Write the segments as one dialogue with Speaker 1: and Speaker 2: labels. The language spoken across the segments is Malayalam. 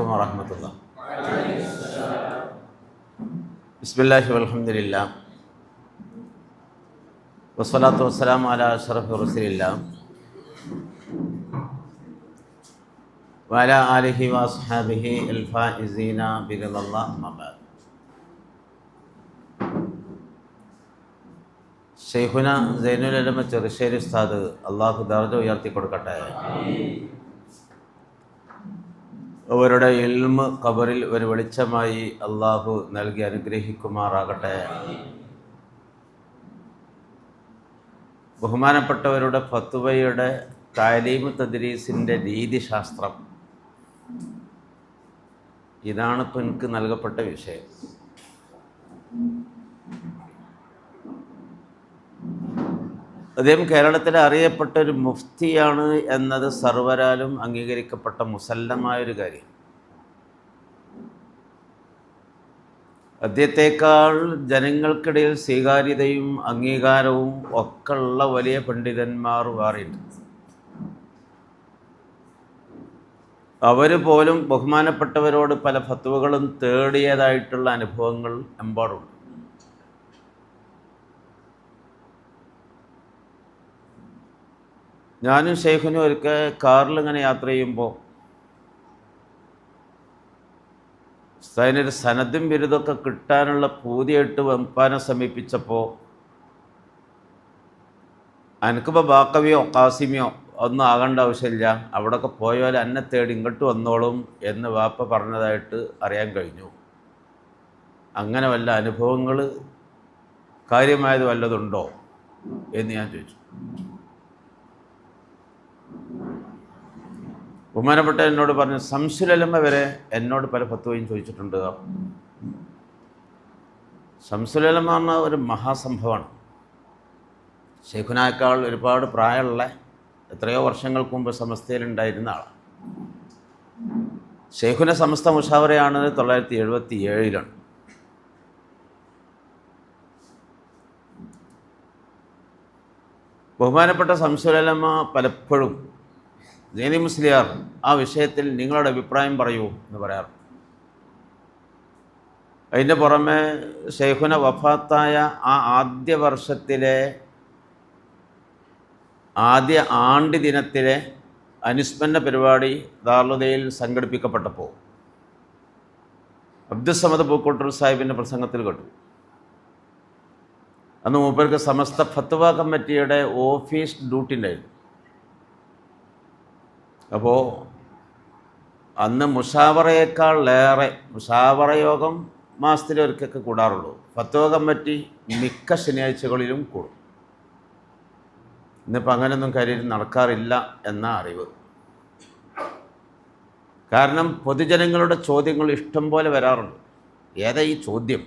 Speaker 1: അലൈക്കും വറഹ്മത്തുള്ളാഹി. ബിസ്മില്ലാഹി വൽഹംദുലില്ലാഹ് വസ്സലാത്തു വസ്സലാമു അലാ അഷ്റഫി റസൂലില്ലാഹ് വഅലാ ആലിഹി വഅസ്ഹാബിഹി അൽ ഫായിസീന ബിറിളല്ലാഹി അമ്മാ ബഅദ്. ശൈഖുന സൈനുൽ ഉലമ ചെറുശ്ശേരി ഉസ്താദ് അള്ളാഹു ദർജ ഉയർത്തി കൊടുക്കട്ടെ. അവരുടെ ഇൽമ് ഖബറിൽ ഒരു വെളിച്ചമായി അള്ളാഹു നൽകി അനുഗ്രഹിക്കുമാറാകട്ടെ. ബഹുമാനപ്പെട്ടവരുടെ ഫത്വയുടെ താലീം തദ്രീസിൻ്റെ രീതിശാസ്ത്രം, ഇതാണിപ്പോൾ എനിക്ക് നൽകപ്പെട്ട വിഷയം. അദ്ദേഹം കേരളത്തിലെ അറിയപ്പെട്ട ഒരു മുഫ്തിയാണ് എന്നത് സർവരാലും അംഗീകരിക്കപ്പെട്ട മുസല്ലമായൊരു കാര്യം. അദ്ദേഹത്തെക്കാൾ ജനങ്ങൾക്കിടയിൽ സ്വീകാര്യതയും അംഗീകാരവും ഒക്കെ ഉള്ള വലിയ പണ്ഡിതന്മാർ വേറെയുണ്ട്. അവർ പോലും ബഹുമാനപ്പെട്ടവരോട് പല ഫത്വകളും തേടിയതായിട്ടുള്ള അനുഭവങ്ങൾ എമ്പാടുണ്ട്. ഞാനും ഷെയ്ഖിനും ഒരിക്കൽ കാറിൽ ഇങ്ങനെ യാത്ര ചെയ്യുമ്പോൾ അതിനൊരു സനദും ബിരുദമൊക്കെ കിട്ടാനുള്ള പൂതിയായിട്ട് വെമ്പാനെ സമീപിച്ചപ്പോൾ എനിക്കിപ്പോൾ ബാക്കവിയോ കാസിമിയോ ഒന്നും ആകേണ്ട ആവശ്യമില്ല, അവിടെയൊക്കെ പോയാൽ എന്നെ തേടി ഇങ്ങോട്ട് വന്നോളും എന്ന് വാപ്പ പറഞ്ഞതായിട്ട് അറിയാൻ കഴിഞ്ഞു. അങ്ങനെ വല്ല അനുഭവങ്ങൾ കാര്യമായത് വല്ലതുണ്ടോ എന്ന് ഞാൻ ചോദിച്ചു. ബഹുമാനപ്പെട്ട എന്നോട് പറഞ്ഞു, ശംസുൽ ഉലമ വരെ എന്നോട് പല ഫത്വയും ചോദിച്ചിട്ടുണ്ട്. ശംസുൽ ഉലമ എന്ന ഒരു മഹാസംഭവമാണ്. ശൈഖുനായേക്കാൾ ഒരുപാട് പ്രായമുള്ള, എത്രയോ വർഷങ്ങൾക്ക് മുമ്പ് സമസ്തയിലുണ്ടായിരുന്ന ആളാണ്. ശൈഖുന സമസ്ത മുഷാവറയാണ് 1977 ബഹുമാനപ്പെട്ട ശംസുൽ ഉലമ പലപ്പോഴും ജൈനി മുസ്ലിയാർ ആ വിഷയത്തിൽ നിങ്ങളുടെ അഭിപ്രായം പറയൂ എന്ന് പറയാറ്. അതിൻ്റെ പുറമെ ശൈഖുന വഫാത്തായ ആ ആദ്യ വർഷത്തിലെ ആദ്യ ആണ്ട് ദിനത്തിലെ അനുസ്മരണ പരിപാടി ദാറുൽ സംഘടിപ്പിക്കപ്പെട്ടപ്പോൾ അബ്ദുസ്സമദ് പൂക്കോട്ടൂർ സാഹിബിൻ്റെ പ്രസംഗത്തിൽ കേട്ടു. അന്ന് മൂപ്പർക്ക് സമസ്ത ഫത്വ കമ്മിറ്റിയുടെ ഓഫീസ് ഡ്യൂട്ടി ഉണ്ടായിരുന്നു. അപ്പോൾ അന്ന് മുഷാവറയേക്കാളേറെ, മുഷാവറ യോഗം മാസത്തിലൊരിക്കൊക്കെ കൂടാറുള്ളൂ, ഫത്വ കമ്മിറ്റി മിക്ക ശനിയാഴ്ചകളിലും കൂടും. ഇന്നിപ്പോൾ അങ്ങനെയൊന്നും കാര്യം നടക്കാറില്ല എന്ന അറിവ്. കാരണം പൊതുജനങ്ങളുടെ ചോദ്യങ്ങൾ ഇഷ്ടം പോലെ വരാറുണ്ട്. ഏതാ ഈ ചോദ്യം?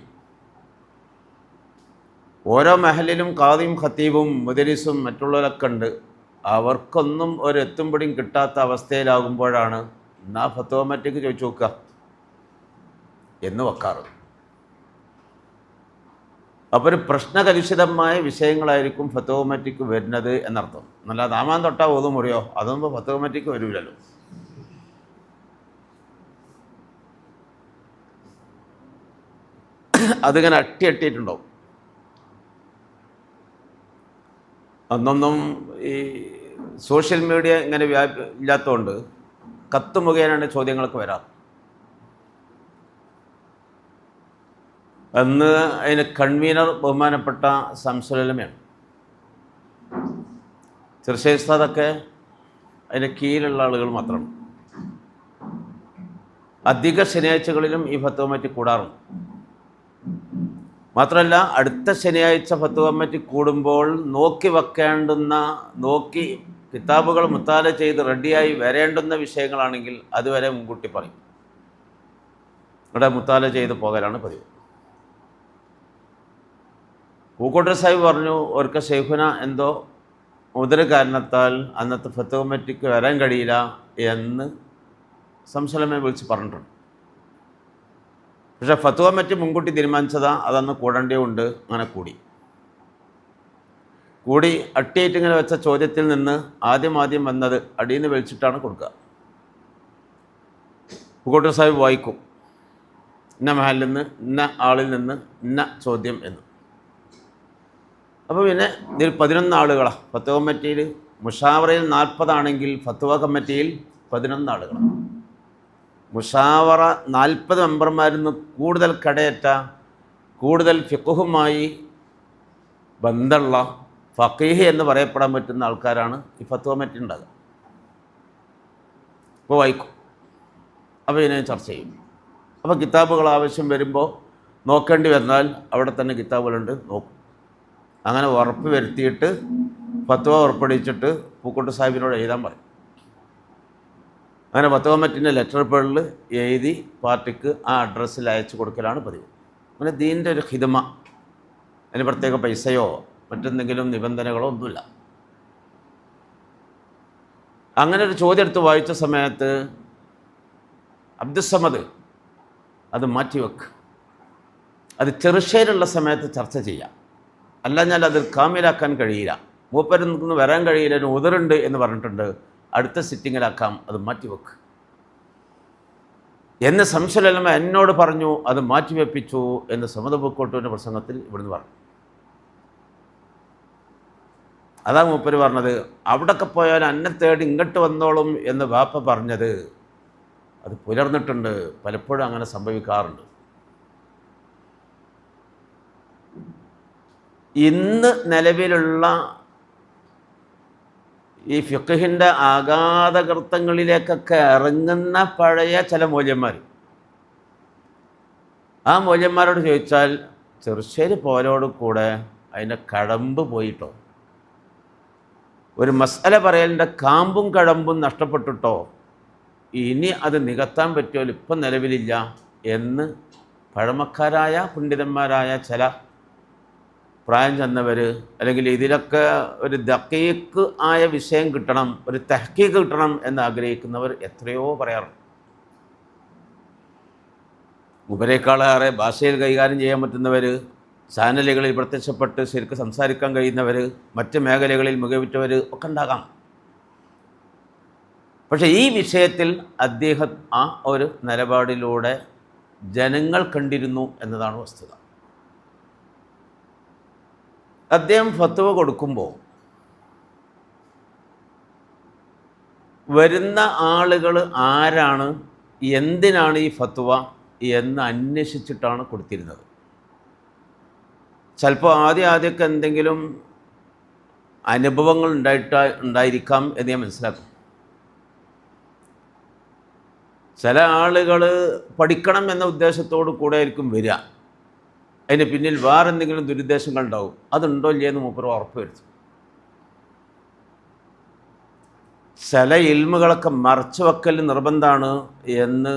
Speaker 1: ഓരോ മഹലിലും ഖാദിയും ഖത്തീബും മുദരിസും മറ്റുള്ളവരൊക്കെ ഉണ്ട്. അവർക്കൊന്നും ഒരു എത്തുംപിടിയും കിട്ടാത്ത അവസ്ഥയിലാകുമ്പോഴാണ് എന്നാ ഫത്വ കമ്മിറ്റിക്ക് ചോദിച്ചു നോക്കുക എന്ന് വെക്കാറ്. അപ്പോൾ ഒരു പ്രശ്നകലുഷിതമായ വിഷയങ്ങളായിരിക്കും ഫത്വ കമ്മിറ്റിക്ക് വരുന്നത് എന്നർത്ഥം. നല്ല ദാമാൻ തൊട്ടാ ഓതും മുറിയോ, അതൊന്നും ഫത്വ കമ്മിറ്റിക്ക് വരില്ലല്ലോ. അതിങ്ങനെ അട്ടിയിട്ടുണ്ടാവും. അന്നൊന്നും ഈ സോഷ്യൽ മീഡിയ ഇങ്ങനെ ഇല്ലാത്തതുകൊണ്ട് കത്ത് മുഖേനയാണ് ചോദ്യങ്ങളൊക്കെ വരാറ്. അന്ന് അതിന് കൺവീനർ ബഹുമാനപ്പെട്ട ശംസുൽ ഉലമയാണ്. ചെറുശ്ശേരി ഉസ്താദൊക്കെ അതിൻ്റെ കീഴിലുള്ള ആളുകൾ മാത്രമാണ്. അധിക ശനിയാഴ്ചകളിലും ഈ ഫത്വ കമ്മിറ്റി കൂടാറുണ്ട്. മാത്രമല്ല, അടുത്ത ശനിയാഴ്ച ഫത്വ കമ്മിറ്റി കൂടുമ്പോൾ നോക്കി കിതാബുകൾ മുത്താല ചെയ്ത് റെഡിയായി വരേണ്ടുന്ന വിഷയങ്ങളാണെങ്കിൽ അതുവരെ മുൻകൂട്ടി പറയും. ഇവിടെ മുത്താല ചെയ്ത് പോകലാണ് പതിവ്. പൂക്കോട്ടൂർ സാഹിബ് പറഞ്ഞു, ഒരിക്കൽ ശൈഖുന എന്തോ മുതൽ കാരണത്താൽ അന്നത്തെ ഫത്വ കമ്മിറ്റിക്ക് വരാൻ കഴിയില്ല എന്ന് ശംസുൽ ഉലമയെ വിളിച്ച് പറഞ്ഞിട്ടുണ്ട്. പക്ഷേ ഫത്വ കമ്മിറ്റി മുൻകൂട്ടി തീരുമാനിച്ചതാ അതന്ന് കൂടേണ്ടതുണ്ട്. അങ്ങനെ കൂടി അട്ടിയായിട്ട് ഇങ്ങനെ വെച്ച ചോദ്യത്തിൽ നിന്ന് ആദ്യം വന്നത് അടിയിൽ നിന്ന് വലിച്ചിട്ടാണ് കൊടുക്കുക. പൂക്കോട്ടൂർ സാഹിബ് വായിക്കും, ഇന്ന മഹലിൽ നിന്ന് ഇന്ന ആളിൽ നിന്ന് ഇന്ന ചോദ്യം എന്ന്. അപ്പോൾ പിന്നെ ഇതിൽ 11 ആളുകളാണ് ഫത്വ കമ്മിറ്റിയിൽ. മുഷാവറയിൽ 40 ആണെങ്കിൽ ഫത്വ കമ്മിറ്റിയിൽ 11 ആളുകളാണ്. മുഷാവറ 40 മെമ്പർമാരിൽ നിന്ന് കൂടുതൽ കടയേറ്റ, കൂടുതൽ ഫിഖ്ഹുമായി ബന്ധമുള്ള ഫഖീഹ് എന്ന് പറയപ്പെടാൻ പറ്റുന്ന ആൾക്കാരാണ് ഈ ഫത്വ കമ്മിറ്റി ഉണ്ടാകുക. അപ്പോൾ വായിക്കും, അപ്പോൾ ഇതിനെ ചർച്ച ചെയ്യും. അപ്പോൾ കിതാബുകൾ ആവശ്യം വരുമ്പോൾ നോക്കേണ്ടി വന്നാൽ അവിടെ തന്നെ കിതാബുകളുണ്ട്, നോക്കും. അങ്ങനെ ഉറപ്പ് വരുത്തിയിട്ട് ഫത്വ ഉറപ്പടിച്ചിട്ട് പൂക്കോട്ടൂർ സാഹിബിനോട് എഴുതാൻ പറയും. അങ്ങനെ ഫത്വ കമ്മിറ്റിൻ്റെ ലെറ്റർ പേഡിൽ എഴുതി പാർട്ടിക്ക് ആ അഡ്രസ്സിൽ അയച്ചു കൊടുക്കലാണ് പതിവ്. അങ്ങനെ ദീൻ്റെ ഒരു ഹിദമ, അതിന് പ്രത്യേക പൈസയോ മറ്റെന്തെങ്കിലും നിബന്ധനകളോ ഒന്നുമില്ല. അങ്ങനെ ഒരു ചോദ്യം എടുത്ത് വായിച്ച സമയത്ത് അബ്ദുസ്സമദ് അത് മാറ്റിവെക്ക്, അത് ചെറുശ്ശേരിയുള്ള സമയത്ത് ചർച്ച ചെയ്യാം, അല്ലാഞ്ഞാൽ അത് കാമിലാക്കാൻ കഴിയില്ല, മൂപ്പരിൽ നിന്ന് വരാൻ കഴിയില്ല, ഒരു ഉതിറുണ്ട് എന്ന് പറഞ്ഞിട്ടുണ്ട്, അടുത്ത സിറ്റിങ്ങിലാക്കാം, അത് മാറ്റിവെക്ക് എന്ന് സംശയമില്ല എന്നോട് പറഞ്ഞു. അത് മാറ്റിവെപ്പിച്ചു എന്ന് സമദ് പൂക്കോട്ടൂരിൻ്റെ പ്രസംഗത്തിൽ ഇവിടുന്ന് പറഞ്ഞു. അതാ മൂപ്പര് പറഞ്ഞത്. അവിടൊക്കെ പോയാൽ അന്നെ തേടി ഇങ്ങോട്ട് വന്നോളും എന്ന് ബാപ്പ പറഞ്ഞത് അത് പുലർന്നിട്ടുണ്ട്. പലപ്പോഴും അങ്ങനെ സംഭവിക്കാറുണ്ട്. ഇന്ന് നിലവിലുള്ള ഈ ഫിഖ്ഹിൻ്റെ ആഘാതകൃത്തങ്ങളിലേക്കൊക്കെ ഇറങ്ങുന്ന പഴയ ചില മൂല്യന്മാർ, ആ മൂല്യന്മാരോട് ചോദിച്ചാൽ ചെറുശ്ശേരി പോലോട് കൂടെ അതിൻ്റെ കഴമ്പ് പോയിട്ടോ, ഒരു മസ്അല പറയലിൻ്റെ കാമ്പും കഴമ്പും നഷ്ടപ്പെട്ടിട്ടോ, ഇനി അത് നികത്താൻ പറ്റുമോ ഇപ്പം നിലവിലില്ല എന്ന് പഴമക്കാരായ പണ്ഡിതന്മാരായ ചില പ്രായം ചെന്നവർ, അല്ലെങ്കിൽ ഇതിലൊക്കെ ഒരു ദഖീഖ് ആയ വിഷയം കിട്ടണം, ഒരു തഹ്ഖീഖ് കിട്ടണം എന്ന് ആഗ്രഹിക്കുന്നവർ എത്രയോ പറയാറുണ്ട്. ഉപരേക്കാളേറെ ഭാഷയിൽ കൈകാര്യം ചെയ്യാൻ പറ്റുന്നവർ, ചാനലുകളിൽ പ്രത്യക്ഷപ്പെട്ട് ശരിക്ക് സംസാരിക്കാൻ കഴിയുന്നവർ, മറ്റ് മേഖലകളിൽ മികവുറ്റവർ ഒക്കെ ഉണ്ടാകാം. പക്ഷേ ഈ വിഷയത്തിൽ അദ്ദേഹം ആ ഒരു നിലപാടിലൂടെ ജനങ്ങൾ കണ്ടിരുന്നു എന്നതാണ് വസ്തുത. അദ്ദേഹം ഫത്വ കൊടുക്കുമ്പോൾ വരുന്ന ആളുകൾ ആരാണ്, എന്തിനാണ് ഈ ഫത്വ എന്ന് അന്വേഷിച്ചിട്ടാണ് കൊടുത്തിരുന്നത്. ചിലപ്പോൾ ആദ്യമൊക്കെ എന്തെങ്കിലും അനുഭവങ്ങൾ ഉണ്ടായിരിക്കാം എന്ന് ഞാൻ മനസ്സിലാക്കും. ചില ആളുകൾ പഠിക്കണം എന്ന ഉദ്ദേശത്തോടു കൂടെ ആയിരിക്കും വരിക, അതിന് പിന്നിൽ വേറെ എന്തെങ്കിലും ദുരുദ്ദേശങ്ങൾ ഉണ്ടാവും. അതുണ്ടോ ഇല്ലയെന്ന് മൂപ്പർ ഉറപ്പ് വരുത്തും. ചില ഇൽമുകളൊക്കെ മറച്ചു വെക്കൽ നിർബന്ധമാണ് എന്ന്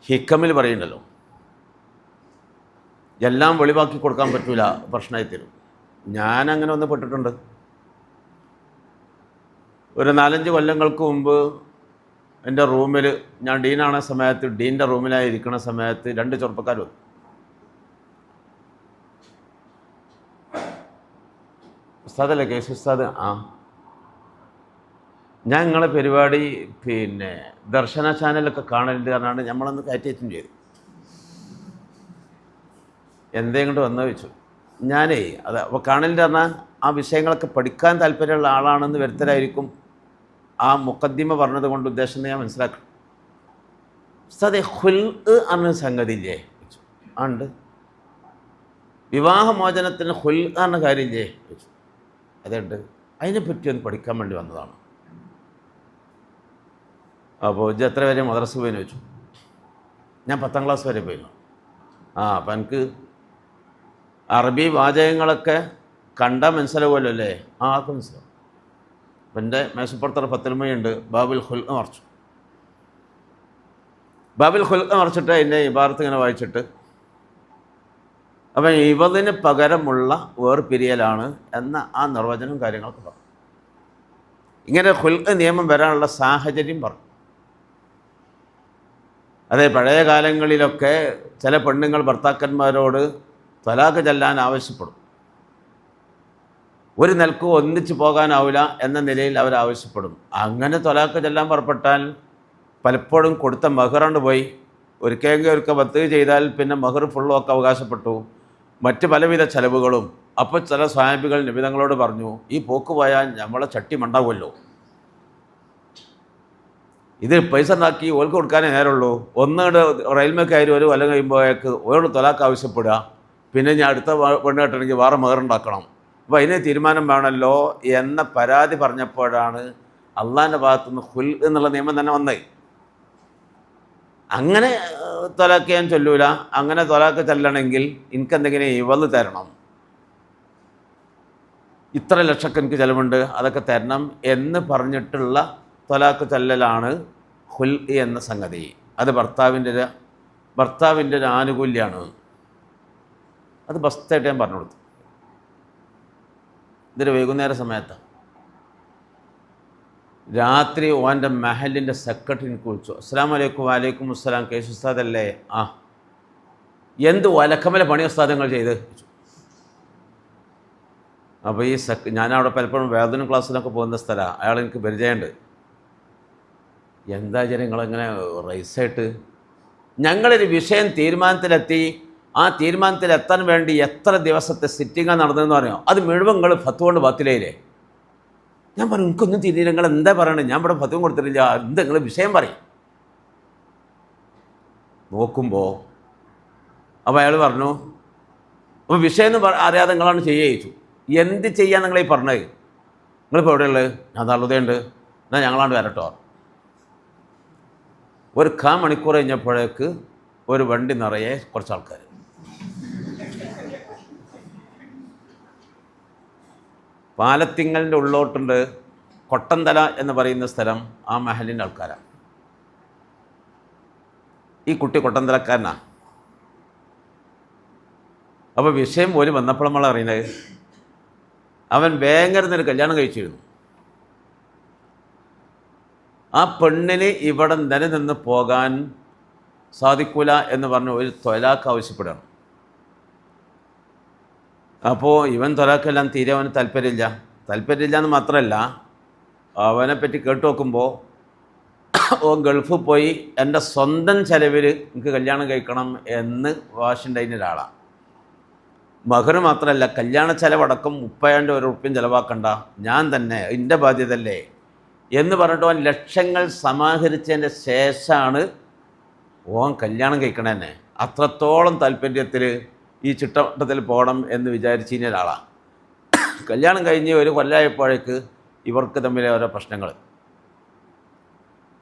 Speaker 1: ഹിക്കമിൽ പറയുന്നുണ്ടല്ലോ. എല്ലാം വെളിവാക്കി കൊടുക്കാൻ പറ്റൂല, പ്രശ്നമായി തരും. ഞാനങ്ങനെ ഒന്ന് പെട്ടിട്ടുണ്ട്. ഒരു 4-5 കൊല്ലങ്ങൾക്ക് മുമ്പ് എൻ്റെ റൂമിൽ, ഞാൻ ഡീനാണ സമയത്ത്, ഡീൻ്റെ റൂമിലായി ഇരിക്കുന്ന സമയത്ത് 2 ചെറുപ്പക്കാർ വന്നു. ഉസ്താദല്ലേ, കേസ് ഉസ്താദ്? ആ, ഞാൻ നിങ്ങളെ പരിപാടി ദർശന ചാനലൊക്കെ കാണലുണ്ട് കാരണമാണ് നമ്മളൊന്ന് കയറ്റേറ്റും ചെയ്തു. എന്തെങ്കിലും വന്നു വെച്ചു. ഞാനേ അത് അപ്പോൾ കാണലിൻ്റെ പറഞ്ഞാൽ ആ വിഷയങ്ങളൊക്കെ പഠിക്കാൻ താല്പര്യമുള്ള ആളാണെന്ന് വരുത്തലായിരിക്കും ആ മുഖദ്ദിമ പറഞ്ഞത് കൊണ്ട് ഉദ്ദേശം ഞാൻ മനസ്സിലാക്കണം. ഉസ്താദേ, ഖുൽഅ് എന്ന സംഗതി ഇല്ലേ? ഉണ്ട്. വിവാഹമോചനത്തിന് ഖുൽഅ് എന്ന കാര്യമില്ലേ? അതുണ്ട്. അതിനെപ്പറ്റി ഒന്ന് പഠിക്കാൻ വേണ്ടി വന്നതാണ്. അപ്പോൾ ഇത് എത്ര വരെ മദ്രസ പോയെന്ന് വെച്ചു. ഞാൻ 10ാം ക്ലാസ് വരെ പോയിരുന്നു. അപ്പം എനിക്ക് അറബി വാചകങ്ങളൊക്കെ കണ്ടാൽ മനസ്സിലാവുമല്ലോ അല്ലേ? ആർക്കും മനസ്സിലാവും. അപ്പം എൻ്റെ മേശപ്പുറത്തൊരു പത്തൽമയുണ്ട്, ബാബുൽ ഖുൽഅ് മറിച്ചു. ബാബുൽ ഖുൽഅ് മറിച്ചിട്ട് അതിൻ്റെ ഇബാറത്ത് ഇങ്ങനെ വായിച്ചിട്ട്, അപ്പം ഇവതിന് പകരമുള്ള വേർപിരിയലാണ് എന്ന ആ നിർവചനം കാര്യങ്ങളൊക്കെ പറഞ്ഞു. ഇങ്ങനെ ഖുൽഅ് നിയമം വരാനുള്ള സാഹചര്യം പറഞ്ഞു. അതെ, പഴയ കാലങ്ങളിലൊക്കെ ചില പെണ്ണുങ്ങൾ ഭർത്താക്കന്മാരോട് തലാഖ് ചെല്ലാൻ ആവശ്യപ്പെടും. ഒരു നിലക്കും ഒന്നിച്ച് പോകാനാവില്ല എന്ന നിലയിൽ അവർ ആവശ്യപ്പെടും. അങ്ങനെ തലാഖ് ചെല്ലാൻ പുറപ്പെട്ടാൽ പലപ്പോഴും കൊടുത്ത മഹറാണ്ട് പോയി. ഒരിക്കൽ ബത്ത് ചെയ്താൽ പിന്നെ മഹർ ഫുള്ളും ഒക്കെ അവകാശപ്പെട്ടു. മറ്റ് പലവിധ ചെലവുകളും. അപ്പോൾ ചില സ്വഹാബികൾ നബി തങ്ങളോട് പറഞ്ഞു, ഈ പോക്ക് പോയാൽ നമ്മളെ ചട്ടി മണ്ടാവുമല്ലോ, ഇത് പൈസ ഉണ്ടാക്കി ഓൾക്ക് കൊടുക്കാനേ നേരമുള്ളൂ. ഒന്നുകൂടെ റെയിൽവേ കയറി ഒരു കൊല്ലം കഴിയുമ്പോഴേക്ക് ഓരോട് തൊലാക്ക് ആവശ്യപ്പെടുക, പിന്നെ ഞാൻ അടുത്ത പെണ്ണ് കെട്ടണമെങ്കിൽ വേറെ മഹറുണ്ടാക്കണം. അപ്പോൾ അതിന് തീരുമാനം വേണമല്ലോ എന്ന പരാതി പറഞ്ഞപ്പോഴാണ് അള്ളാഹിൻ്റെ ഭാഗത്തുനിന്ന് ഹുൽ എന്നുള്ള നിയമം തന്നെ വന്നത്. അങ്ങനെ തൊലാക്ക് ഞാൻ ചൊല്ലൂല, അങ്ങനെ തൊലാക്ക് ചെല്ലണമെങ്കിൽ എനിക്കെന്തെങ്കിലും ഇവന്ന് തരണം, ഇത്ര ലക്ഷക്ക് എനിക്ക് ചിലവുണ്ട്, അതൊക്കെ തരണം എന്ന് പറഞ്ഞിട്ടുള്ള തൊലാക്ക് ചൊല്ലലാണ് ഹുൽ എന്ന സംഗതി. അത് ഭർത്താവിൻ്റെ ഒരു ആനുകൂല്യമാണ്. അത് ബസ്തായിട്ട് ഞാൻ പറഞ്ഞു കൊടുത്തു. ഇതൊരു വൈകുന്നേര സമയത്താണ്. രാത്രി ഓൻ്റെ മഹലിൻ്റെ സെക്രട്ടറി എനിക്ക് വിളിച്ചു. അസ്സലാമു അലൈക്കും. വലൈക്കും അസ്സലാം. കേശു ഉസ്താദല്ലേ? ആ, എന്ത് വലക്കമല പണി ഉസ്താദങ്ങൾ ചെയ്ത്? അപ്പോൾ ഈ ഞാനവിടെ പലപ്പോഴും വേദന ക്ലാസ്സിലൊക്കെ പോകുന്ന സ്ഥലമാണ്. അയാൾ എനിക്ക് പരിചയമുണ്ട്. എന്താ നിങ്ങളിങ്ങനെ റൈസായിട്ട്? ഞങ്ങളൊരു വിഷയം തീരുമാനത്തിലെത്തി, ആ തീരുമാനത്തിലെത്താൻ വേണ്ടി എത്ര ദിവസത്തെ സിറ്റിങ്ങാണ് നടന്നതെന്ന് പറയാം. അത് മുഴുവൻ നിങ്ങൾ ഫത്വ ബാത്തിലയില്ലേ? ഞാൻ പറഞ്ഞു, എനിക്കൊന്നും തിരിയില്ല, നിങ്ങൾ എന്താ പറയണത്? ഞാൻ ഇവിടെ ഫത്വം കൊടുത്തിട്ടില്ല, എന്ത് നിങ്ങൾ വിഷയം പറയും. നോക്കുമ്പോൾ അപ്പോൾ അയാൾ പറഞ്ഞു, അപ്പോൾ വിഷയം എന്ന് അറിയാതെ നിങ്ങളാണ് ചെയ്യിച്ചു. എന്ത് ചെയ്യാൻ നിങ്ങളീ പറഞ്ഞത്? നിങ്ങളിപ്പോൾ എവിടെയുള്ളത്? ഞാൻ തള്ളുതയുണ്ട്. എന്നാൽ ഞങ്ങളാണ്ട് വരട്ടോ. ഒരു മണിക്കൂർ കഴിഞ്ഞപ്പോഴേക്ക് ഒരു വണ്ടി നിറയെ കുറച്ച് ആൾക്കാർ. പാലത്തിങ്ങലിൻ്റെ ഉള്ളോട്ടുണ്ട് കൊട്ടന്തല എന്ന് പറയുന്ന സ്ഥലം, ആ മഹലിൻ്റെ ആൾക്കാരാണ്. ഈ കുട്ടി കൊട്ടന്തലക്കാരനാണ്. അപ്പോൾ വിഷയം പോലും വന്നപ്പോൾ നമ്മൾ അറിയുന്നത്, അവൻ വേങ്ങരുന്നൊരു കല്യാണം കഴിച്ചിരുന്നു. ആ പെണ്ണിന് ഇവിടെ നിലനിന്ന് പോകാൻ സാധിക്കൂല എന്ന് പറഞ്ഞ് ഒരു തൊലാക്ക് ആവശ്യപ്പെടുകയാണ്. അപ്പോൾ ഇവൻ തൊലാക്കെല്ലാം തീരെ അവന് താല്പര്യമില്ല എന്ന് മാത്രമല്ല, അവനെപ്പറ്റി കേട്ട് നോക്കുമ്പോൾ ഓൻ ഗൾഫിൽ പോയി എൻ്റെ സ്വന്തം ചെലവിൽ എനിക്ക് കല്യാണം കഴിക്കണം എന്ന് വാശിയുണ്ടായിരുന്ന ഒരാളാണ്. മഹർ മാത്രമല്ല, കല്യാണ ചെലവടക്കം 30,000 ഉറുപ്പ്യം ചിലവാക്കണ്ട, ഞാൻ തന്നെ, എൻ്റെ ബാധ്യതയല്ലേ എന്ന് പറഞ്ഞിട്ട് ഓൻ ലക്ഷങ്ങൾ സമാഹരിച്ചതിൻ്റെ ശേഷമാണ് ഓൻ കല്യാണം കഴിക്കണ തന്നെ. അത്രത്തോളം താല്പര്യത്തിൽ ഈ ചിട്ടവട്ടത്തിൽ പോകണം എന്ന് വിചാരിച്ചിരുന്ന ഒരാളാണ്. കല്യാണം കഴിഞ്ഞ് ഒരു കൊല്ലമായപ്പോഴേക്ക് ഇവർക്ക് തമ്മിലെ ഓരോ പ്രശ്നങ്ങൾ.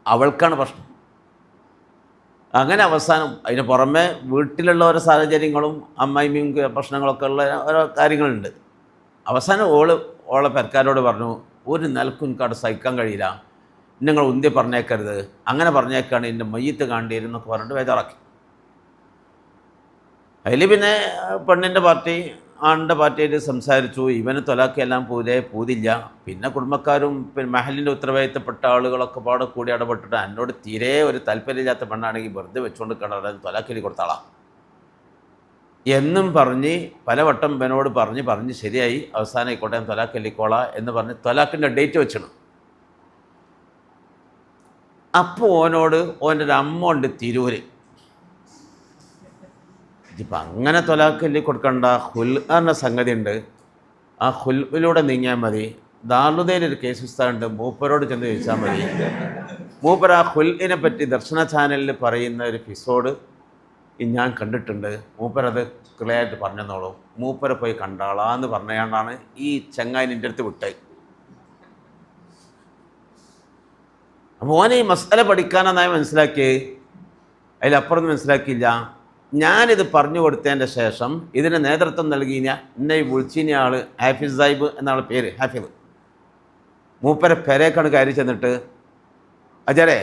Speaker 1: അവൾക്കാണ് പ്രശ്നം. അങ്ങനെ അവസാനം അതിന് പുറമെ വീട്ടിലുള്ള ഓരോ സാഹചര്യങ്ങളും അമ്മായിമ്മയും പ്രശ്നങ്ങളൊക്കെ ഉള്ള ഓരോ കാര്യങ്ങളുണ്ട്. അവസാനം ഓളെ പെരക്കാരോട് പറഞ്ഞു, ഒരു നിലക്കും എനിക്ക് അവിടെ സഹിക്കാൻ കഴിയില്ല, നിങ്ങൾ ഉന്തി പറഞ്ഞേക്കരുത്, അങ്ങനെ പറഞ്ഞേക്കാണ് എൻ്റെ മയ്യത്ത് കാണേണ്ടിയിരുന്നൊക്കെ പറഞ്ഞിട്ട് ബേജാറാക്കി. അതിൽ പിന്നെ പെണ്ണിൻ്റെ പാർട്ടി ആണിൻ്റെ പാർട്ടിയായിട്ട് സംസാരിച്ചു. ഇവന് തൊലാക്കിയെല്ലാം പൂതില്ല. പിന്നെ കുടുംബക്കാരും പിന്നെ മഹലിൻ്റെ ഉത്തരവാദിത്തപ്പെട്ട ആളുകളൊക്കെ പാടെ കൂടി ഇടപെട്ടിട്ട് എന്നോട് തീരെ ഒരു താല്പര്യമില്ലാത്ത പെണ്ണാണെങ്കിൽ വെറുതെ വെച്ചുകൊണ്ട് കിടന്നത് തൊലാക്കിൽ കൊടുത്താളാം എന്നും പറഞ്ഞ് പലവട്ടം ഇവനോട് പറഞ്ഞ് ശരിയായി. അവസാനം ആയിക്കോട്ടെ ഞാൻ തൊലാക്കല്ലിക്കോളാ എന്ന് പറഞ്ഞ് തൊലാക്കിൻ്റെ ഡേറ്റ് വെച്ചിടും. അപ്പോൾ ഓനോട് ഓൻ്റെ ഒരു അമ്മ ഉണ്ട് തിരൂര്. ഇതിപ്പോൾ അങ്ങനെ തൊലാക്കല്ലി കൊടുക്കണ്ട, ഹുൽ എന്ന സംഗതി ഉണ്ട്. ആ ഹുൽവിലൂടെ നീങ്ങിയാൽ മതി. ദാറുദയിലൊരു കേസ് പുസ്തകമുണ്ട്, മൂപ്പരോട് ചെന്ന് ചോദിച്ചാൽ മതി. മൂപ്പർ ആ ഹുൽഇനെ പറ്റി ദർശന ചാനലിൽ പറയുന്ന ഒരു എപ്പിസോഡ് ഞാൻ കണ്ടിട്ടുണ്ട്. മൂപ്പരത് ക്ലിയറായിട്ട് പറഞ്ഞെന്നോളൂ. മൂപ്പരെ പോയി കണ്ടാളാന്ന് പറഞ്ഞുകൊണ്ടാണ് ഈ ചങ്ങായി നിൻ്റെ അടുത്ത് വിട്ടത്. അപ്പോൾ ഓനെ ഈ മസാല പഠിക്കാനെന്നായി മനസ്സിലാക്കി, അതിലപ്പുറം മനസ്സിലാക്കിയില്ല. ഞാനിത് പറഞ്ഞു കൊടുത്തതിൻ്റെ ശേഷം ഇതിന് നേതൃത്വം നൽകിയ എന്നെ വിളിച്ചിന ആൾ ഹാഫിസ് സാഹിബ് എന്നാണ് പേര്, ഹാഫിദ്. മൂപ്പരെ പെരേക്കാണ് കയറി ചെന്നിട്ട്, അജരെ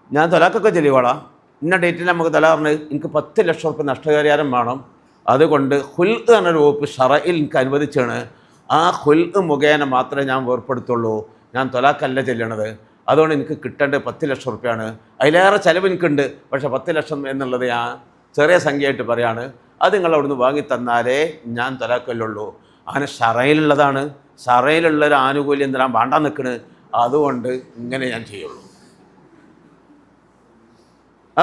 Speaker 1: ഞാൻ തൊലാക്കൊക്കെ ചെല്ലിക്കോളാം, ഇന്ന ഡേറ്റിൽ നമുക്ക് തല പറഞ്ഞത് എനിക്ക് 10 ലക്ഷം ഉറുപ്പ്യ നഷ്ടപരിഹാരം വേണം, അതുകൊണ്ട് ഹുൽ എന്നൊരു വകുപ്പ് ഷറയിൽ എനിക്ക് അനുവദിച്ചാണ്, ആ ഹുൽ മുഖേന മാത്രമേ ഞാൻ വേർപ്പെടുത്തുള്ളൂ, ഞാൻ തൊലാക്കല്ല ചെല്ലണത്, അതുകൊണ്ട് എനിക്ക് കിട്ടേണ്ടത് 10 ലക്ഷം ഉറുപ്പ്യാണ്, അതിലേറെ ചിലവ് എനിക്കുണ്ട്, പക്ഷേ 10 ലക്ഷം എന്നുള്ളത് ഞാൻ ചെറിയ സംഖ്യയായിട്ട് പറയാണ്, അത് നിങ്ങൾ അവിടുന്ന് വാങ്ങിത്തന്നാലേ ഞാൻ തൊലാക്കല്ലുള്ളൂ. അങ്ങനെ ഷറയിലുള്ളതാണ്, ഷറയിലുള്ളൊരു ആനുകൂല്യം തരാൻ വേണ്ടാൻ നിൽക്കണ്, അതുകൊണ്ട് ഇങ്ങനെ ഞാൻ ചെയ്യുള്ളൂ.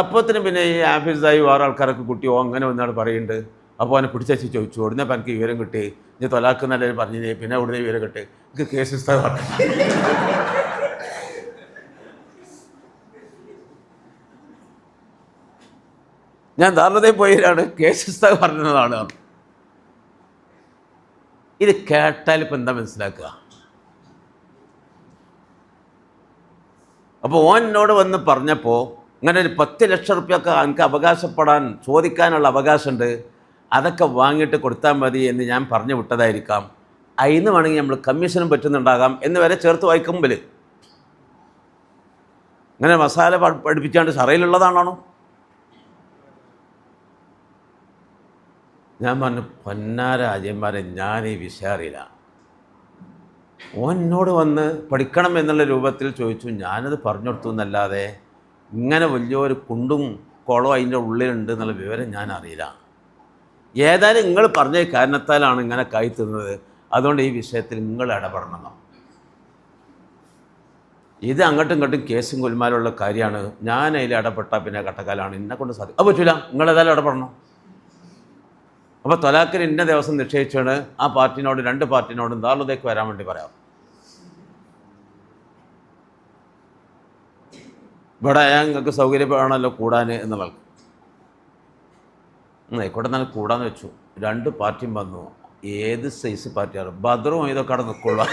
Speaker 1: അപ്പോഴത്തേനും പിന്നെ ഈ ആഫീസായി വേറെ ആൾക്കാരൊക്കെ കുട്ടിയോ അങ്ങനെ വന്നാണ് പറയുന്നുണ്ട്. അപ്പോൾ അവനെ പിടിച്ചു ചോദിച്ചു, ഉടനെ അപ്പം എനിക്ക് വിവരം കിട്ടി, ഇനി തൊലാക്കുന്നല്ലേ പറഞ്ഞില്ലേ, പിന്നെ ഉടനെ വിവരം കിട്ടി, എനിക്ക് കേസ് പുസ്തകം പറഞ്ഞു. ഞാൻ ധാരണതയിൽ പോയാണ് കേസ് പുസ്തകം പറഞ്ഞതാണ്. ഇത് കേട്ടാൽ ഇപ്പം എന്താ മനസ്സിലാക്കുക? അപ്പോൾ ഓൻ എന്നോട് വന്ന് പറഞ്ഞപ്പോൾ ഇങ്ങനെ ഒരു 10 ലക്ഷം റുപ്യൊക്കെ എനിക്ക് അവകാശപ്പെടാൻ ചോദിക്കാനുള്ള അവകാശമുണ്ട്, അതൊക്കെ വാങ്ങിയിട്ട് കൊടുത്താൽ മതി എന്ന് ഞാൻ പറഞ്ഞു വിട്ടതായിരിക്കാം, അതിന് വേണമെങ്കിൽ നമ്മൾ കമ്മീഷനും പറ്റുന്നുണ്ടാകാം എന്ന് വരെ ചേർത്ത് വായിക്കുമ്പോൾ ഇങ്ങനെ മസാല പഠിപ്പിച്ചാണ്ട് സറയിലുള്ളതാണോ? ഞാൻ പറഞ്ഞു, പൊന്നാരാജ്യന്മാരെ, ഞാൻ ഈ വിഷയം അറിയില്ല. ഓനോട് വന്ന് പഠിക്കണം എന്നുള്ള രൂപത്തിൽ ചോദിച്ചു, ഞാനത് പറഞ്ഞു കൊടുത്തു എന്നല്ലാതെ ഇങ്ങനെ വലിയൊരു കുണ്ടും കുളവും അതിൻ്റെ ഉള്ളിലുണ്ട് എന്നുള്ള വിവരം ഞാൻ അറിയില്ല. ഏതായാലും നിങ്ങൾ പറഞ്ഞ കാരണത്താലാണ് ഇങ്ങനെ കായ്ത്തുന്നത്, അതുകൊണ്ട് ഈ വിഷയത്തിൽ നിങ്ങൾ ഇടപെടണം. ഇത് അങ്ങോട്ടും ഇങ്ങോട്ടും കേസും കുൽമാലുള്ള കാര്യമാണ്. ഞാൻ അതിൽ ഇടപെട്ടാൽ പിന്നെ കട്ടക്കാലാണ്, എന്നെ കൊണ്ട് സാധിക്കും. അത് പറ്റില്ല, നിങ്ങളേതായാലും ഇടപെടണം. അപ്പോൾ തൊലാക്കിന് ഇന്ന ദിവസം നിശ്ചയിച്ചാണ് ആ പാർട്ടിനോട് 2 പാർട്ടിനോടും ദാറുലേക്ക് വരാൻ വേണ്ടി പറയാം. ഇവിടെ നിങ്ങൾക്ക് സൗകര്യമാണല്ലോ കൂടാൻ എന്നുള്ളത്. ആയിക്കോട്ടെ, എന്നാൽ കൂടാന്ന് വെച്ചു. 2 പാർട്ടിയും വന്നു. ഏത് സൈസ് പാർട്ടിയാണ്? ബദറും ഇതൊക്കെ അവിടെ നിൽക്കുള്ളൂ.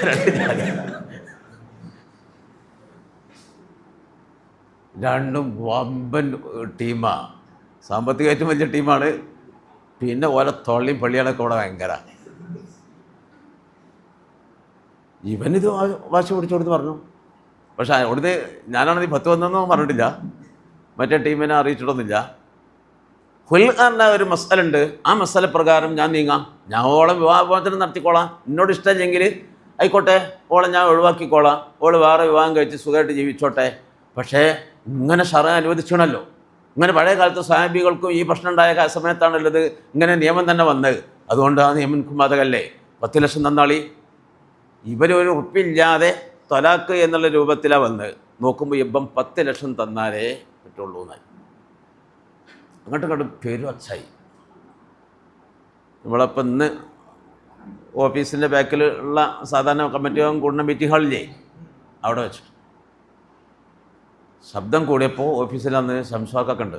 Speaker 1: 2 വമ്പൻ ടീമാണ്, സാമ്പത്തികമായിട്ടും വലിയ ടീമാണ്. പിന്നെ ഓരോ തൊള്ളിയും പള്ളികളൊക്കെ ഇവിടെ ഭയങ്കര. ഇവനിത് വാശി പിടിച്ചോടുത്ത് പറഞ്ഞു. പക്ഷേ അവിടുന്ന് ഞാനാണെങ്കിൽ 10 വന്നൊന്നും പറഞ്ഞിട്ടില്ല, മറ്റേ ടീമിനെ അറിയിച്ചിട്ടൊന്നുമില്ല. ഹുൽഖാറിൻ്റെ ഒരു മസാലുണ്ട്, ആ മസാല പ്രകാരം ഞാൻ നീങ്ങാം, ഞാൻ ഓളെ വിവാഹത്തിന് നടത്തിക്കോളാം, എന്നോട് ഇഷ്ടമില്ലെങ്കിൽ ആയിക്കോട്ടെ, ഓളെ ഞാൻ ഒഴിവാക്കിക്കോളാം, ഓള് വേറെ വിവാഹം കഴിച്ച് സുഖമായിട്ട് ജീവിച്ചോട്ടെ. പക്ഷേ ഇങ്ങനെ ഷറ അനുവദിച്ചണല്ലോ. ഇങ്ങനെ പഴയ കാലത്ത് സ്വഹാബികൾക്കും ഈ പ്രശ്നം ഉണ്ടായ സമയത്താണുള്ളത് ഇങ്ങനെ നിയമം തന്നെ വന്നത്. അതുകൊണ്ട് ആ നിയമം ബാധകല്ലേ? 10 ലക്ഷം തന്നാളി. ഇവരൊരു ഉറപ്പില്ലാതെ തൊലാക്ക് എന്നുള്ള രൂപത്തിലാണ് വന്നത്. നോക്കുമ്പോൾ ഇപ്പം 10 ലക്ഷം തന്നാലേ പറ്റുള്ളൂ എന്നായി. അങ്ങോട്ടും പെരുവച്ചായി. നമ്മളപ്പം ഇന്ന് ഓഫീസിൻ്റെ ബാക്കിലുള്ള സാധാരണ കമ്മിറ്റി കൂടുന്ന മീറ്റിംഗ് ഹാളില്ലേ, അവിടെ വെച്ചിട്ട് ശബ്ദം കൂടിയപ്പോൾ ഓഫീസിൽ അന്ന് ശംസാക്കൊക്കെ ഉണ്ട്,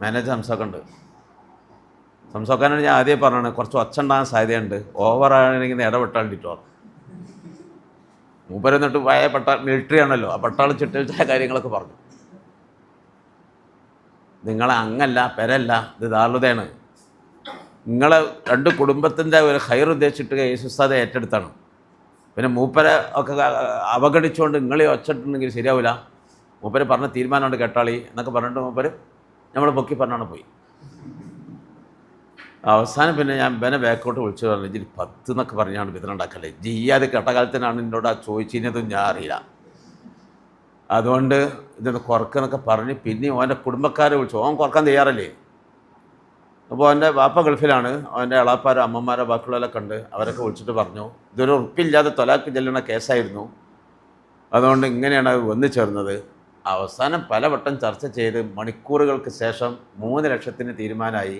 Speaker 1: മാനേജർ ശംസാക്ക ഉണ്ട്. ശംസാക്കാനാണ് ഞാൻ ആദ്യം പറഞ്ഞത്, കുറച്ച് ഒച്ച ഉണ്ടാകാൻ സാധ്യതയുണ്ട്, ഓവറാണെങ്കിൽ ഇടപെട്ടാണ്ടിട്ടോ. മൂപ്പര് എന്നിട്ട് മിലിറ്ററി ആണല്ലോ, ആ പട്ടാള ചിട്ട കാര്യങ്ങളൊക്കെ പറഞ്ഞു. നിങ്ങളെ അങ്ങല്ല പെരല്ല, ഇത് ദാറുതയാണ്. നിങ്ങളെ 2 കുടുംബത്തിൻ്റെ ഒരു ഹൈർ ഉദ്ദേശിച്ചിട്ട് യേശുസ്താദെ ഏറ്റെടുത്താണ്. പിന്നെ മൂപ്പരെ ഒക്കെ അവഗണിച്ചുകൊണ്ട് നിങ്ങളെ ഒച്ചിട്ടുണ്ടെങ്കിൽ ശരിയാവില്ല. മൂപ്പര് പറഞ്ഞ തീരുമാനമുണ്ട് കേട്ടാളി എന്നൊക്കെ പറഞ്ഞിട്ട് മൂപ്പര് നമ്മൾ പൊക്കി പറഞ്ഞാണ് പോയി. അവസാനം പിന്നെ ഞാൻ ബനെ ബാക്കോട്ട് വിളിച്ചു പറഞ്ഞു, ഇതിൽ 10 എന്നൊക്കെ പറഞ്ഞാണ് വിതറുണ്ടാക്കല്ലേ, ജിയാത് കെട്ടകാലത്തിനാണ് എന്നോട് ആ ചോദിച്ചിരുന്നതും ഞാൻ അറിയില്ല, അതുകൊണ്ട് ഇതൊന്ന് കുറക്കെന്നൊക്കെ പറഞ്ഞ് പിന്നെ അവൻ്റെ കുടുംബക്കാരെ വിളിച്ചു. ഓൻ കുറക്കാൻ തയ്യാറല്ലേ. അപ്പോൾ അവൻ്റെ വാപ്പ ഗൾഫിലാണ്, അവൻ്റെ എളാപ്പാരോ അമ്മമാരോ ബാക്കിയുള്ളവരൊക്കെ ഉണ്ട്, അവരൊക്കെ വിളിച്ചിട്ട് പറഞ്ഞു ഇതൊരു ഉറപ്പില്ലാതെ തൊലാക്ക് ചെല്ലുന്ന കേസായിരുന്നു, അതുകൊണ്ട് ഇങ്ങനെയാണ് വന്നു ചേർന്നത്. അവസാനം പലവട്ടം ചർച്ച ചെയ്ത് മണിക്കൂറുകൾക്ക് ശേഷം 3 ലക്ഷത്തിന് തീരുമാനമായി.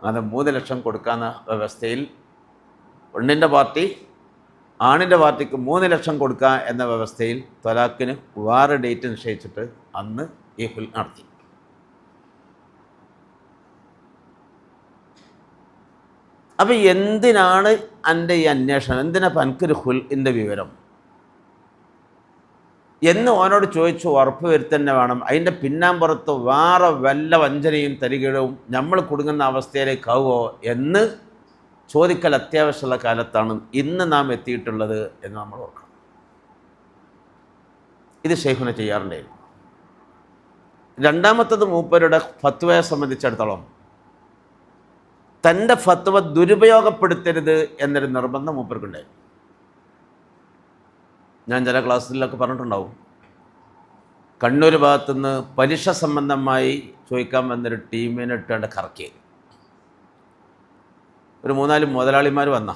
Speaker 1: അത് 3 ലക്ഷം കൊടുക്കാവുന്ന വ്യവസ്ഥയിൽ പെണ്ണിൻ്റെ പാർട്ടി ആണിൻ്റെ പാർട്ടിക്ക് 3 ലക്ഷം കൊടുക്കുക എന്ന വ്യവസ്ഥയിൽ തൊലാക്കിന് വേറെ ഡേറ്റ് നിശ്ചയിച്ചിട്ട് അന്ന് ഈ ഹുൽ നടത്തി. അപ്പോൾ എന്തിനാണ് എൻ്റെ ഈ അന്വേഷണം, എന്തിനാ എനിക്കൊരു ഹുൽൻ്റെ വിവരം എന്ന് ഓനോട് ചോദിച്ചു ഉറപ്പ് വരുത്തന്നെ വേണം. അതിൻ്റെ പിന്നാമ്പുറത്ത് വേറെ വല്ല വഞ്ചനയും തരികയും നമ്മൾ കുടുങ്ങുന്ന അവസ്ഥയിലേക്കാവോ എന്ന് ചോദിക്കൽ അത്യാവശ്യമുള്ള കാലത്താണ് ഇന്ന് നാം എത്തിയിട്ടുള്ളത് എന്ന് നമ്മൾ ഓർക്കണം. ഇത് ഷെയ്ഖുന ചെയ്യാറുണ്ടായിരുന്നു. രണ്ടാമത്തത് മൂപ്പരുടെ ഫത്വയെ സംബന്ധിച്ചിടത്തോളം തൻ്റെ ഫത്വ ദുരുപയോഗപ്പെടുത്തരുത് എന്നൊരു നിർബന്ധം മൂപ്പർക്കുണ്ടായിരുന്നു. ഞാൻ ചില ക്ലാസ്സിലൊക്കെ പറഞ്ഞിട്ടുണ്ടാവും. കണ്ണൂർ ഭാഗത്തുനിന്ന് പലിശ സംബന്ധമായി ചോദിക്കാൻ വന്നൊരു ടീമിനെ ഇട്ടേണ്ട കറക്കി ഒരു 3-4 മുതലാളിമാർ വന്ന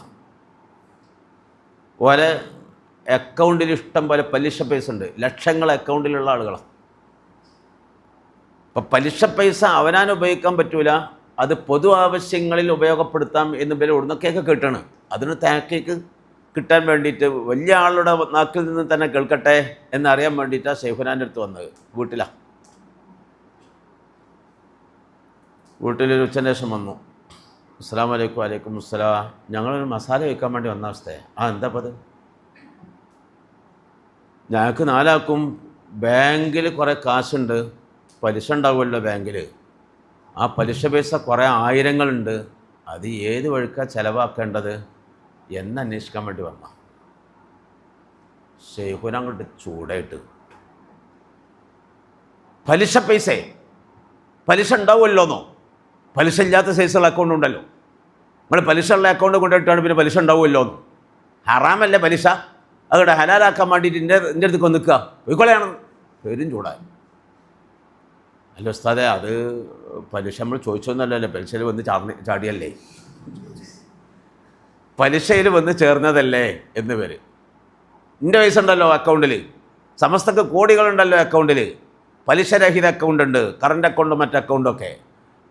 Speaker 1: ഓരോ അക്കൗണ്ടിൽ ഇഷ്ടം പോലെ പലിശ പൈസ ഉണ്ട്, ലക്ഷങ്ങൾ അക്കൗണ്ടിലുള്ള ആളുകളാണ്. അപ്പം പലിശ പൈസ അവനാൻ ഉപയോഗിക്കാൻ പറ്റൂല, അത് പൊതു ആവശ്യങ്ങളിൽ ഉപയോഗപ്പെടുത്താം എന്ന് പേര് ഉടനൊക്കെയൊക്കെ കേട്ടാണ്. അതിന് താക്കേക്ക് കിട്ടാൻ വേണ്ടിയിട്ട് വലിയ ആളുടെ നാക്കിൽ നിന്ന് തന്നെ കേൾക്കട്ടെ എന്നറിയാൻ വേണ്ടിയിട്ടാണ് ഷെയ്ഖുനാൻ്റെ അടുത്ത് വന്നത്. വീട്ടിലൊരു ഉച്ചൻ്റെ ശേഷം വന്നു. അസ്സലാമു അലൈക്കും. വലൈക്കും അസ്സലാം. ഞങ്ങളൊരു മസാല വയ്ക്കാൻ വേണ്ടി വന്ന അവസ്ഥയെ. എന്താ അത്? ഞങ്ങൾക്ക് 4 ആൾക്കും ബാങ്കിൽ കുറേ കാശുണ്ട്, പലിശ ഉണ്ടാവുമല്ലോ ബാങ്കിൽ. ആ പലിശ പൈസ കുറേ ആയിരങ്ങളുണ്ട്, അത് ഏത് വഴിക്കാണ് ചിലവാക്കേണ്ടത് എന്നന്വേഷിക്കാൻ വേണ്ടി വന്ന ഷെയ്ഖുന അങ്ങോട്ട് ചൂടായിട്ട്, പലിശ പലിശ ഉണ്ടാവുമല്ലോന്നോ? പലിശ ഇല്ലാത്ത സൈസുള്ള അക്കൗണ്ട് ഉണ്ടല്ലോ, നിങ്ങൾ പലിശ ഉള്ള അക്കൗണ്ട് കൊണ്ടിട്ടാണ് പിന്നെ പലിശ ഉണ്ടാവുമല്ലോന്ന്. ഹറാമല്ലേ പലിശ? അതുകൊണ്ട് ഹലാലാക്കാൻ വേണ്ടിയിട്ട് എൻ്റെ അടുത്തേക്ക് നിൽക്കുക പോയിക്കൊള്ളയാണ്. പേരും ചൂടായി. അല്ല ഉസ്താദേ, അത് പലിശ നമ്മൾ ചോദിച്ചൊന്നുമല്ലല്ലോ, പലിശയിൽ വന്ന് ചാടിയല്ലേ, പലിശയിൽ വന്ന് ചേർന്നതല്ലേ എന്ന് പേര്. എൻ്റെ പൈസ ഉണ്ടല്ലോ അക്കൗണ്ടിൽ, സമസ്തക്ക് കോടികളുണ്ടല്ലോ അക്കൗണ്ടിൽ, പലിശരഹിത അക്കൗണ്ട് ഉണ്ട്, കറണ്ട് അക്കൗണ്ടും മറ്റ് അക്കൗണ്ടൊക്കെ.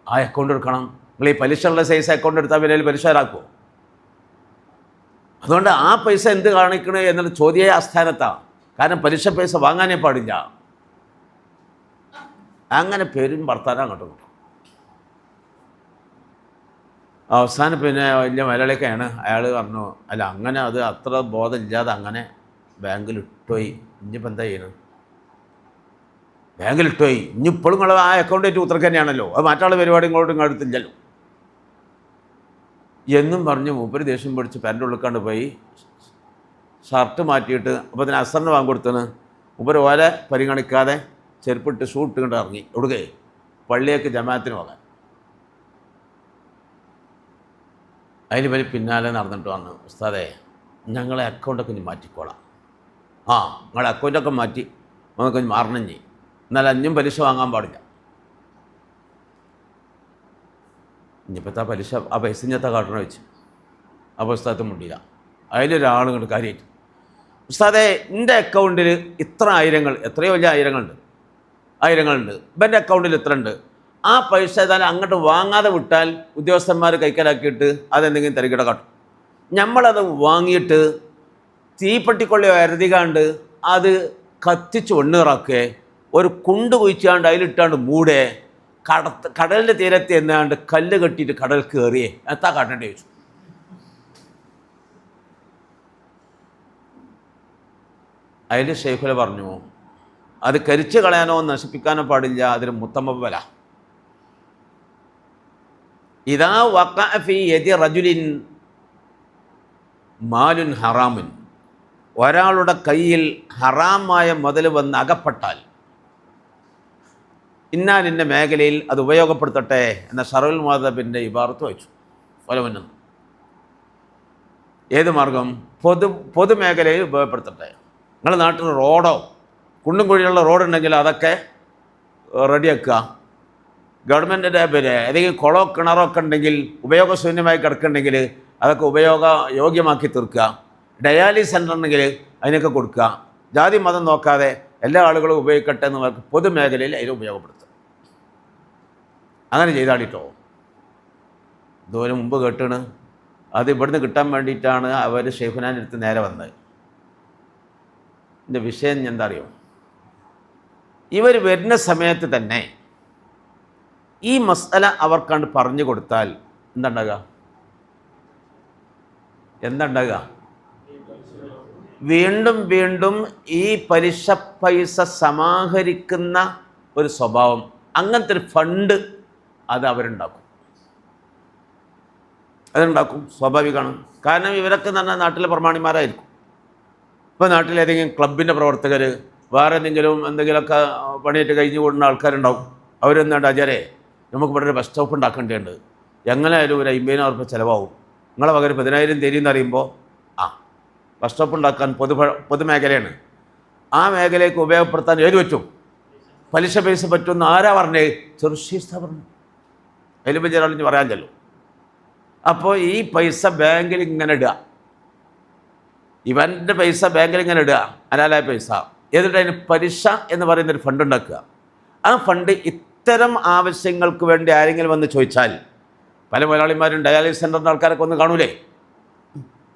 Speaker 1: ആ അക്കൗണ്ട് എടുക്കണം. നിങ്ങൾ ഈ പലിശ ഉള്ള സൈസ് അക്കൗണ്ട് എടുത്താൽ പിന്നെ പലിശ ഇറാക്കുമോ? അതുകൊണ്ട് ആ പൈസ എന്ത് കാണിക്കണേ എന്നുള്ള ചോദ്യ ആസ്ഥാനത്താണ്. കാരണം പലിശ പൈസ വാങ്ങാനേ പാടില്ല. അങ്ങനെ പേരും വർത്താനം അങ്ങോട്ട് കിട്ടും. അവസാനം പിന്നെ വലിയ മലയാളിയൊക്കെയാണ്. അയാൾ പറഞ്ഞു, അല്ല അങ്ങനെ അത് അത്ര ബോധമില്ലാതെ അങ്ങനെ ബാങ്കിൽ ഇട്ടുപോയി, ഇനിയിപ്പോൾ എന്താ ചെയ്യണം? ബാങ്കിൽ ഇട്ടുപോയി, ഇനിയിപ്പോഴും നിങ്ങൾ ആ അക്കൗണ്ടായിട്ട് ഉത്തരക്ക് തന്നെയാണല്ലോ, അത് മാറ്റാനുള്ള പരിപാടി ഇങ്ങോട്ടും അടുത്തില്ലല്ലോ എന്നും പറഞ്ഞ് മൂപ്പര് ദേഷ്യം പിടിച്ച് പാൻ്റെ ഉള്ളിക്കാണ്ട് പോയി ഷർട്ട് മാറ്റിയിട്ട് അപ്പോൾ തന്നെ അസറിന് വാങ്ങിക്കൊടുത്തണ്. മൂപ്പര് ഓലെ പരിഗണിക്കാതെ ചെരുപ്പിട്ട് ഷൂ ഇട്ടുകൊണ്ട് ഇറങ്ങി. എവിടുകെ? പള്ളിയേക്ക് ജമാഅത്തിന് പോകാൻ. അതിന് പേര് പിന്നാലെ നടന്നിട്ട് വന്നു, ഉസ്താദേ ഞങ്ങളെ അക്കൗണ്ടൊക്കെ ഇനി മാറ്റിക്കോളാം. നിങ്ങളെ അക്കൗണ്ടൊക്കെ മാറ്റി നമുക്ക് മാറണം ചെയ്യും, എന്നാൽ അഞ്ഞും പലിശ വാങ്ങാൻ പാടില്ല. ഇനിയിപ്പോഴത്തെ പലിശ ആ പൈസ ഇഞ്ഞത്തെ കാട്ടണ വെച്ച് ആ പുസ്തകത്ത് മുണ്ടില്ല. അതിലൊരാൾ ഇങ്ങോട്ട് കാര്യമായിട്ട്, ഉസ്താദേ എൻ്റെ അക്കൗണ്ടിൽ ഇത്ര ആയിരങ്ങൾ, എത്രയോ വലിയ ആയിരങ്ങളുണ്ട്, ഇവൻ്റെ അക്കൗണ്ടിൽ ഇത്ര ഉണ്ട്, ആ പൈസ ഏതായാലും അങ്ങോട്ട് വാങ്ങാതെ വിട്ടാൽ ഉദ്യോഗസ്ഥന്മാർ കൈക്കലാക്കിയിട്ട് അതെന്തെങ്കിലും തിരക്കിട കാട്ടും. നമ്മളത് വാങ്ങിയിട്ട് തീപ്പെട്ടിക്കൊള്ളി വരുതികാണ്ട് അത് കത്തിച്ച് വെണ്ണീറാക്കുക, ഒരു കുണ്ട് കുഴിച്ചാണ്ട് അതിലിട്ടാണ്ട് മൂടെ കടലിൻ്റെ തീരത്ത് എന്നാണ്ട് കല്ല് കെട്ടിയിട്ട് കടൽ കയറിയേ എത്താ കാട്ടേണ്ടി ചോദിച്ചു. അതിൽ ഷെയ്ഖുല പറഞ്ഞു, അത് കരിച്ചു കളയാനോ നശിപ്പിക്കാനോ പാടില്ല, അതിന് മുത്തമ്മല. ഇദാ വഖഅ ഫീ യദി റജുലിൻ മാലുൻ ഹറാമുൻ, ഒരാളുടെ കയ്യിൽ ഹറാമായ മുതൽ വന്ന് അകപ്പെട്ടാൽ, ഇന്നാലിൻ്റെ മേഖലയിൽ അത് ഉപയോഗപ്പെടുത്തട്ടെ എന്ന ഷറഉൽ മുഅദ്ദബിൻ്റെ ഇബാറത്ത് വെച്ചു. ഫലവനും ഏത് മാർഗം? പൊതുമേഖലയിൽ ഉപയോഗപ്പെടുത്തട്ടെ. നിങ്ങളുടെ നാട്ടിൽ റോഡോ കുണ്ടും കുഴിയുള്ള റോഡുണ്ടെങ്കിൽ അതൊക്കെ റെഡിയാക്കുക. ഗവൺമെൻറ്റിൻ്റെ പേര് ഏതെങ്കിലും കുളമോ കിണറോ ഒക്കെ ഉണ്ടെങ്കിൽ ഉപയോഗശൂന്യമായി കിടക്കുന്നുണ്ടെങ്കിൽ അതൊക്കെ ഉപയോഗ യോഗ്യമാക്കി തീർക്കുക. ഡയാലിസിസ് സെൻ്റർ ഉണ്ടെങ്കിൽ അതിനൊക്കെ കൊടുക്കുക. ജാതി മതം നോക്കാതെ എല്ലാ ആളുകളും ഉപയോഗിക്കട്ടെ എന്ന് പറഞ്ഞ് പൊതുമേഖലയിൽ അതിൽ ഉപയോഗപ്പെടുത്തുക. അങ്ങനെ ചെയ്താടിട്ടോ. ഇതുപോലെ മുമ്പ് കേട്ടാണ്, അത് ഇവിടുന്ന് കിട്ടാൻ വേണ്ടിയിട്ടാണ് അവർ ഷെയ്ഖുനാൻ്റെ അടുത്ത് നേരെ വന്നത്. ഇതിൻ്റെ വിഷയം എന്താ അറിയോ? ഇവർ വരുന്ന സമയത്ത് തന്നെ ഈ മസ്അല അവർക്കണ്ട് പറഞ്ഞു കൊടുത്താൽ എന്താണ്ടാകുക? വീണ്ടും വീണ്ടും ഈ പലിശ പൈസ സമാഹരിക്കുന്ന ഒരു സ്വഭാവം, അങ്ങനത്തെ ഒരു ഫണ്ട് അത് അവരുണ്ടാക്കും. സ്വാഭാവികമാണ്. കാരണം ഇവരൊക്കെ തന്നെ നാട്ടിലെ പ്രമാണിമാരായിരിക്കും. ഇപ്പോൾ നാട്ടിലേതെങ്കിലും ക്ലബിൻ്റെ പ്രവർത്തകർ, വേറെ എന്തെങ്കിലുമൊക്കെ പണിയായിട്ട് കഴിഞ്ഞു കൂടുന്ന ആൾക്കാരുണ്ടാവും. അവരെന്താണ്ട് അജരെ നമുക്ക് ഇവിടെ ഒരു ബസ് സ്റ്റോപ്പ് ഉണ്ടാക്കേണ്ടതുണ്ട്, എങ്ങനെയായാലും ഒരു 50,000 രൂപ ചിലവാകും, നിങ്ങളെ പകരം 10,000 തരുമെന്ന് അറിയുമ്പോൾ ബസ് സ്റ്റോപ്പ് ഉണ്ടാക്കാൻ പൊതുമേഖലയാണ്, ആ മേഖലയ്ക്ക് ഉപയോഗപ്പെടുത്താൻ ഏത് പറ്റും? പലിശ പൈസ പറ്റുമെന്ന് ആരാ പറഞ്ഞേ? ചെറുശീസ്ത പറഞ്ഞു. അതിൽ പറ്റി പറയാൻ ചെല്ലു. അപ്പോൾ ഈ പൈസ ബാങ്കിൽ ഇങ്ങനെ ഇടുക, ഇവൻ്റെ പൈസ ബാങ്കിൽ ഇങ്ങനെ ഇടുക, ഹലാലായ പൈസ. എന്നിട്ട് അതിന് പലിശ എന്ന് പറയുന്നൊരു ഫണ്ട് ഉണ്ടാക്കുക. ആ ഫണ്ട് ഇത്തരം ആവശ്യങ്ങൾക്ക് വേണ്ടി ആരെങ്കിലും വന്ന് ചോദിച്ചാൽ, പല മുതലാളിമാരും ഡയാലിസിസ് സെൻ്ററിൻ്റെ ആൾക്കാരൊക്കെ ഒന്ന് കാണൂലേ,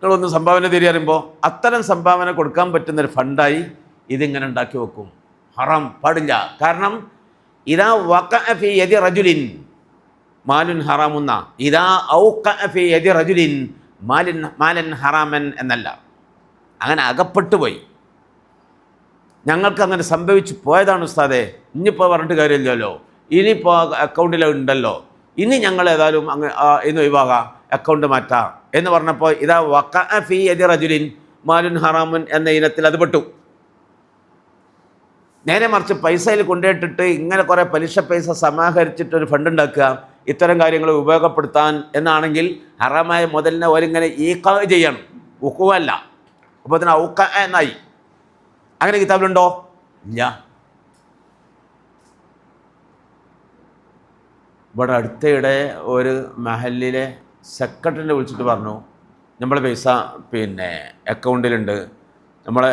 Speaker 1: നിങ്ങളൊന്ന് സംഭാവന തിരി അറിയുമ്പോൾ അത്തരം സംഭാവന കൊടുക്കാൻ പറ്റുന്നൊരു ഫണ്ടായി ഇതിങ്ങനെ ഉണ്ടാക്കി വെക്കും. ഹറാം, പാടില്ല. കാരണം ഇതാ വഖഅ ഫീ യദി റജുലിൻ മാലുൻ ഹറാമുന്ന, ഇതാ ഔഖഅ ഫീ യദി റജുലിൻ മാലൻ ഹറാമൻ എന്നല്ല, അങ്ങനെ അകപ്പെട്ടു പോയി. ഞങ്ങൾക്ക് അങ്ങനെ സംഭവിച്ചു പോയതാണ് ഉസ്താദേ, ഇനിയിപ്പോൾ പറഞ്ഞിട്ട് കാര്യമില്ലല്ലോ, ഇനിയിപ്പോൾ അക്കൗണ്ടിൽ ഉണ്ടല്ലോ, ഇനി ഞങ്ങൾ ഏതായാലും ഇന്ന് ഒഴിവാകാം, അക്കൗണ്ട് മാറ്റാം എന്ന് പറഞ്ഞപ്പോൾ ഇതാ വഖഅ ഫീ യദി റജുലിൻ മാലുൻ ഹറാമുൻ എന്ന ഇനത്തിൽ അത് പെട്ടു. നേരെ മറിച്ച് പൈസയിൽ കൊണ്ടുപോയിട്ടിട്ട് ഇങ്ങനെ കുറേ പലിശ പൈസ സമാഹരിച്ചിട്ട് ഒരു ഫണ്ട് ഉണ്ടാക്കുക, ഇത്തരം കാര്യങ്ങൾ ഉപയോഗപ്പെടുത്താൻ എന്നാണെങ്കിൽ ഹറാമായ മുതലിനെ ഓരിങ്ങനെ ഈഖ ചെയ്യണം, ഉഖുവല്ല. അപ്പോൾ അതിന് ഔഖ എന്നായി. അങ്ങനെ കിതാബിലുണ്ടോ? ഇല്ല. ഇവിടെ അടുത്തയിടെ ഒരു മഹലിലെ സെക്രട്ടറിനെ വിളിച്ചിട്ട് പറഞ്ഞു, നമ്മളെ പൈസ അക്കൗണ്ടിലുണ്ട്, നമ്മളെ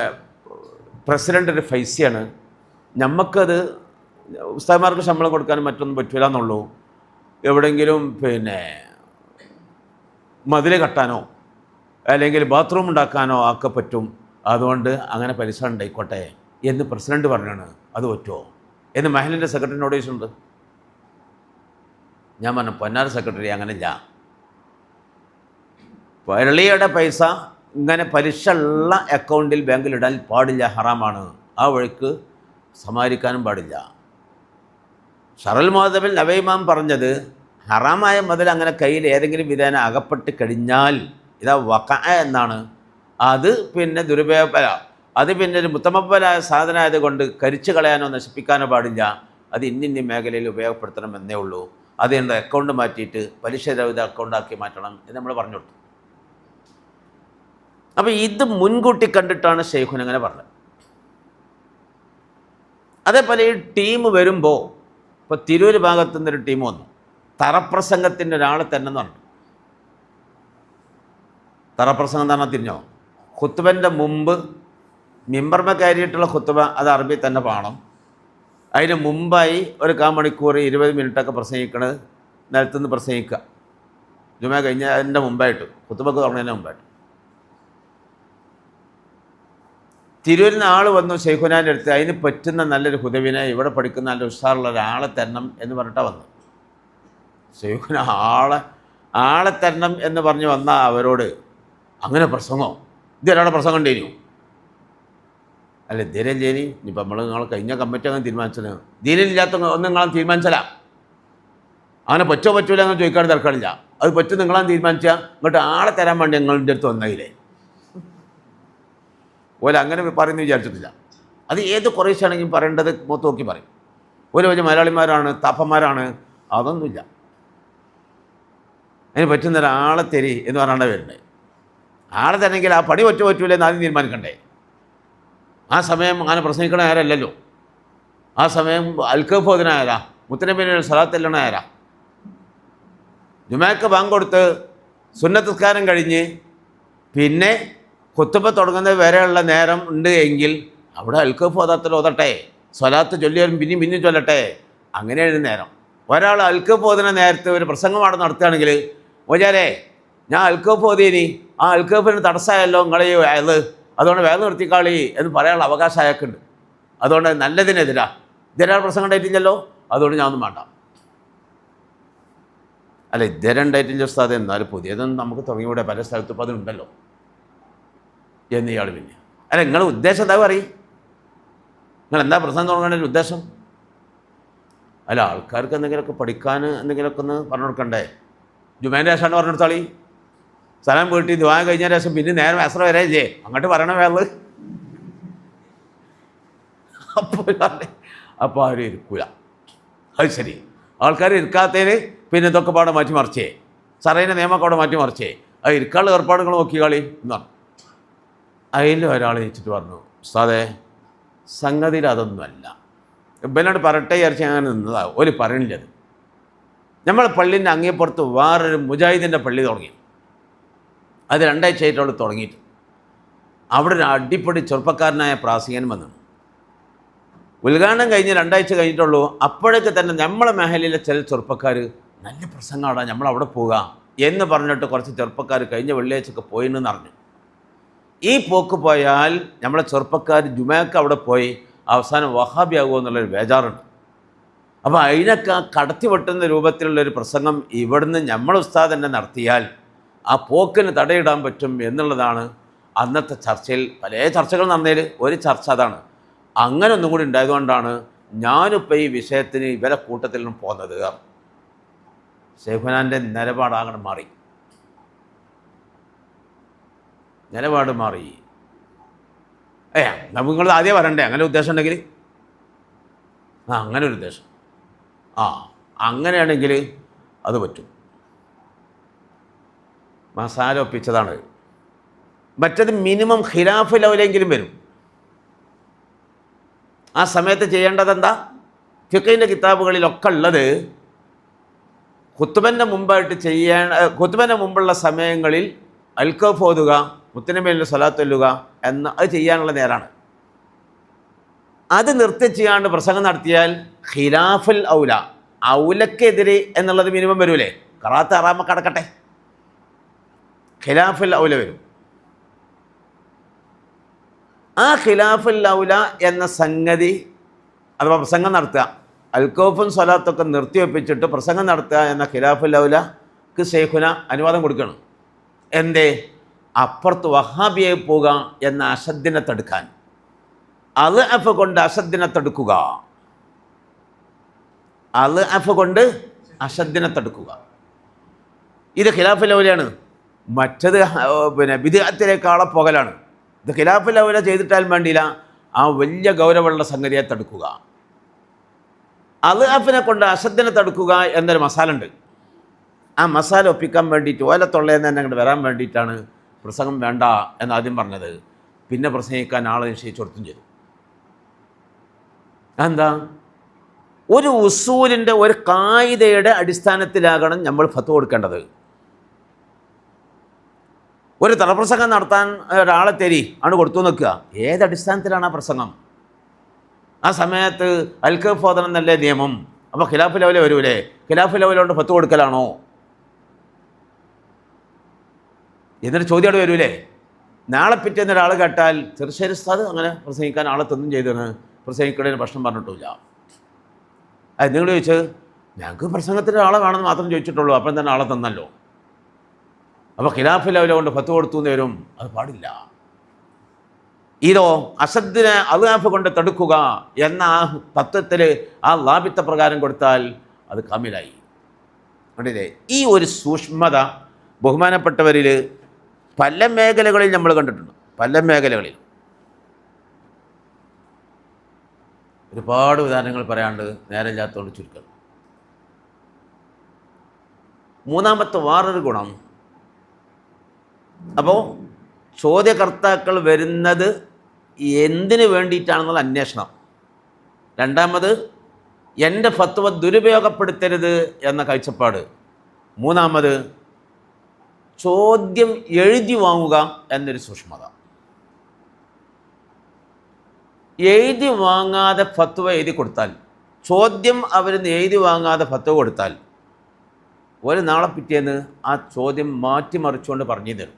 Speaker 1: പ്രസിഡൻ്റിൻ്റെ പൈസയാണ്, നമുക്കത് ഉസ്താദന്മാർക്ക് ശമ്പളം കൊടുക്കാനും മറ്റൊന്നും പറ്റില്ല എന്നുള്ളൂ, എവിടെയെങ്കിലും മതിൽ കെട്ടാനോ അല്ലെങ്കിൽ ബാത്റൂം ഉണ്ടാക്കാനോ ഒക്കെ പറ്റും, അതുകൊണ്ട് അങ്ങനെ പൈസ ഉണ്ടായിക്കോട്ടെ എന്ന് പ്രസിഡന്റ് പറഞ്ഞാണ്, അത് പറ്റുമോ എന്ന് മഹലിൻ്റെ സെക്രട്ടറിനോട് ചോദിച്ചിട്ടുണ്ട്. ഞാൻ പറഞ്ഞു, പൊന്നാര സെക്രട്ടറി, അങ്ങനെയില്ല. പള്ളിയുടെ പൈസ ഇങ്ങനെ പലിശ ഉള്ള അക്കൗണ്ടിൽ ബാങ്കിൽ ഇടാൻ പാടില്ല, ഹറാമാണ്. ആ വഴിക്ക് സമാഹരിക്കാനും പാടില്ല. ഷറൽ മുഹദ്ദബിൽ നബൈമാം പറഞ്ഞത്, ഹറാമായ മുതൽ അങ്ങനെ കയ്യിൽ ഏതെങ്കിലും വിധേന അകപ്പെട്ട് കഴിഞ്ഞാൽ ഇതാ വഖഅ എന്നാണ്. അത് ദുരുപയോഗ, അത് ഒരു മുത്തമബ്ബലായ സാധനമായത് കൊണ്ട് കരിച്ചു കളയാനോ നശിപ്പിക്കാനോ പാടില്ല. അത് ഇന്നിന്ന മേഖലയിൽ ഉപയോഗപ്പെടുത്തണം എന്നേ ഉള്ളൂ. അത് എൻ്റെ അക്കൗണ്ട് മാറ്റിയിട്ട് പലിശരഹിത അക്കൗണ്ടാക്കി മാറ്റണം എന്ന് നമ്മൾ പറഞ്ഞു കൊടുത്തു. അപ്പോൾ ഇത് മുൻകൂട്ടി കണ്ടിട്ടാണ് ഷെയ്ഖുൻ അങ്ങനെ പറഞ്ഞത്. അതേപോലെ ഈ ടീം വരുമ്പോൾ, ഇപ്പോൾ തിരൂർ ഭാഗത്തു നിന്നൊരു ടീം വന്നു, തറപ്രസംഗത്തിൻ്റെ ഒരാൾ തന്നെ എന്ന് പറഞ്ഞു. തറപ്രസംഗം എന്ന് പറഞ്ഞാൽ തിരിഞ്ഞോ, ഖുത്ബൻ്റെ മുമ്പ് മിമ്പർമ കയറിയിട്ടുള്ള ഖുത്ബ അത് അറബി തന്നെ പാണം. അതിന് മുമ്പായി ഒരു 1/4 മണിക്കൂർ 20 മിനിറ്റൊക്കെ പ്രസംഗിക്കണത് നിലത്തുനിന്ന് പ്രസംഗിക്കുക. ജുമ കഴിഞ്ഞ അതിൻ്റെ മുമ്പായിട്ട്, ഖുത്ബക്ക് തുടങ്ങുന്നതിന് മുമ്പായിട്ട്. തിരൂരിൽ നിന്ന് ആൾ വന്നു ഷെയ്ഖുനാൻ്റെ അടുത്ത്, അതിന് പറ്റുന്ന നല്ലൊരു ഹുദവിനെ ഇവിടെ പഠിക്കുന്ന നല്ല ഉഷാറുള്ള ഒരാളെ തരണം എന്ന് പറഞ്ഞിട്ടാണ് വന്നു. ഷെയ്ഖുന ആളെ തരണം എന്ന് പറഞ്ഞ് വന്ന അവരോട്, അങ്ങനെ പ്രസംഗമോ, ഇതൊരാളുടെ പ്രസംഗം ഉണ്ടേനു? അല്ല, ദീനല്ലേനി, ഇനിയിപ്പോൾ നിങ്ങൾ കഴിഞ്ഞ കമ്മിറ്റി അങ്ങനെ തീരുമാനിച്ചത്, ദീനില്ലാത്ത ഒന്നും നിങ്ങളാണ് തീരുമാനിച്ചല്ല. അങ്ങനെ പറ്റൂല അങ്ങനെ ചോദിക്കാണ്ട് തിരക്കാണില്ല. അത് പറ്റും നിങ്ങളാണ് തീരുമാനിച്ചാൽ, ഇങ്ങോട്ട് ആളെ തരാൻ വേണ്ടി നിങ്ങളുടെ അടുത്ത് വന്നതില്ലേ ഓല അങ്ങനെ പറയുന്നു വിചാരിച്ചിട്ടില്ല. അത് ഏത് കുറേശ്ശാണെങ്കിലും പറയേണ്ടത് മുഖത്ത് നോക്കി പറയും. ഒരു വലിയ മലയാളിമാരാണ്, താപ്പന്മാരാണ്, അതൊന്നുമില്ല. അതിന് പറ്റുന്ന ഒരാളെ തരി എന്ന് പറഞ്ഞാൽ വരുന്നത്. ആളെ തരണമെങ്കിൽ ആ പണി പറ്റൂല എന്ന് ആദ്യം തീരുമാനിക്കണ്ടേ. ആ സമയം അങ്ങനെ പ്രസംഗിക്കണ ആരല്ലല്ലോ. ആ സമയം അൽക്കഫ് ഓതനായാലാ, മുത്തനബിന് സലാത്തെല്ലണ ആരാ. ജുമാക്ക് ബാങ്ക് കൊടുത്ത് സുന്നത്തസ്കാരം കഴിഞ്ഞ് പിന്നെ ഖുത്ബ തുടങ്ങുന്നത് വരെയുള്ള നേരം ഉണ്ട് എങ്കിൽ അവിടെ അൽക്കഫ് ഓതാത്തിൽ ഓതട്ടെ, സ്വലാത്ത് ചൊല്ലിയാലും പിന്നെയും ചൊല്ലട്ടെ. അങ്ങനെയാണ് നേരം. ഒരാൾ അൽക്കഫ് ഓതുന്ന നേരത്തെ ഒരു പ്രസംഗമാണ് നടത്തുകയാണെങ്കിൽ, ഓജാരേ ഞാൻ അൽക്കഫ് ഓതിയിനി, ആ അൽക്കഫിന് തടസ്സമായല്ലോ നിങ്ങളെ അത്, അതുകൊണ്ട് വേഗം നിർത്തിക്കാളി എന്ന് പറയാനുള്ള അവകാശം അയാൾക്കുണ്ട്. അതുകൊണ്ട് നല്ലതിനെതിരാ, ഇതൊരാൾ പ്രസംഗം ഉണ്ടായിട്ടില്ലല്ലോ, അതുകൊണ്ട് ഞാനൊന്നും വേണ്ട. അല്ല, ഇദ്ദേഹം ഉണ്ടായിട്ടില്ല ഉസ്താദ്, എന്നാലും പുതിയതൊന്നും നമുക്ക് തുടങ്ങിയൂടെ, പല സ്ഥലത്തും ഇപ്പോൾ അതുണ്ടല്ലോ എന്നിയാൾ പിന്നെ. അല്ല, നിങ്ങളുടെ ഉദ്ദേശം എന്താ പറയും? നിങ്ങൾ എന്താ പ്രസംഗം തുടങ്ങേണ്ട ഉദ്ദേശം? അല്ല, ആൾക്കാർക്ക് എന്തെങ്കിലുമൊക്കെ പഠിക്കാൻ എന്തെങ്കിലുമൊക്കെ ഒന്ന് പറഞ്ഞു കൊടുക്കണ്ടേ? ജുമേൻ്റെ ശേഷമാണ് പറഞ്ഞു കൊടുത്താളി. സ്ഥലം വീട്ടിൽ ദുആ കഴിഞ്ഞ ശേഷം പിന്നെ നേരം അസ്ര വരെ ഇല്ലേ, അങ്ങോട്ട് പറയണ വേള്. അപ്പോൾ ആരും ഇരിക്കൂല. അത് ശരി, ആൾക്കാർ ഇരിക്കാത്തതിന് പിന്നെ ഇതൊക്കെ പാടെ മാറ്റി മറിച്ചേ, സറേൻ്റെ നിയമമൊക്കെ അവിടെ മാറ്റി മറിച്ചേ, അത് ഇരിക്കാനുള്ള ഏർപ്പാടുകൾ നോക്കി കളി എന്നാണ്. അതിൽ ഒരാൾ ചോദിച്ചിട്ട് പറഞ്ഞു, ഉസ്താദേ സംഗതിയിൽ അതൊന്നുമല്ല, ഇവനോട് പറട്ടെ വിചാരിച്ച് അങ്ങനെ നിന്നതാവും. ഒരു പറയണില്ലത്. നമ്മൾ പള്ളീൻ്റെ അങ്ങേപ്പുറത്ത് വേറൊരു മുജാഹിദിൻ്റെ പള്ളി തുടങ്ങി. അത് 2 ആഴ്ചയായിട്ടുള്ള തുടങ്ങിയിട്ട് അവിടെ ഒരു അടിപൊളി ചെറുപ്പക്കാരനായ പ്രാസംഗികൻ വന്നു. ഉദ്ഘാടനം കഴിഞ്ഞ് 2 ആഴ്ച കഴിഞ്ഞിട്ടുള്ളൂ. അപ്പോഴേക്ക് തന്നെ നമ്മളെ മേഖലയിലെ ചില ചെറുപ്പക്കാർ നല്ല പ്രസംഗമാണ്, നമ്മളവിടെ പോവുക എന്ന് പറഞ്ഞിട്ട് കുറച്ച് ചെറുപ്പക്കാർ കഴിഞ്ഞ വെള്ളിയാഴ്ചയൊക്കെ പോയിന്ന് അറിഞ്ഞു. ഈ പോക്ക് പോയാൽ നമ്മളെ ചെറുപ്പക്കാർ ജുമയ്ക്ക് അവിടെ പോയി അവസാനം വഹാബിയാകുമോ എന്നുള്ളൊരു ബേജാറുണ്ട്. അപ്പോൾ അതിനൊക്കെ കടത്തി വെട്ടുന്ന രൂപത്തിലുള്ളൊരു പ്രസംഗം ഇവിടുന്ന് നമ്മൾ ഉസ്താദ് തന്നെ നടത്തിയാൽ ആ പോക്കിന് തടയിടാൻ പറ്റും എന്നുള്ളതാണ് അന്നത്തെ ചർച്ചയിൽ. പല ചർച്ചകൾ നടന്നതിൽ ഒരു ചർച്ച അതാണ്. അങ്ങനെ ഒന്നും കൂടി ഉണ്ടായതുകൊണ്ടാണ് ഞാനിപ്പോൾ ഈ വിഷയത്തിന് ഇവരെ കൂട്ടത്തിൽ നിന്നും പോകുന്നത്. ഷെയ്ഖുനാൻ്റെ നിലപാടാകണം മാറി, നിലപാട് മാറി. നിങ്ങൾ ആദ്യം വരണ്ടേ അങ്ങനെ ഉദ്ദേശം ഉണ്ടെങ്കിൽ? അങ്ങനെ ഒരു ഉദ്ദേശം, അങ്ങനെയാണെങ്കിൽ അത് പറ്റും. മസാല ഒപ്പിച്ചതാണ്. മറ്റത് മിനിമം ഖിലാഫ് ലൗലെങ്കിലും വരും. ആ സമയത്ത് ചെയ്യേണ്ടത് എന്താ? ഫിഖിൻ്റെ കിതാബുകളിലൊക്കെ ഉള്ളത് ഖുത്ബൻ്റെ മുമ്പായിട്ട് ഖുത്ബൻ്റെ മുമ്പുള്ള സമയങ്ങളിൽ അൽക്കഫ് ഓതുക, മുത്തനബിയിൽ സ്വലാത്ത് ചൊല്ലുക അത് ചെയ്യാനുള്ള നേരാണ്. അത് നിർത്തി ചെയ്യാണ്ട് പ്രസംഗം നടത്തിയാൽ ഖിലാഫുൽ ഔല, ഔലക്കെതിരെ എന്നുള്ളത് മിനിമം വരൂലേ? ഖറാത്ത് ഹറാമ കടക്കട്ടെ, ഖിലാഫുൽ ഔല വരും. ആ ഖിലാഫുൽ ഔല എന്ന സംഗതി അഥവാ പ്രസംഗം നടത്തുക, അൽക്കോഫും സ്വലാത്തൊക്കെ നിർത്തിവെപ്പിച്ചിട്ട് പ്രസംഗം നടത്തുക എന്ന ഖിലാഫുൽ ഔലക്ക് ശൈഖുന അനുവാദം കൊടുക്കണം. എന്തേ? അപ്പുറത്ത് വഹാബിയെ പോവുക എന്ന അശദ്ദിനെ തടുക്കാൻ. അൽഅഫ് കൊണ്ട് അശദ്ദിനെ തടുക്കുക, അൽഅഫ് കൊണ്ട് അശദ്ദിനെ തടുക്കുക. ഇത് ഖിലാഫുൽ ഔലയാണ്. മറ്റത് ബിദ്അത്തിലേക്കാളെ പോകലാണ്. ഇത് ഖിലാഫുൽ ഔല ചെയ്തിട്ടാൽ വേണ്ടിയില്ല, ആ വലിയ ഗൗരവമുള്ള സംഗതിയെ തടുക്കുക. അൽഅഫിനെ കൊണ്ട് അശദ്ദിനെ തടുക്കുക എന്നൊരു മസാല ഉണ്ട്. ആ മസാല ഒപ്പിക്കാൻ വേണ്ടിയിട്ട് ഓലത്തൊള്ളയെന്ന് തന്നെ അങ്ങോട്ട് വരാൻ വേണ്ടിയിട്ടാണ് പ്രസംഗം വേണ്ട എന്നാദ്യം പറഞ്ഞത്. പിന്നെ പ്രസംഗിക്കാൻ ആളെ നിശ്ചയിച്ച് കൊടുത്തും ചെയ്തു. എന്താ? ഒരു ഉസൂലിൻ്റെ ഒരു കായികയുടെ അടിസ്ഥാനത്തിലാകണം നമ്മൾ ഫത്വ കൊടുക്കേണ്ടത്. ഒരു തറപ്രസംഗം നടത്താൻ ഒരാളെ തരി ആണ് കൊടുത്തു നിൽക്കുക. ഏതടിസ്ഥാനത്തിലാണ് ആ പ്രസംഗം? ആ സമയത്ത് അൽക്കഫ് ഓതണം എന്നല്ലേ നിയമം. അപ്പോൾ ഖിലാഫുൽ ഔല വരൂലേ? ഖിലാഫുൽ ഔല കൊണ്ട് ഫത്വ കൊടുക്കലാണോ എന്നൊരു ചോദ്യം അവിടെ വരൂലേ? നാളെ പിറ്റേന്ന് ഒരാൾ കേട്ടാൽ ചെറുശ്ശേരി ഉസ്താദ് അങ്ങനെ പ്രസംഗിക്കാൻ ആളെ തന്നും ചെയ്താണ്, പ്രസംഗിക്കണതിന് പ്രശ്നം പറഞ്ഞിട്ടില്ല. അത് നിങ്ങൾ ചോദിച്ചത് ഞങ്ങൾക്ക് പ്രസംഗത്തിൻ്റെ ആളെ വേണമെന്ന് മാത്രം ചോദിച്ചിട്ടുള്ളൂ, അപ്പം തന്നെ ആളെ തന്നല്ലോ. അപ്പോൾ ഖിലാഫുൽ ഔല കൊണ്ട് ഫത്വ കൊടുത്തു എന്ന് വരും. അത് പാടില്ല. ഇതോ അസദ്ദിനെ അൽഅഫ് കൊണ്ട് തടുക്കുക എന്ന ആ തത്വത്തിൽ ആ ലാഭിത്ത പ്രകാരം കൊടുത്താൽ അത് കാമിലായി. കണ്ടില്ലേ? ഈ ഒരു സൂക്ഷ്മത ബഹുമാനപ്പെട്ടവരിൽ പല മേഖലകളിൽ നമ്മൾ കണ്ടിട്ടുണ്ട്. പല മേഖലകളിൽ ഒരുപാട് ഉദാഹരണങ്ങൾ പറയാണ്ട് നേരമില്ലാത്തതുകൊണ്ട് ചുരുക്കം. മൂന്നാമത്തെ വേറൊരു ഗുണം, അപ്പോൾ ചോദ്യകർത്താക്കൾ വരുന്നത് എന്തിനു വേണ്ടിയിട്ടാണെന്നുള്ള അന്വേഷണം. രണ്ടാമത് എൻ്റെ ഫത്വ ദുരുപയോഗപ്പെടുത്തരുത് എന്ന കാഴ്ചപ്പാട്. മൂന്നാമത് ചോദ്യം എഴുതി വാങ്ങുക എന്നൊരു സൂക്ഷ്മത. എഴുതി വാങ്ങാതെ ഫത്വ എഴുതി കൊടുത്താൽ, ചോദ്യം അവരിന്ന് എഴുതി വാങ്ങാതെ ഫത്വ കൊടുത്താൽ, ഒരു നാളെ പിറ്റേന്ന് ആ ചോദ്യം മാറ്റിമറിച്ചുകൊണ്ട് പറഞ്ഞു തരും.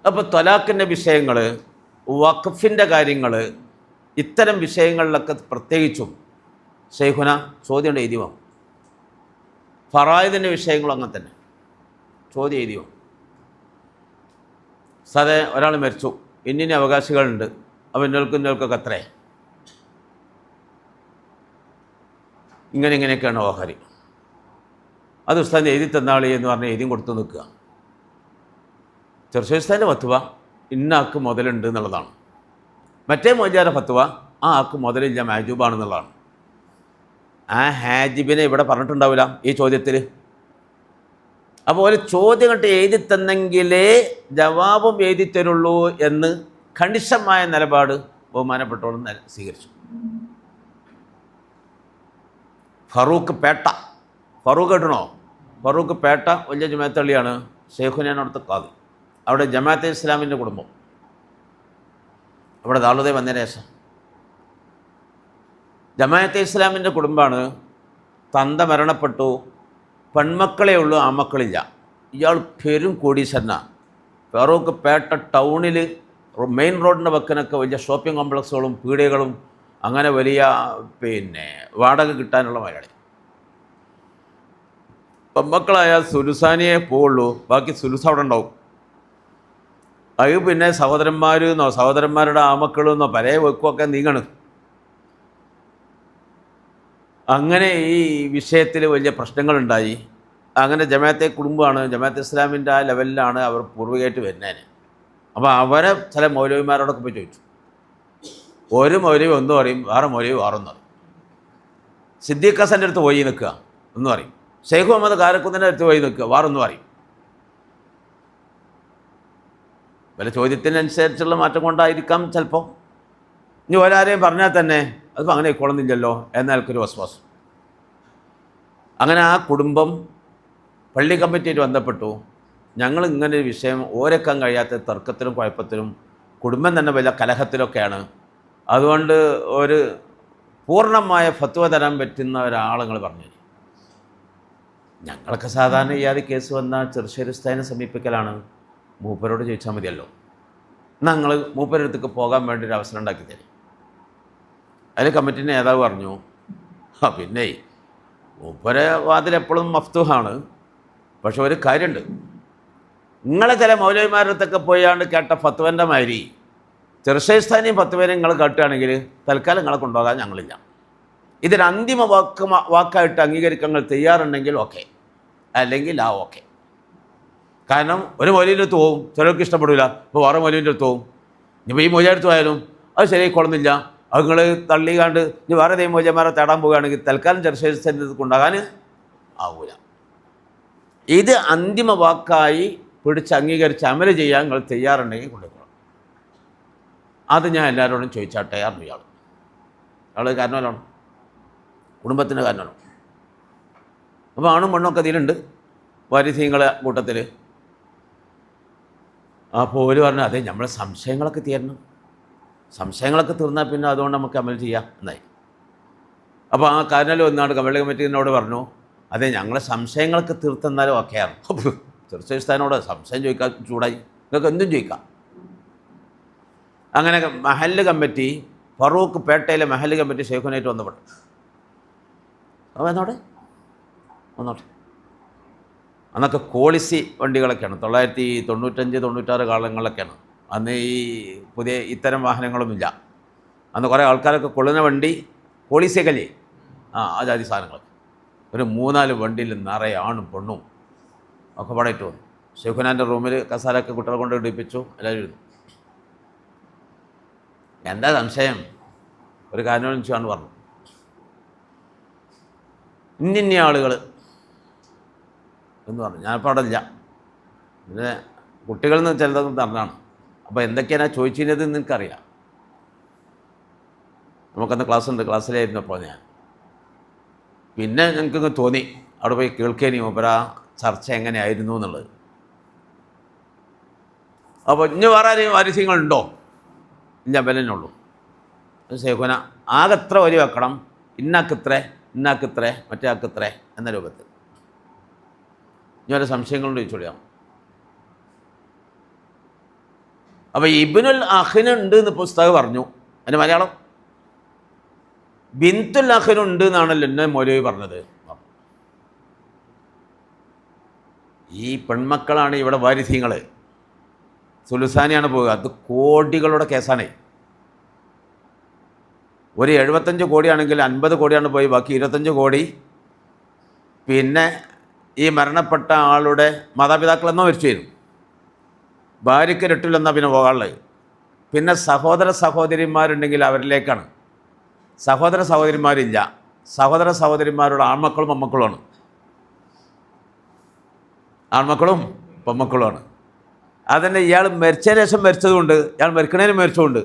Speaker 1: അപ്പോൾ ത്വലാഖിൻ്റെ വിഷയങ്ങൾ, വഖഫിൻ്റെ കാര്യങ്ങൾ, ഇത്തരം വിഷയങ്ങളിലൊക്കെ പ്രത്യേകിച്ചും ശൈഖുന ചോദ്യം എഴുതി വാങ്ങും. ഫറായിദിൻ്റെ വിഷയങ്ങളും അങ്ങനെ തന്നെ ചോദ്യം എഴുതി വാങ്ങും. സാറേ ഒരാൾ മരിച്ചു, ഇന്നിന് അവകാശികളുണ്ട്, അപ്പോൾ ഇന്നൽക്കൊക്കെ അത്രേ, ഇങ്ങനെയൊക്കെയാണ് ഓഹരി, അത് ഉസ്താദിന് എഴുതി തന്നാളി എന്ന് പറഞ്ഞ് എഴുതിയും കൊടുത്തു നിൽക്കുക. ചെറുശ്ശേരിസ്ഥാൻ്റെ ഫത്വ ഇന്ന ആൾക്ക് മുതലുണ്ട് എന്നുള്ളതാണ്. മറ്റേ മൊയ്യാര ഫത്വ ആ ആൾക്ക് മുതലില്ല, മാജൂബാണെന്നുള്ളതാണ്. ആ ഹാജിബിനെ ഇവിടെ പറഞ്ഞിട്ടുണ്ടാവില്ല ഈ ചോദ്യത്തിൽ. അപ്പോൾ ഒരു ചോദ്യം കണ്ട് എഴുതി തന്നെങ്കിലേ ജവാബും എഴുതി തരുള്ളൂ എന്ന് കണിശമായ നിലപാട് ബഹുമാനപ്പെട്ടവരും സ്വീകരിച്ചു. ഫറൂഖ് കേട്ടണോ? ഫറൂഖ് പേട്ട വലിയ ജുമയത്തള്ളിയാണ്, ശൈഖുനയാണ് അവിടുത്തെ ഖാദി. അവിടെ ജമാഅത്തെ ഇസ്ലാമിൻ്റെ കുടുംബം അവിടെ ദാറുൽ വന്നതിന് ശേഷം ജമാഅത്തെ ഇസ്ലാമിൻ്റെ കുടുംബമാണ്. തന്ത മരണപ്പെട്ടു, പെൺമക്കളേ ഉള്ളൂ, ആൺമക്കളില്ല. ഇയാൾ പെരും കോടീശ്വരനാണ്. ഫറൂഖ് പേട്ട ടൗണിൽ മെയിൻ റോഡിൻ്റെ വക്കിനൊക്കെ വലിയ ഷോപ്പിംഗ് കോംപ്ലക്സുകളും പീടികകളും അങ്ങനെ വലിയ വാടക കിട്ടാനുള്ള മലയാളി. പെൺമക്കളായ സുലുസാനിയെ പോവുള്ളൂ, ബാക്കി സുലുസ് അവിടെ ഉണ്ടാവും. അത് പിന്നെ സഹോദരന്മാരെന്നോ സഹോദരന്മാരുടെ ആമക്കളെന്നോ പല വെക്കുമൊക്കെ നീങ്ങണം. അങ്ങനെ ഈ വിഷയത്തിൽ വലിയ പ്രശ്നങ്ങളുണ്ടായി. അങ്ങനെ ജമാഅത്തെ കുടുംബമാണ്, ജമാഅത്തെ ഇസ്ലാമിൻ്റെ ആ ലെവലിലാണ് അവർ പൂർവികമായിട്ട് വരുന്നതിന്. അപ്പോൾ അവരെ ചില മൗലവിമാരോടൊക്കെ പോയി ചോദിച്ചു. ഒരു മൗലവി ഒന്ന് പറയും, വേറെ മൗലവി വേറൊന്ന് പറയും. സിദ്ദീഖ് ഹസൻ്റെ അടുത്ത് പോയി നിൽക്കുക എന്ന് പറയും, ഷെയ്ഖ് മുഹമ്മദ് കാരക്കുന്നിൻ്റെ അടുത്ത് പോയി നിൽക്കുക വേറൊന്ന് പറയും. വല്ല ചോദ്യത്തിനനുസരിച്ചുള്ള മാറ്റം കൊണ്ടായിരിക്കാം ചിലപ്പോൾ. ഇനി ഒരാരെയും പറഞ്ഞാൽ തന്നെ അതിപ്പോൾ അങ്ങനെ ഇക്കൊള്ളുന്നില്ലല്ലോ എന്നയാൾക്കൊരു വസ്വാസം. അങ്ങനെ ആ കുടുംബം പള്ളി കമ്മിറ്റിയായിട്ട് ബന്ധപ്പെട്ടു. ഞങ്ങൾ ഇങ്ങനെ ഒരു വിഷയം ഓരക്കാൻ കഴിയാത്ത തർക്കത്തിലും കുഴപ്പത്തിലും കുടുംബം തന്നെ വലിയ കലഹത്തിലൊക്കെയാണ്. അതുകൊണ്ട് ഒരു പൂർണ്ണമായ ഫത്വ തരാൻ പറ്റുന്ന ഒരാളങ്ങൾ പറഞ്ഞു. ഞങ്ങളൊക്കെ സാധാരണ ഇയാതി കേസ് വന്നാൽ ചെറുശ്ശേരി ഉസ്താദിനെ സമീപിക്കലാണ്. മൂപ്പരോട് ചോദിച്ചാൽ മതിയല്ലോ, ഞങ്ങൾ മൂപ്പരടുത്തേക്ക് പോകാൻ വേണ്ടി ഒരു അവസരം ഉണ്ടാക്കി തരും. അതിൽ കമ്മിറ്റി നേതാവ് പറഞ്ഞു, പിന്നെ മൂപ്പരെ വാതിലെപ്പോഴും മഫ്തൂഹാണ്, പക്ഷെ ഒരു കാര്യമുണ്ട്, നിങ്ങളെ ചില മൗലവിമാരുടെ അടുത്തൊക്കെ പോയാണ്ട് കേട്ട ഫത്വൻ്റെ മാതിരി ചെറുശ്ശേരിസ്ഥാനിയും ഫത്വനെ നിങ്ങൾ കേട്ടുകയാണെങ്കിൽ തൽക്കാലം നിങ്ങളെ കൊണ്ടുപോകാൻ ഞങ്ങളില്ല. ഇതിന് അന്തിമ വാക്കായിട്ട് അംഗീകരിക്കാൻ നിങ്ങൾ തയ്യാറുണ്ടെങ്കിൽ ഓക്കെ, അല്ലെങ്കിൽ ആ ഓക്കെ. കാരണം ഒരു മൗലവിൻ്റെ അടുത്ത് പോവും, ചിലർക്ക് ഇഷ്ടപ്പെടില്ല, ഇപ്പോൾ വേറെ മൗലവിൻ്റെ അടുത്ത് പോവും. ഇനിയിപ്പോൾ ഈ മൗലിയുടെ അടുത്ത് പോയാലും അത് ശരിയായിക്കൊള്ളുന്നില്ല, അത് നിങ്ങൾ തള്ളിക്കാണ്ട് ഇനി വേറെ ഏതെങ്കിലും മൗലവിമാരെ തേടാൻ പോവുകയാണെങ്കിൽ തൽക്കാലം ചെറുശ്ശേരിസ്ഥാൻ്റെ അടുത്ത് കൊണ്ടാകാൻ ആവൂല. ഇത് അന്തിമ വാക്കായി പിടിച്ച് അംഗീകരിച്ച് അമൽ ചെയ്യാൻ നിങ്ങൾ തയ്യാറുണ്ടെങ്കിൽ കൊണ്ടുപോകണം. അത് ഞാൻ എല്ലാവരോടും ചോദിച്ചാട്ടെ ആയിരുന്നു ഇയാൾ. അയാൾ കാരണവരാണ്, കുടുംബത്തിൻ്റെ കാരണമാണ്. അപ്പോൾ ആണും പെണ്ണൊക്കെ ഇതിലുണ്ട് വാരിസീങ്ങളെ കൂട്ടത്തിൽ. അപ്പോൾ ഓര് പറഞ്ഞു, അതെ നമ്മളെ സംശയങ്ങളൊക്കെ തീരണം, സംശയങ്ങളൊക്കെ തീർന്നാൽ പിന്നെ അതുകൊണ്ട് നമുക്ക് അമൽ ചെയ്യാം എന്നായി. അപ്പോൾ ആ കാരണമല്ലോ ഒന്നാണ് കമ്മിറ്റി കമ്മിറ്റിനോട് പറഞ്ഞു, അതെ ഞങ്ങളെ സംശയങ്ങളൊക്കെ തീർത്തെന്നാലും ഓക്കെയാണ്. ചെറുശ്ശേരിസ്ഥാനോട് സംശയം ചോദിക്കാൻ ചൂടായി, നിങ്ങൾക്ക് എന്തും ചോദിക്കാം. അങ്ങനെ മഹല്ല് കമ്മിറ്റി, ഫറൂഖ് പേട്ടയിലെ മഹല്ല് കമ്മിറ്റി ഷെയ്ഖുനായിട്ട് ബന്ധപ്പെട്ടു. അപ്പോൾ എന്നോട്ടെ വന്നോട്ടെ. അന്നൊക്കെ കോളിസി വണ്ടികളൊക്കെയാണ്, 1995-96 കാലങ്ങളിലൊക്കെയാണ്. അന്ന് ഈ പുതിയ ഇത്തരം വാഹനങ്ങളൊന്നുമില്ല. അന്ന് കുറേ ആൾക്കാരൊക്കെ കൊള്ളുന്ന വണ്ടി കോളിസിയൊക്കെ അല്ലേ, ആ ജാതി സാധനങ്ങൾ. ഒരു 3-4 വണ്ടിയിൽ നിറയെ ആണും പെണ്ണും ഒക്കെ പടയിട്ട് വന്നു. ഷെയ്ഖുനാൻ്റെ റൂമിൽ കസാലൊക്കെ കുട്ടികളെ കൊണ്ട് ഇടിപ്പിച്ചു, എല്ലാവരും ഇരുന്നു. എന്താ സംശയം? ഒരു കാര്യം വെച്ചാണ് പറഞ്ഞു, ഇന്നിന്ന ആളുകൾ എന്ന് പറഞ്ഞു. ഞാനിപ്പോൾ അവിടെ ഇല്ല, പിന്നെ കുട്ടികളിൽ നിന്ന് ചിലതൊന്നും പറഞ്ഞാണ്. അപ്പോൾ എന്തൊക്കെയാണ് ചോദിച്ചിരുന്നത് നിനക്കറിയാം. നമുക്കന്ന് ക്ലാസ്സുണ്ട്, ക്ലാസ്സിലായിരുന്നു അപ്പോൾ ഞാൻ. പിന്നെ ഞങ്ങൾക്കിങ്ങ് തോന്നി അവിടെ പോയി കേൾക്കേനി മൂപ്പരാ ചർച്ച എങ്ങനെയായിരുന്നു എന്നുള്ളത്. അപ്പോൾ ഇനി വേറെ ആരെയും വാരിസ്യങ്ങളുണ്ടോ? ഇല്ല, ബലനുള്ളൂ. ശേഖുന ആകെ എത്ര വരി വെക്കണം, ഇന്നാക്കിത്രേ ഇന്നാക്കിത്രേ മറ്റേ ആക്കിത്രേ എന്ന രൂപത്തിൽ. ഇനി ഓരോ സംശയങ്ങളുണ്ട് ചോദിച്ചോളിയാം. അപ്പോൾ ഇബ്നുൽ അഖിനുണ്ട് എന്ന് പുസ്തകം പറഞ്ഞു. അതിന് മലയാളം ബിന്തുൽ അഖിനുണ്ട് എന്നാണല്ലോ എന്നെ മൗലവി പറഞ്ഞത്. ഈ പെൺമക്കളാണ് ഇവിടെ വാരിസ്യങ്ങൾ. സുലുസാനിയാണ് പോവുക. അത് കോടികളുടെ കേസാണ്. ഒരു 75 കോടിയാണെങ്കിൽ 50 കോടിയാണ് പോയി, ബാക്കി 25 കോടി പിന്നെ ഈ മരണപ്പെട്ട ആളുടെ മാതാപിതാക്കളെന്നോ മരിച്ചു വരും. ഭാര്യയ്ക്ക് രട്ടിലെന്നാൽ പിന്നെ പോകാനുള്ളത്. പിന്നെ സഹോദര സഹോദരിമാരുണ്ടെങ്കിൽ അവരിലേക്കാണ്. സഹോദര സഹോദരിമാരില്ല, സഹോദര സഹോദരിമാരുടെ ആൺമക്കളും പെൺമക്കളുമാണ്. ആൺമക്കളും പെൺമക്കളുമാണ്. അതന്നെ ഇയാൾ മരിച്ചതിന് ശേഷം മരിച്ചതുകൊണ്ട്, ഇയാൾ മരിക്കണേന് മരിച്ചതുകൊണ്ട്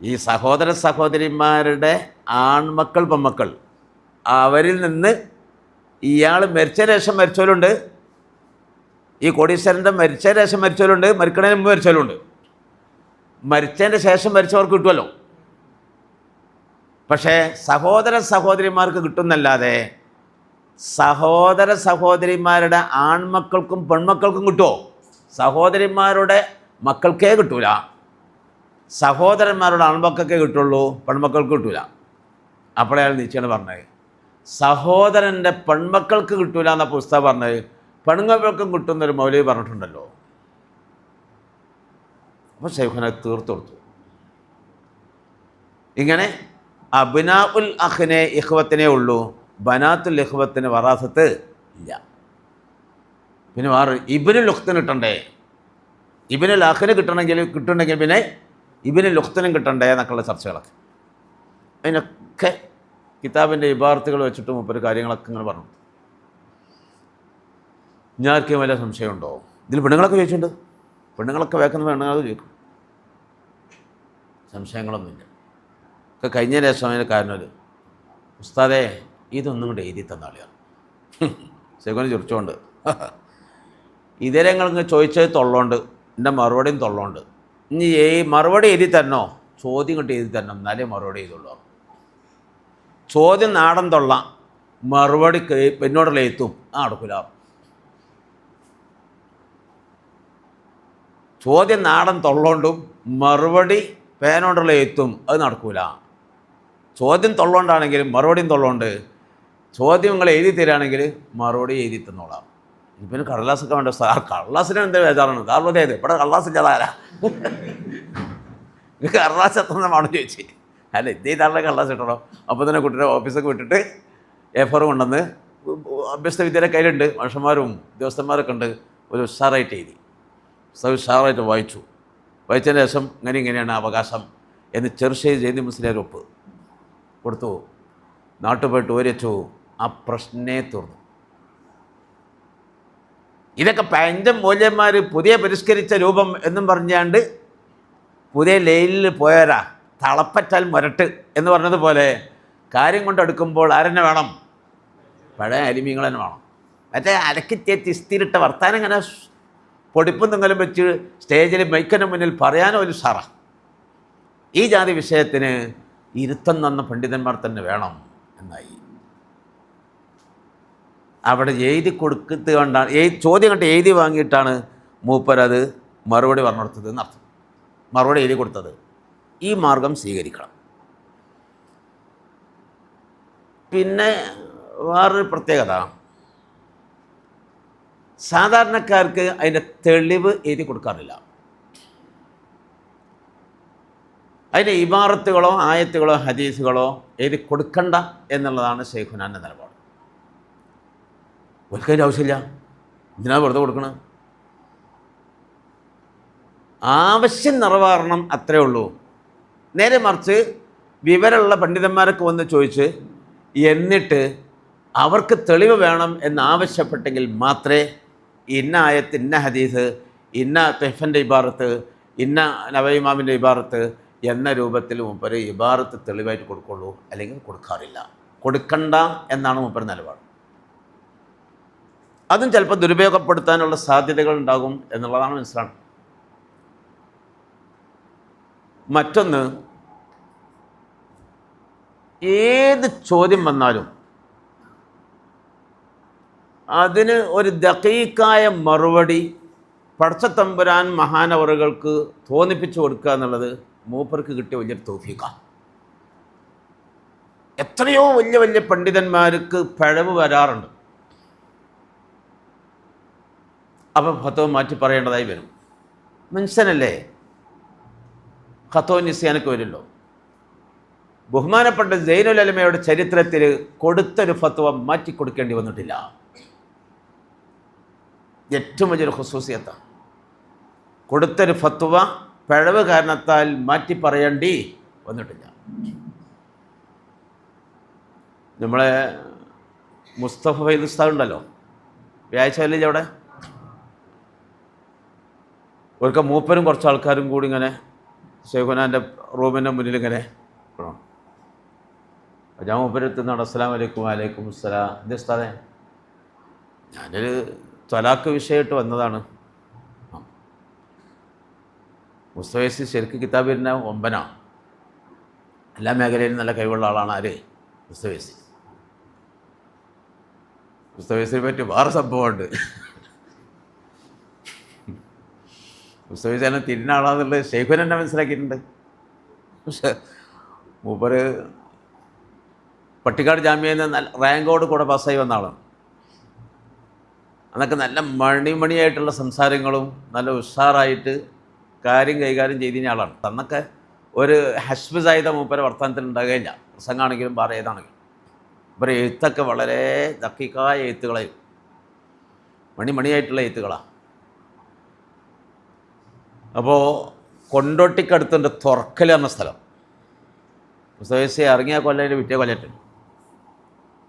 Speaker 1: ഈ സഹോദര സഹോദരിമാരുടെ ആൺമക്കൾ പെൺമക്കൾ അവരിൽ നിന്ന് ഇയാൾ മരിച്ചതിന് ശേഷം മരിച്ചവരുണ്ട്, ഈ കോടീശ്വരൻ്റെ മരിച്ചതിന് ശേഷം മരിച്ചവരുണ്ട്, മരിക്കണതിന് മുമ്പ് മരിച്ചവരുണ്ട്. മരിച്ചതിൻ്റെ ശേഷം മരിച്ചവർക്ക് കിട്ടുമല്ലോ. പക്ഷേ സഹോദര സഹോദരിമാർക്ക് കിട്ടുന്നല്ലാതെ സഹോദര സഹോദരിമാരുടെ ആൺമക്കൾക്കും പെൺമക്കൾക്കും കിട്ടുമോ? സഹോദരിമാരുടെ മക്കൾക്കേ കിട്ടൂല, സഹോദരന്മാരുടെ ആൺമക്കൾക്കേ കിട്ടുള്ളൂ, പെൺമക്കൾക്ക് കിട്ടൂല. അപ്പോഴയാൾ നീച്ചാണ് പറഞ്ഞത് സഹോദരൻ്റെ പെൺമക്കൾക്ക് കിട്ടൂല എന്ന പുസ്തകം പറഞ്ഞത് പെൺമക്കൾക്കും കിട്ടുന്നൊരു മൗലവി പറഞ്ഞിട്ടുണ്ടല്ലോ. അപ്പോൾ ശൈഖുന തീർത്തു കൊടുത്തു. ഇങ്ങനെ അബ്നാ ഉൽ അഖിനെ ഇഖ്വത്തിനേ ഉള്ളൂ, ബനാത്തുൽ ഇഖ്വത്തിന് വറാസത്ത് ഇല്ല. പിന്നെ വേറെ ഇബ്നുൽ ഉഖ്തിന് കിട്ടണ്ടേ, ഇബ്നുൽ അഖിന് കിട്ടണമെങ്കിൽ പിന്നെ ഇബ്നുൽ ഉഖ്തിനും കിട്ടണ്ടേ എന്നൊക്കെയുള്ള ചർച്ചകളൊക്കെ. അതിനൊക്കെ കിതാബിൻ്റെ ഇബാറത്തുകൾ വെച്ചിട്ട് മുപ്പര് കാര്യങ്ങളൊക്കെ ഇങ്ങനെ പറഞ്ഞു. ഞാൻ ആർക്കും വല്ല സംശയമുണ്ടോ? ഇതിൽ പെണ്ണുങ്ങളൊക്കെ ചോദിച്ചിട്ടുണ്ട്, പെണ്ണുങ്ങളൊക്കെ വേക്കുന്ന പെണ്ണുങ്ങളൊക്കെ ചോദിക്കും, സംശയങ്ങളൊന്നുമില്ല. ഒക്കെ കഴിഞ്ഞ ശേഷം അതിൻ്റെ കാരണം ഉസ്താദേ ഇതൊന്നും കൂടെ എഴുതി തന്ന ആളിയാണ് ശേഖന് ചിരിച്ചുകൊണ്ട് ഇതേ ഞങ്ങൾ ചോദിച്ചത് തൊള്ളോണ്ട്, എൻ്റെ മറുപടിയും തൊള്ളോണ്ട്. ഇനി മറുപടി എഴുതി തരണോ? ചോദ്യം കൊണ്ട് എഴുതി തരണം, എന്നാലേ മറുപടി എഴുതുള്ളൂ. ചോദ്യം നാടൻ തൊള്ള, മറുപടി എന്നോടുള്ള എഴുത്തും നടക്കില്ല. ചോദ്യം നാടൻ തൊള്ളോണ്ടും മറുപടി പേനോടുള്ള എഴുത്തും അത് നടക്കൂല. ചോദ്യം തൊള്ളോണ്ടാണെങ്കിലും മറുപടിയും തൊള്ളോണ്ട്. ചോദ്യം നിങ്ങൾ എഴുതി തരാണെങ്കിൽ മറുപടി എഴുതി തന്നോളാം. പിന്നെ കടലാസൊക്കെ വേണ്ട സാർ, കടലാസിന് എന്താ ബേജാറാണ്? കാർബതേത് ഇവിടെ കടലാസില്ലാതാരാ കടലാസ് എത്രമാണ് ചോദിച്ചു. അല്ല ഇതേ താളുടെ കടലാസ് ഇട്ടണോ? അപ്പോൾ തന്നെ കുട്ടിയുടെ ഓഫീസൊക്കെ വിട്ടിട്ട് A4 കൊണ്ടുവന്ന് അഭ്യസ്ത വിദ്യയുടെ കയ്യിലുണ്ട്, മനുഷ്യന്മാരും ഉദ്യോഗസ്ഥന്മാരൊക്കെ ഉണ്ട്. ഒരു ഉഷാറായിട്ട് എഴുതി, ഉഷാറായിട്ട് വായിച്ചതിന് ശേഷം ഇങ്ങനെയാണ് അവകാശം എന്ന് ചെറുശ്ശേരി ജയന്തി മുസ്ലിയാർ ഒപ്പ് കൊടുത്തു. നാട്ടുപോയിട്ട് ഓരിച്ചു, ആ പ്രശ്നേ തീർന്നു. ഇതൊക്കെ പഞ്ചം മൂല്യന്മാർ പുതിയ പരിഷ്കരിച്ച രൂപം എന്നും പറഞ്ഞാണ്ട് പുതിയ ലൈനിൽ പോയവരാ. തളപ്പറ്റാൽ മുരട്ട് എന്ന് പറഞ്ഞതുപോലെ കാര്യം കൊണ്ടെടുക്കുമ്പോൾ ആരെന്നെ വേണം? പഴയ അലിമീങ്ങൾ തന്നെ വേണം. മറ്റേ അരക്കിത്തേറ്റി സ്ഥിരിട്ട വർത്താനം ഇങ്ങനെ പൊടിപ്പും നിങ്ങളും വെച്ച് സ്റ്റേജിൽ മൈക്കിന് മുന്നിൽ പറയാനോ ഒരു സാറ. ഈ ജാതി വിഷയത്തിന് ഇരുത്തം തന്ന പണ്ഡിതന്മാർ തന്നെ വേണം എന്നായി. അവിടെ എഴുതി കൊടുക്കുന്നത് കൊണ്ടാണ്, ചോദ്യം കണ്ട് എഴുതി വാങ്ങിയിട്ടാണ് മൂപ്പരത് മറുപടി പറഞ്ഞു കൊടുത്തത് എന്നർത്ഥം. മറുപടി എഴുതി കൊടുത്തത്. ഈ മാർഗം സ്വീകരിക്കണം. പിന്നെ വേറൊരു പ്രത്യേകത, സാധാരണക്കാർക്ക് അതിൻ്റെ തെളിവ് എഴുതി കൊടുക്കാറില്ല. അതിൻ്റെ ഇബാറത്തുകളോ ആയത്തുകളോ ഹദീസുകളോ എഴുതി കൊടുക്കണ്ട എന്നുള്ളതാണ് ശൈഖുനാൻ്റെ നിലപാട്. ഒരിക്കലും ആവശ്യമില്ല, ഇതിനാ വെറുതെ കൊടുക്കണം. ആവശ്യം നിറവേറണം, അത്രേ ഉള്ളൂ. നേരെ മറിച്ച് വിവരമുള്ള പണ്ഡിതന്മാരൊക്കെ വന്ന് ചോദിച്ച് എന്നിട്ട് അവർക്ക് തെളിവ് വേണം എന്നാവശ്യപ്പെട്ടെങ്കിൽ മാത്രമേ ഇന്ന ആയത്ത്, ഇന്ന ഹദീസ്, ഇന്ന തെഹ്ഫൻ്റെ ഇബാറത്ത്, ഇന്ന നവയിമാമിൻ്റെ ഇബാറത്ത് എന്ന രൂപത്തിൽ മൂപ്പര് ഇബാറത്ത് തെളിവായിട്ട് കൊടുക്കുള്ളൂ, അല്ലെങ്കിൽ കൊടുക്കാറില്ല. കൊടുക്കണ്ട എന്നാണ് മൂപ്പര് നിലപാട്. അതും ചിലപ്പോൾ ദുരുപയോഗപ്പെടുത്താനുള്ള സാധ്യതകൾ ഉണ്ടാകും എന്നുള്ളതാണ് മനസ്സിലാക്കുന്നത്. മറ്റൊന്ന്, ഏത് ചോദ്യം വന്നാലും അതിന് ഒരു ദഖീഖായ മറുപടി പടച്ചതമ്പുരാൻ മഹാനവറുകൾക്ക് തോന്നിപ്പിച്ചു കൊടുക്കുക എന്നുള്ളത് മൂപ്പർക്ക് കിട്ടിയ വലിയൊരു തൗഫീഖാണ്. എത്രയോ വലിയ വലിയ പണ്ഡിതന്മാർക്ക് പിഴവ് വരാറുണ്ട്. അപ്പം ഫത്വ മാറ്റി പറയേണ്ടതായി വരും. മനുഷ്യനല്ലേ, ഖത്തോ നിസ്യാനൊക്കെ വരുമല്ലോ. ബഹുമാനപ്പെട്ട സൈനുൽ ഉലമയുടെ ചരിത്രത്തിൽ കൊടുത്തൊരു ഫത്വ മാറ്റി കൊടുക്കേണ്ടി വന്നിട്ടില്ല. ഏറ്റവും വലിയൊരു ഖുസൂസിയത്താണ്. കൊടുത്തൊരു ഫത്വ പിഴവ് കാരണത്താൽ മാറ്റി പറയേണ്ടി വന്നിട്ടില്ല. നമ്മളെ മുസ്തഫ ഫൈദ് ഉസ്താദ് ഉണ്ടല്ലോ, വ്യാഴ്ച അവിടെ ഒരിക്കൽ മൂപ്പരും കുറച്ച് ആൾക്കാരും കൂടി ഇങ്ങനെ ശൈഖുനാൻ്റെ റൂമിൻ്റെ മുന്നിൽ ഇങ്ങനെ ഞാൻ മൂപ്പരെത്തുന്നാണ്. അസ്സലാമു അലൈക്കും. വലൈക്കും അസ്സലാം. എന്ത് ഉസ്താദേ? ഞാനൊരു ത്വലാഖ് വിഷയമായിട്ട് വന്നതാണ്. മുസ്തഫൈസി ശരിക്ക് കിതാബ് വരുന്ന ഒമ്പനാണ്. എല്ലാ മേഖലയിലും നല്ല കഴിവുള്ള ആളാണ് ആര്? മുസ്തഫൈസി. മുസ്തഫൈസിനെ പറ്റി വേറെ സംഭവമുണ്ട്. മുസ്തഫൈസി തന്നെ തിരിഞ്ഞ ആളാന്നുള്ളത് ഷെയ്ഖുൻ തന്നെ മനസ്സിലാക്കിയിട്ടുണ്ട്. പക്ഷെ മൂപ്പര് പട്ടിക്കാട് ജാമ്യയിൽ നിന്ന് നല്ല റാങ്കോട് കൂടെ പാസ്സായി വന്ന ആളാണ്. അന്നൊക്കെ നല്ല മണിമണിയായിട്ടുള്ള സംസാരങ്ങളും നല്ല ഉഷാറായിട്ട് കാര്യം കൈകാര്യം ചെയ്തിരുന്ന ആളാണ്. അന്നൊക്കെ ഒരു ഹഷ്ബ് സായുധ മൂപ്പരെ വർത്തമാനത്തിൽ ഉണ്ടാകുകയില്ല. പ്രസംഗമാണെങ്കിലും വേറെ ഏതാണെങ്കിലും ഇവരെ എഴുത്തൊക്കെ വളരെ ദക്കീക്കായ എഴുത്തുകളായിരുന്നു, മണിമണിയായിട്ടുള്ള എഴുത്തുകളാണ്. അപ്പോൾ കൊണ്ടോട്ടിക്കടുത്തുണ്ട് തുറക്കൽ എന്ന സ്ഥലം. മുസ്തഫൈസി ഇറങ്ങിയ കൊല്ലയിൽ വിറ്റേ കൊല്ലറ്റുണ്ട്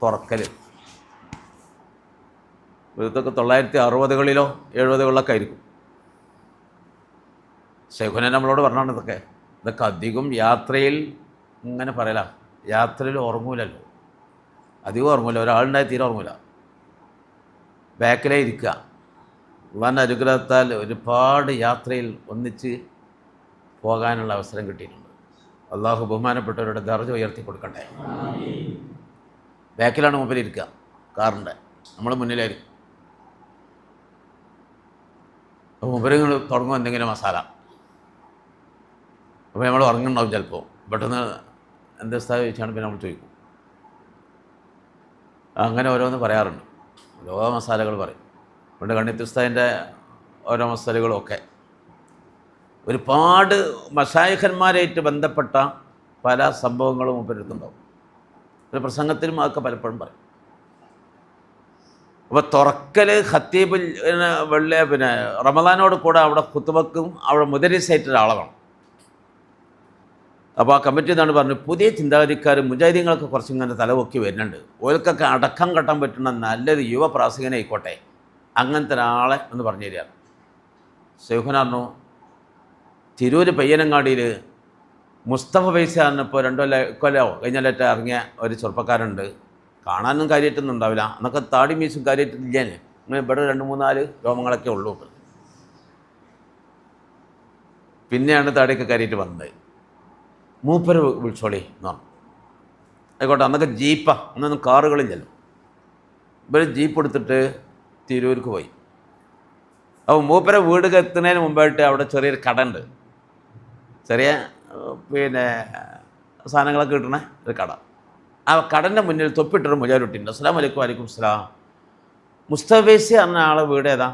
Speaker 1: തുറക്കൽ. ഇതൊക്കെ 1960-കളിലോ 70-കളിലൊക്കെ ആയിരിക്കും. ഷെയ്ഖുനെ നമ്മളോട് പറഞ്ഞാണ് ഇതൊക്കെ അധികം യാത്രയിൽ ഇങ്ങനെ പറയല. യാത്രയിൽ ഉറങ്ങൂലല്ലോ, അധികം ഉറങ്ങൂല. ഒരാളുണ്ടായി തീരെ ഉറങ്ങൂല, ബാക്കിലേ ഇരിക്കുക. അള്ളാൻ്റെ അനുഗ്രഹത്താൽ ഒരുപാട് യാത്രയിൽ ഒന്നിച്ച് പോകാനുള്ള അവസരം കിട്ടിയിട്ടുണ്ട്. അള്ളാഹു ബഹുമാനപ്പെട്ടവരുടെ ദർജ ഉയർത്തി കൊടുക്കട്ടെ. ബാക്കിലാണ് മൂപ്പര് ഇരിക്കുക, കാറിൻ്റെ നമ്മൾ മുന്നിലായിരിക്കും. അപ്പോൾ മൂപ്പര് തുടങ്ങും എന്തെങ്കിലും മസാല. അപ്പോൾ നമ്മൾ ഉറങ്ങുന്നുണ്ടാവും ചിലപ്പോൾ. പെട്ടെന്ന് എന്താ സ്ഥലം ചോദിച്ചാണ് പിന്നെ നമ്മൾ ചോദിക്കും. അങ്ങനെ ഓരോന്ന് പറയാറുണ്ട്, ഓരോ മസാലകൾ പറയും. പണ്ട് കണ്ണിത്തുസ്താദിൻ്റെ ഓരോ മസാലകളും ഒക്കെ ഒരുപാട് മശായിഖന്മാരായിട്ട് ബന്ധപ്പെട്ട പല സംഭവങ്ങളും മൂപ്പരെടുത്തുണ്ടാവും. ഒരു പ്രസംഗത്തിലും അതൊക്കെ പലപ്പോഴും പറയും. അപ്പോൾ തുറക്കൽ ഖത്തീബ് പിന്നെ റമദാനോട് കൂടെ അവിടെ ഖുത്ബക്കും അവിടെ മുദരിസായിട്ട് ഒരാളെ വേണം. അപ്പോൾ ആ കമ്മിറ്റി എന്നാണ് പറഞ്ഞു, പുതിയ ചിന്താഗതിക്കാർ മുജാഹിദീങ്ങളൊക്കെ കുറച്ചിങ്ങനെ തലപൊക്കി വരുന്നുണ്ട്, ഓർക്കൊക്കെ അടക്കം കെട്ടാൻ പറ്റുന്ന നല്ലൊരു യുവ പ്രാസംഗികനായിക്കോട്ടെ, അങ്ങനത്തെ ഒരാളെ എന്ന് പറഞ്ഞു തരികയാണ്. ഷെയ്ഖുന പറഞ്ഞു, തിരൂര് പയ്യനങ്ങാടിയിൽ മുസ്തഫ ഫൈസി പറഞ്ഞപ്പോൾ 2 കൊല്ലോ കഴിഞ്ഞാലേറ്റ ഇറങ്ങിയ ഒരു ചെറുപ്പക്കാരുണ്ട്. കാണാനും കാര്യമായിട്ടൊന്നും ഉണ്ടാവില്ല, എന്നൊക്കെ താടി മീസും കാര്യമായിട്ടില്ലേ, ഇങ്ങനെ ഇവിടെ 2-3-4 രോമങ്ങളൊക്കെ ഉള്ളൂ. പിന്നെയാണ് താടിയൊക്കെ കാര്യമായിട്ട് വന്നത്. മൂപ്പര് വിളിച്ചോളി എന്ന് പറഞ്ഞു. ആയിക്കോട്ടെ. അന്നൊക്കെ ജീപ്പാ, അന്നൊന്നും കാറുകളില്ലല്ലോ. ഇവർ ജീപ്പ് എടുത്തിട്ട് തിരൂർക്ക് പോയി. അപ്പോൾ മൂപ്പരെ വീട് എത്തുന്നതിന് മുമ്പായിട്ട് അവിടെ ചെറിയൊരു കട ഉണ്ട്, ചെറിയ പിന്നെ സാധനങ്ങളൊക്കെ കിട്ടണ ഒരു കട. ആ കടൻ്റെ മുന്നിൽ തൊപ്പിട്ടൊരു മുജാരുട്ടിയുണ്ട്. അസ്സലാമു അലൈക്കും. വലൈക്കും സ്ലാം. മുസ്തഫൈസി പറഞ്ഞ ആളെ വീട് ഏതാ?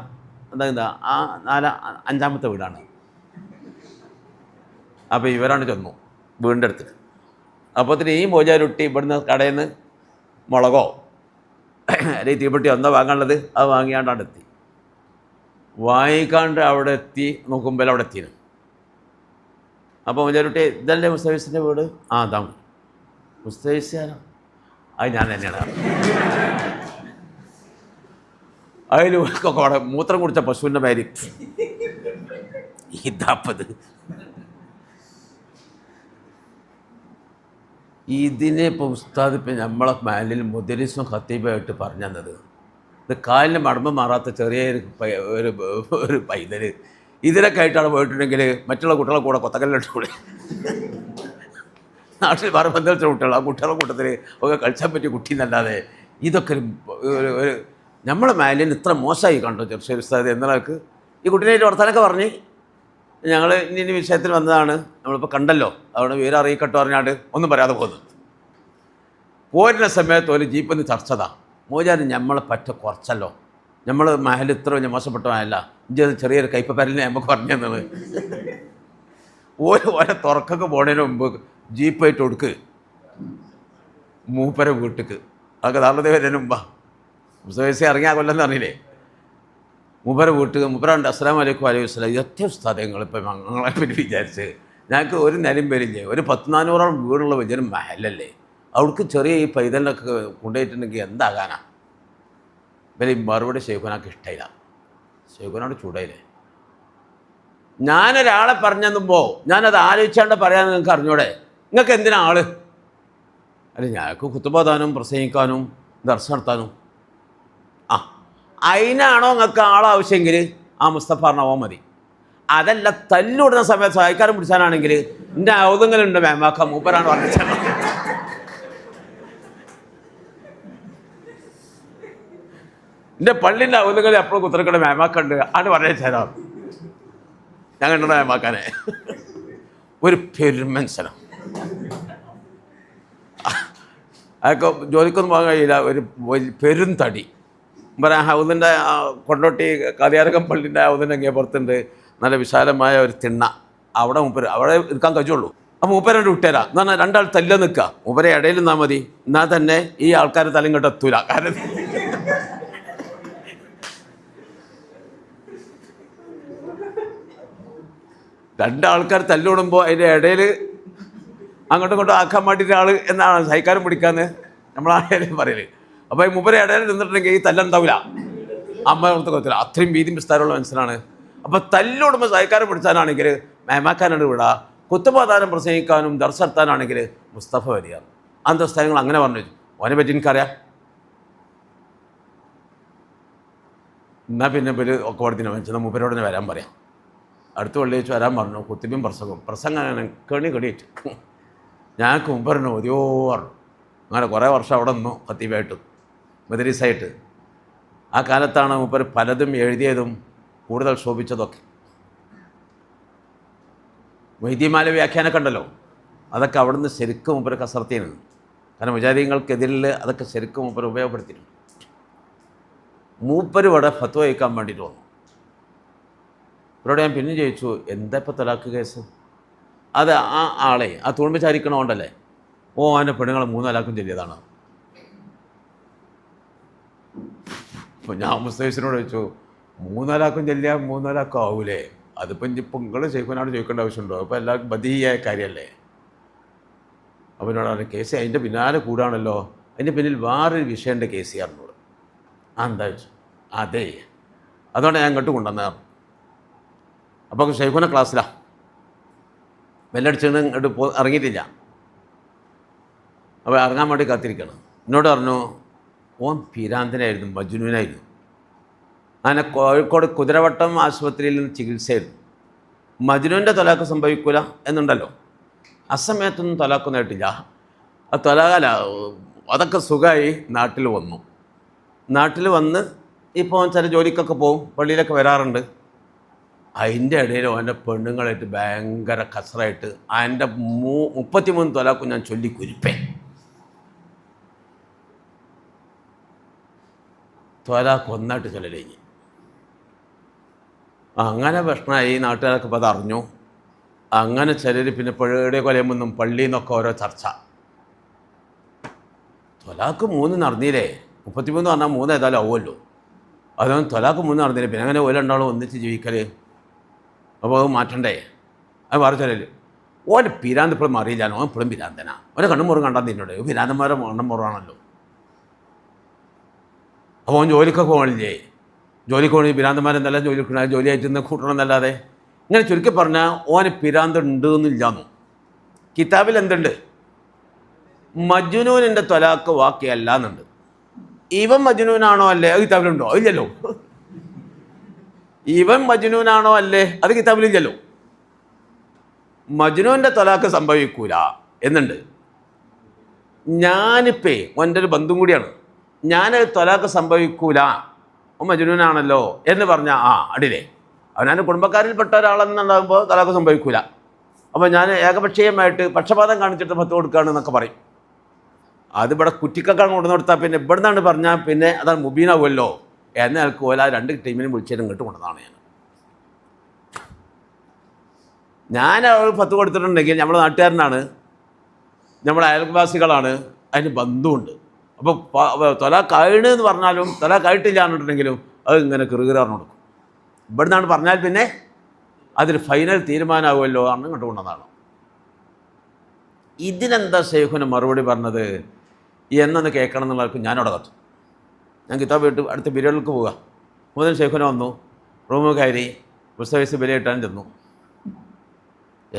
Speaker 1: എന്താ ആ 5-ാമത്തെ വീടാണ്. അപ്പോൾ ഇവരാണ് ചെന്നു വീടിൻ്റെ അടുത്ത്. അപ്പോഴത്തേന് ഈ മോജാരുട്ടി ഇവിടുന്ന് കടയിൽ നിന്ന് മുളകോ അല്ലെങ്കിൽ തീപ്പെട്ടി ഒന്നോ വാങ്ങാനുള്ളത് അത് വാങ്ങിയാണ്ട് അവിടെ എത്തി. വാങ്ങിക്കാണ്ട് അവിടെ എത്തി നോക്കുമ്പോൾ അവിടെ എത്തിയിരുന്നു. അപ്പോൾ മോജാരുട്ടി, ഇതല്ലേ മുസ്തഫൈസിൻ്റെ വീട്? ആ അതാണ്. മുസ്തഫൈസി ആരാ? അത് ഞാൻ തന്നെയാണ്. അതിലൊക്കെ അവിടെ മൂത്രം കുടിച്ച പശുവിൻ്റെ മാതിരി ഇതാപ്പത്. ഇതിനെ ഇപ്പോൾ ഉസ്താദ് ഇപ്പം നമ്മളെ മാലിൽ മുദരിസും ഖത്തീബായിട്ട് പറഞ്ഞു തന്നത്, ഇത് കാലിന് മടമ്പ് മാറാത്ത ചെറിയൊരു ഒരു പൈതൽ ഇതിനൊക്കെ ആയിട്ടാണ് പോയിട്ടുണ്ടെങ്കിൽ മറ്റുള്ള കുട്ടികളെ കൂടെ കൊത്തക്കല്ലിട്ടൂടെ. നാട്ടിൽ വേറെ ബന്ധപ്പെട്ട കുട്ടികൾ, ആ കുട്ടികളുടെ കൂട്ടത്തിൽ ഒക്കെ കളിച്ചാൻ പറ്റിയ കുട്ടി എന്നല്ലാതെ ഇതൊക്കെ ഒരു നമ്മളെ മാലിന് ഇത്ര മോശമായി കണ്ടോ ചെറുശ്ശേരി ഉസ്താദ് എന്നൊക്കെ. ഈ കുട്ടീനായിട്ട് വർത്താനൊക്കെ പറഞ്ഞ് ഞങ്ങൾ ഇനി വിഷയത്തിൽ വന്നതാണ്, നമ്മളിപ്പോൾ കണ്ടല്ലോ, അവിടെ വിവരം അറിയിക്കട്ടോ പറഞ്ഞാണ്ട് ഒന്നും പറയാതെ പോകുന്നു. പോരുന്ന സമയത്ത് ഒരു ജീപ്പിന്ന് ചർച്ചതാ, മോചാൻ നമ്മളെ പറ്റ കുറച്ചല്ലോ, നമ്മൾ മഹൽ ഇത്ര മോശപ്പെട്ട മഹല്ല, ഇഞ്ചത് ചെറിയൊരു കയ്പരലിനെ നമുക്ക് പറഞ്ഞു തന്നത്. ഓരോ തുറക്കൊക്കെ പോണതിന് മുമ്പ് ജീപ്പായിട്ട് കൊടുക്ക് മൂപ്പര വീട്ടിക്ക്. അതൊക്കെ ധാരണതേ വരുന്നതിന് മുമ്പാ. മുസ്തഫൈസി ഇറങ്ങിയ കൊല്ലെന്ന് അറിയില്ലേ, മൂപ്പര വീട്ടിൽ മൂപ്പരുണ്ട്. അസ്സലാമു അലൈക്കും. വലൈക്കും സ്ലാം. ഇതൊക്കെ ഉസ്താദേ നിങ്ങളിപ്പോൾ ഞങ്ങളെ പറ്റി വിചാരിച്ച് ഞങ്ങൾക്ക് ഒരു നിലയും പേരില്ലേ, ഒരു 100-400 വീടുള്ള വലിയൊരു മഹലല്ലേ, അവിടേക്ക് ചെറിയ ഈ പൈതലിനൊക്കെ കൊണ്ടുപോയിട്ടുണ്ടെങ്കിൽ എന്താകാനാ? ഇവരെ മറുപടി ഷെയ്ഖുനാക്ക് ഇഷ്ടമില്ല. ഷെയ്ഖുനോട് ചൂടായില്ലേ. ഞാനൊരാളെ പറഞ്ഞെന്നുമ്പോൾ ഞാനത് ആലോചിച്ചാണ്ട് പറയാമെന്ന് നിങ്ങൾക്ക് അറിഞ്ഞൂടെ? നിങ്ങൾക്ക് എന്തിനാ ആള്? അല്ല, ഞങ്ങൾക്ക് കുത്തുബോധാനും പ്രസംഗിക്കാനും ദർശനം നടത്താനും. അതിനാണോ നിങ്ങൾക്ക് ആളാവശ്യമെങ്കിൽ ആ മുസ്തഫ പറഞ്ഞ മതി. അതല്ല തല്ലിടുന്ന സമയത്ത് സഹായിക്കാരും പിടിച്ചാനാണെങ്കിൽ എൻ്റെ ഔദങ്ങളുണ്ട് മേമാക്ക മൂപ്പരാണ് പറഞ്ഞത്. എൻ്റെ പള്ളിൻ്റെ ഔദങ്ങളിൽ എപ്പോഴും കുത്തിരക്കണ്ട മേമാക്കുണ്ട് ആണ് പറഞ്ഞു തരാം. ഞാൻ കണ്ടോ മേമാക്കാനെ ഒരു പെരുമനുഷ്യനം. അതൊക്കെ ജോലിക്കൊന്നും പോകാൻ കഴിയില്ല. ഒരു പെരും തടി പറയാം. ഹൗദിൻ്റെ കൊണ്ടോട്ടി കതിയാരകം പള്ളിൻ്റെ ഹൗദിൻ്റെ അങ്ങേ പുറത്തുണ്ട് നല്ല വിശാലമായ ഒരു തിണ്ണ. അവിടെ അവിടെ നിൽക്കാൻ കഴിയുള്ളൂ. അപ്പോൾ മൂപ്പരെ വിട്ടുതരാം എന്ന് പറഞ്ഞാൽ രണ്ടാൾ തല്ല നിൽക്കുക. മൂപ്പരെ ഇടയിൽ നിന്നാൽ മതി. എന്നാൽ തന്നെ ഈ ആൾക്കാർ തലയും ഇങ്ങോട്ട് എത്തൂല. കാരണം രണ്ടാൾക്കാർ തല്ലിടുമ്പോൾ അതിൻ്റെ ഇടയിൽ അങ്ങോട്ടും ഇങ്ങോട്ടും ആക്കാൻ വേണ്ടിയിട്ട് ആൾ എന്നാണ് സഹിക്കാരം പിടിക്കാന്ന് നമ്മളായാലും പറയല്. അപ്പോൾ ഈ മൂപ്പരെ ഇടയിൽ നിന്നിട്ടുണ്ടെങ്കിൽ ഈ തല്ലുണ്ടാവില്ല. അമ്മ കൊത്തില്ല. അത്രയും വീതിയും വിസ്താരമുള്ള മനസ്സിലാണ്. അപ്പോൾ തല്ലിടുമ്പോൾ സഹിക്കാരം പിടിച്ചാനാണെങ്കിൽ മേമാക്കാനാണ് വിടുക. കുത്തുപാതാനം പ്രസംഗിക്കാനും ദർശനത്താനാണെങ്കിൽ മുസ്തഫ വരിക. അന്തസ്ഥാനങ്ങൾ അങ്ങനെ പറഞ്ഞു. ഓനെ പറ്റി എനിക്കറിയാം. എന്നാൽ പിന്നെ ഒക്കെ പഠിത്തിന് വെച്ചാൽ മൂപ്പരോടനെ വരാൻ പറയാം. അടുത്ത വെള്ളിയാഴ്ച വരാൻ പറഞ്ഞു. കുത്തിബിയും പ്രസംഗം അങ്ങനെ കെണിയേറ്റു. ഞങ്ങൾക്ക് മുമ്പറിന് ഒരോ പറഞ്ഞു. അങ്ങനെ കുറേ വർഷം അവിടെ നിന്നു ഖത്തീബായിട്ടും മദ്രസയായിട്ട്. ആ കാലത്താണ് മൂപ്പർ പലതും എഴുതിയതും കൂടുതൽ ശോഭിച്ചതൊക്കെ. വൈദ്യമാല വ്യാഖ്യാനമൊക്കെ ഉണ്ടല്ലോ, അതൊക്കെ അവിടുന്ന് ശരിക്കും മൂപ്പർ കസർത്തിയാണ്. കാരണം മുജാഹിദീങ്ങൾക്കെതിരിൽ അതൊക്കെ ശരിക്കും മൂപ്പർ ഉപയോഗപ്പെടുത്തിയിട്ടുണ്ട്. മൂപ്പർ ഇവിടെ ഫത്വ വയ്ക്കാൻ വേണ്ടിയിട്ട് വന്നു. ഇവരോട് ഞാൻ പിന്നെ ചോദിച്ചു, എന്താ ഇപ്പോൾ തലാക്ക് കേസ്? അത് ആ ആളെ ആ തുണിച്ചാരിക്കണോണ്ടല്ലേ അവൻ്റെ പെണ്ണുങ്ങൾ 3 തലാക്കും ചൊല്ലിയതാണ്. അപ്പോൾ ഞാൻ മുസ്തഫീസിനോട് ചോദിച്ചു, 3 തലാക്കും ചൊല്ലിയാൽ 3 തലാക്കും ആവൂലേ? അതിപ്പോൾ ഇപ്പം നിങ്ങൾ ശൈഖുനോട് ചോദിക്കേണ്ട ആവശ്യമുണ്ടോ? അപ്പോൾ എല്ലാവർക്കും ബദീയായ കാര്യമല്ലേ? അവനോടാണ് കേസ് അതിൻ്റെ പിന്നാലെ കൂടാണല്ലോ. അതിൻ്റെ പിന്നിൽ വേറൊരു വിഷയൻ്റെ കേസ് ചെയ്യാറുണ്ട്. എന്താ വെച്ചു? അതെ, അതുകൊണ്ട് ഞാൻ ഇങ്ങോട്ട് കൊണ്ടുവന്നതാണ്. അപ്പോൾ ശൈഖുന ക്ലാസ്സിലാണ് ബെല്ലടിച്ചിട്ട് ഇങ്ങോട്ട് ഇറങ്ങിയിട്ടില്ല. അപ്പോൾ ഇറങ്ങാൻ വേണ്ടി കാത്തിരിക്കണം. എന്നോട് പറഞ്ഞു, ഓൻ പിരാന്തനായിരുന്നു, മജ്നൂനായിരുന്നു. അങ്ങനെ കോഴിക്കോട് കുതിരവട്ടം ആശുപത്രിയിൽ നിന്ന് ചികിത്സയായിരുന്നു. മജ്നൂൻ്റെ തൊലാക്ക് സംഭവിക്കില്ല എന്നുണ്ടല്ലോ. അസമയത്തൊന്നും തൊലാക്കൊന്നും ആയിട്ടില്ല. ആ തൊലാകല അതൊക്കെ സുഖമായി നാട്ടിൽ വന്നു. നാട്ടിൽ വന്ന് ഇപ്പോൾ ചില ജോലിക്കൊക്കെ പോവും, പള്ളിയിലൊക്കെ വരാറുണ്ട്. അതിൻ്റെ ഇടയിൽ അവൻ്റെ പെണ്ണുങ്ങളായിട്ട് ഭയങ്കര കസറായിട്ട് അതിൻ്റെ 33 തൊലാക്കും ഞാൻ ചൊല്ലിക്കുരിപ്പേ. തൊലാക്ക് ഒന്നായിട്ട് ചൊല്ലലേഞ്ഞ്. അങ്ങനെ പ്രശ്നമായി. നാട്ടുകാരൊക്കെ ഇപ്പോൾ അതറിഞ്ഞു. അങ്ങനെ ചിലർ പിന്നെ പുഴയുടെ കൊലയുമ്പൊന്നും പള്ളിയിൽ നിന്നൊക്കെ ഓരോ ചർച്ച. തൊലാക്ക് 3 നടന്നില്ലേ? 33 പറഞ്ഞാൽ 3 ഏതായാലും ആവുമല്ലോ. അതുകൊണ്ട് തൊലാക്ക് 3 നടന്നില്ലേ? പിന്നെ അങ്ങനെ ഓരോ ഒന്നിച്ച് ജീവിക്കൽ. അപ്പോൾ അത് മാറ്റണ്ടേ? അത് വേറെ ചിലർ ഓൻ്റെ പിരാന്ത് ഇപ്പോഴും മാറിയില്ലാനോ. ഓൻ ഇപ്പോഴും പിരാന്തനാ. ഓനെ കണ്ണുമുറും കണ്ടാൽ തിന്നോടെ. പിരാന്തന്മാരെ കണ്ണുമുറാണല്ലോ. അപ്പോൾ ഓൻ ജോലിക്കൊക്കെ പോകണില്ലേ? ജോലിക്ക് പോകണമെങ്കിൽ പിരാന്തന്മാരെന്നല്ല ജോലിയായിട്ട് നിന്ന് കൂട്ടണമെന്നല്ലാതെ. ഇങ്ങനെ ചുരുക്കി പറഞ്ഞാൽ ഓന് പിരാന്ത് ഉണ്ട് എന്നില്ലാന്നു. കിതാബിൽ എന്തുണ്ട്? മജ്നൂനിൻ്റെ തൊലാക്ക് വാക്കിയല്ല എന്നുണ്ട്. ഇവൻ മജ്നൂനാണോ അല്ലേ? അത് കിതാബിലുണ്ടോ? ഇല്ലല്ലോ. ഇവൻ മജ്നൂനാണോ അല്ലേ? അത് കിതാബിലില്ലല്ലോ. മജ്നൂൻ്റെ തൊലാക്ക് സംഭവിക്കൂല എന്നുണ്ട്. ഞാനിപ്പേ ഓൻ്റെ ഒരു ബന്ധുവും കൂടിയാണ്. ഞാൻ തൊലാക്ക് സംഭവിക്കൂല, ഓ മജ്നൂനാണല്ലോ എന്ന് പറഞ്ഞാൽ അടിലേ അവനാൻ്റെ കുടുംബക്കാരിൽപ്പെട്ട ഒരാളെന്നുണ്ടാകുമ്പോൾ തൊലാക്ക് സംഭവിക്കൂല. അപ്പോൾ ഞാൻ ഏകപക്ഷീയമായിട്ട് പക്ഷപാതം കാണിച്ചിട്ട് ഫത്വ കൊടുക്കുകയാണെന്നൊക്കെ പറയും. അതിവിടെ കുറ്റിക്കക്കാണ് കൊണ്ടു കൊടുത്താൽ പിന്നെ ഇവിടെ നിന്നാണ് പറഞ്ഞാൽ പിന്നെ അതാണ് മുബീനാവുമല്ലോ എന്ന ആൾക്ക് പോലെ 2 ടീമിനും വിളിച്ചിട്ട് ഇങ്ങോട്ട് കൊണ്ടതാണ്. ഞാൻ ഫത്വ കൊടുത്തിട്ടുണ്ടെങ്കിൽ നമ്മുടെ നാട്ടുകാരനാണ്, നമ്മുടെ അയൽവാസികളാണ്, അതിന് ബന്ധമുണ്ട്. അപ്പോൾ തൊലാക്കായിണ് എന്ന് പറഞ്ഞാലും തൊലാക്കായിട്ടില്ല എന്നിട്ടുണ്ടെങ്കിലും അത് ഇങ്ങനെ കിറുകിറാറിന് കൊടുക്കും. ഇവിടെ നിന്നാണ് പറഞ്ഞാൽ പിന്നെ അതിന് ഫൈനൽ തീരുമാനമാവുമല്ലോ എന്ന് ഇങ്ങോട്ട് കൊണ്ടതാണ്. ഇതിനെന്താ ശൈഖുന മറുപടി പറഞ്ഞത് എന്നൊന്ന് കേൾക്കണം എന്നുള്ളവർക്ക് ഞാനവിടെ കത്തു. ഞാൻ കിതാബ് വിട്ട് അടുത്ത ബിരിയാണിക്ക് പോവുക. മുതൽ ശൈഖുന വന്നു, റൂമ് കയറി പുസ്തകസ് ബലിയിട്ടാൻ ചെന്നു.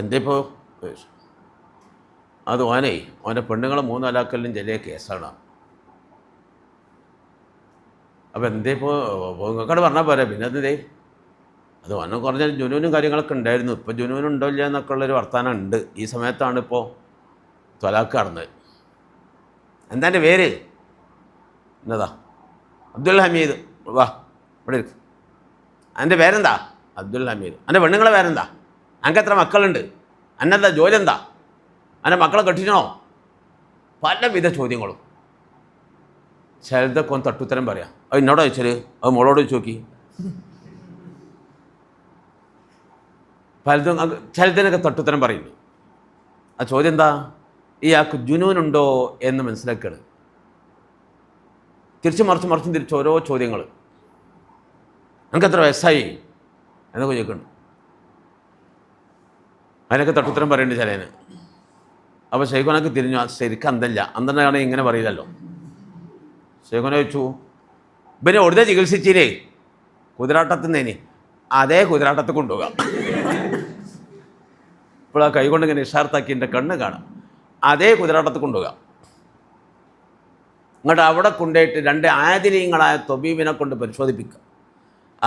Speaker 1: എന്തിപ്പോൾ അത് ഓൻ്റെ പെണ്ണുങ്ങളെ 3 തലാക്കലിനും ചെറിയ കേസാണ്. അപ്പോൾ എന്തേ ഇപ്പോൾ നിങ്ങൾക്കവിടെ പറഞ്ഞാൽ പോരാ. പിന്നെ എന്തേ അത് വന്ന് കുറഞ്ഞ ജുനൂനും കാര്യങ്ങളൊക്കെ ഉണ്ടായിരുന്നു. ഇപ്പോൾ ജുനൂനുണ്ടോ ഇല്ല എന്നൊക്കെ ഉള്ളൊരു വർത്തമാനം ഉണ്ട്. ഈ സമയത്താണ് ഇപ്പോൾ ത്വലാഖ് നടന്നത്. എന്താ എൻ്റെ പേര്? എന്നതാ അബ്ദുൽ ഹമീദ്. വാ ഇവിടെ ഇരിക്കും. എൻ്റെ പേരെന്താ? അബ്ദുൽ ഹമീദ്. എൻ്റെ പെണ്ണുങ്ങളെ പേരെന്താ? എനിക്ക് എത്ര മക്കളുണ്ട്? അന്നെന്താ ജോലി എന്താ? എൻ്റെ മക്കളെ കെട്ടിക്കണോ? പലവിധ ചോദ്യങ്ങളും. ചിലതൊക്കെ ഒന്ന് തട്ടുത്തരം പറയാം. അത് എന്നോട് ചോദിച്ചാൽ അത് മോളോട് ചോദിച്ചു നോക്കി. പലതും ചിലതിനൊക്കെ തട്ടുത്തരം പറയുന്നു. ആ ചോദ്യം എന്താ? ഇയാൾക്ക് ജുനൂനുണ്ടോ എന്ന് മനസ്സിലാക്കുകയാണ്. മറിച്ചും തിരിച്ച് ഓരോ ചോദ്യങ്ങൾ. എനിക്ക് എത്ര വയസ്സായി എന്നൊക്കെ ചോദിക്കുന്നുണ്ട്. അതിനൊക്കെ തട്ടുത്തരം പറയേണ്ടത് ചിലതിന്. അപ്പോൾ ശൈഖുനക്ക് തിരിഞ്ഞു. ശരിക്കും അന്തനാണെങ്കിൽ ഇങ്ങനെ പറയില്ലല്ലോ. ശൈഖുന ചോദിച്ചു, പിന്നെ ഒടുതെ ചികിത്സിച്ചില്ലേ? കുതിരാട്ടത്തിന്നേനി. അതേ കുതിരാട്ടത്തിൽ കൊണ്ടുപോകാം. ഇപ്പോൾ ആ കൈ കൊണ്ട് ഇങ്ങനെ ഇഷാർത്താക്കി എൻ്റെ കണ്ണ് കാണാം. അതേ കുതിരാട്ടത്തിൽ കൊണ്ടുപോകാം. ഇങ്ങോട്ട് അവിടെ കൊണ്ടുപോയിട്ട് 2 ആദിലീങ്ങളായ തൊബീബിനെ കൊണ്ട് പരിശോധിപ്പിക്കുക.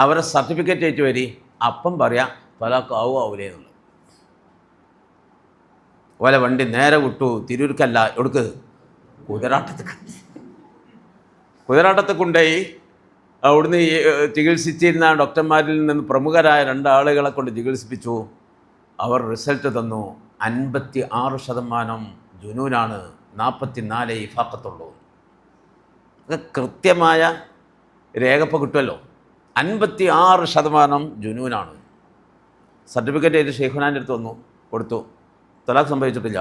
Speaker 1: അവരെ സർട്ടിഫിക്കറ്റ് ആയിട്ട് വരി. അപ്പം പറയാം ത്വലാഖ് ആവൂലേ എന്നുള്ളത്. ഓലെ വണ്ടി നേരെ വിട്ടു. തിരൂർക്കല്ല, എവിടേക്ക്? കുതിരാട്ടത്തിൽ കൊണ്ടുപോയി അവിടുന്ന് ചികിത്സിച്ചിരുന്ന ഡോക്ടർമാരിൽ നിന്ന് പ്രമുഖരായ 2 ആളുകളെ കൊണ്ട് ചികിത്സിപ്പിച്ചു. അവർ റിസൾട്ട് തന്നു. 56% ജുനൂനാണ്, 44 ഇഫാഖത്തുള്ളൂ. അത് കൃത്യമായ രേഖപ്പ് കിട്ടുമല്ലോ. 56% ജുനൂനാണ്. സർട്ടിഫിക്കറ്റ് ആയിട്ട് ഷെയ്ഖുനാൻ്റെ അടുത്ത് വന്നു, കൊടുത്തു. ത്വലാഖ് സംഭവിച്ചിട്ടില്ല.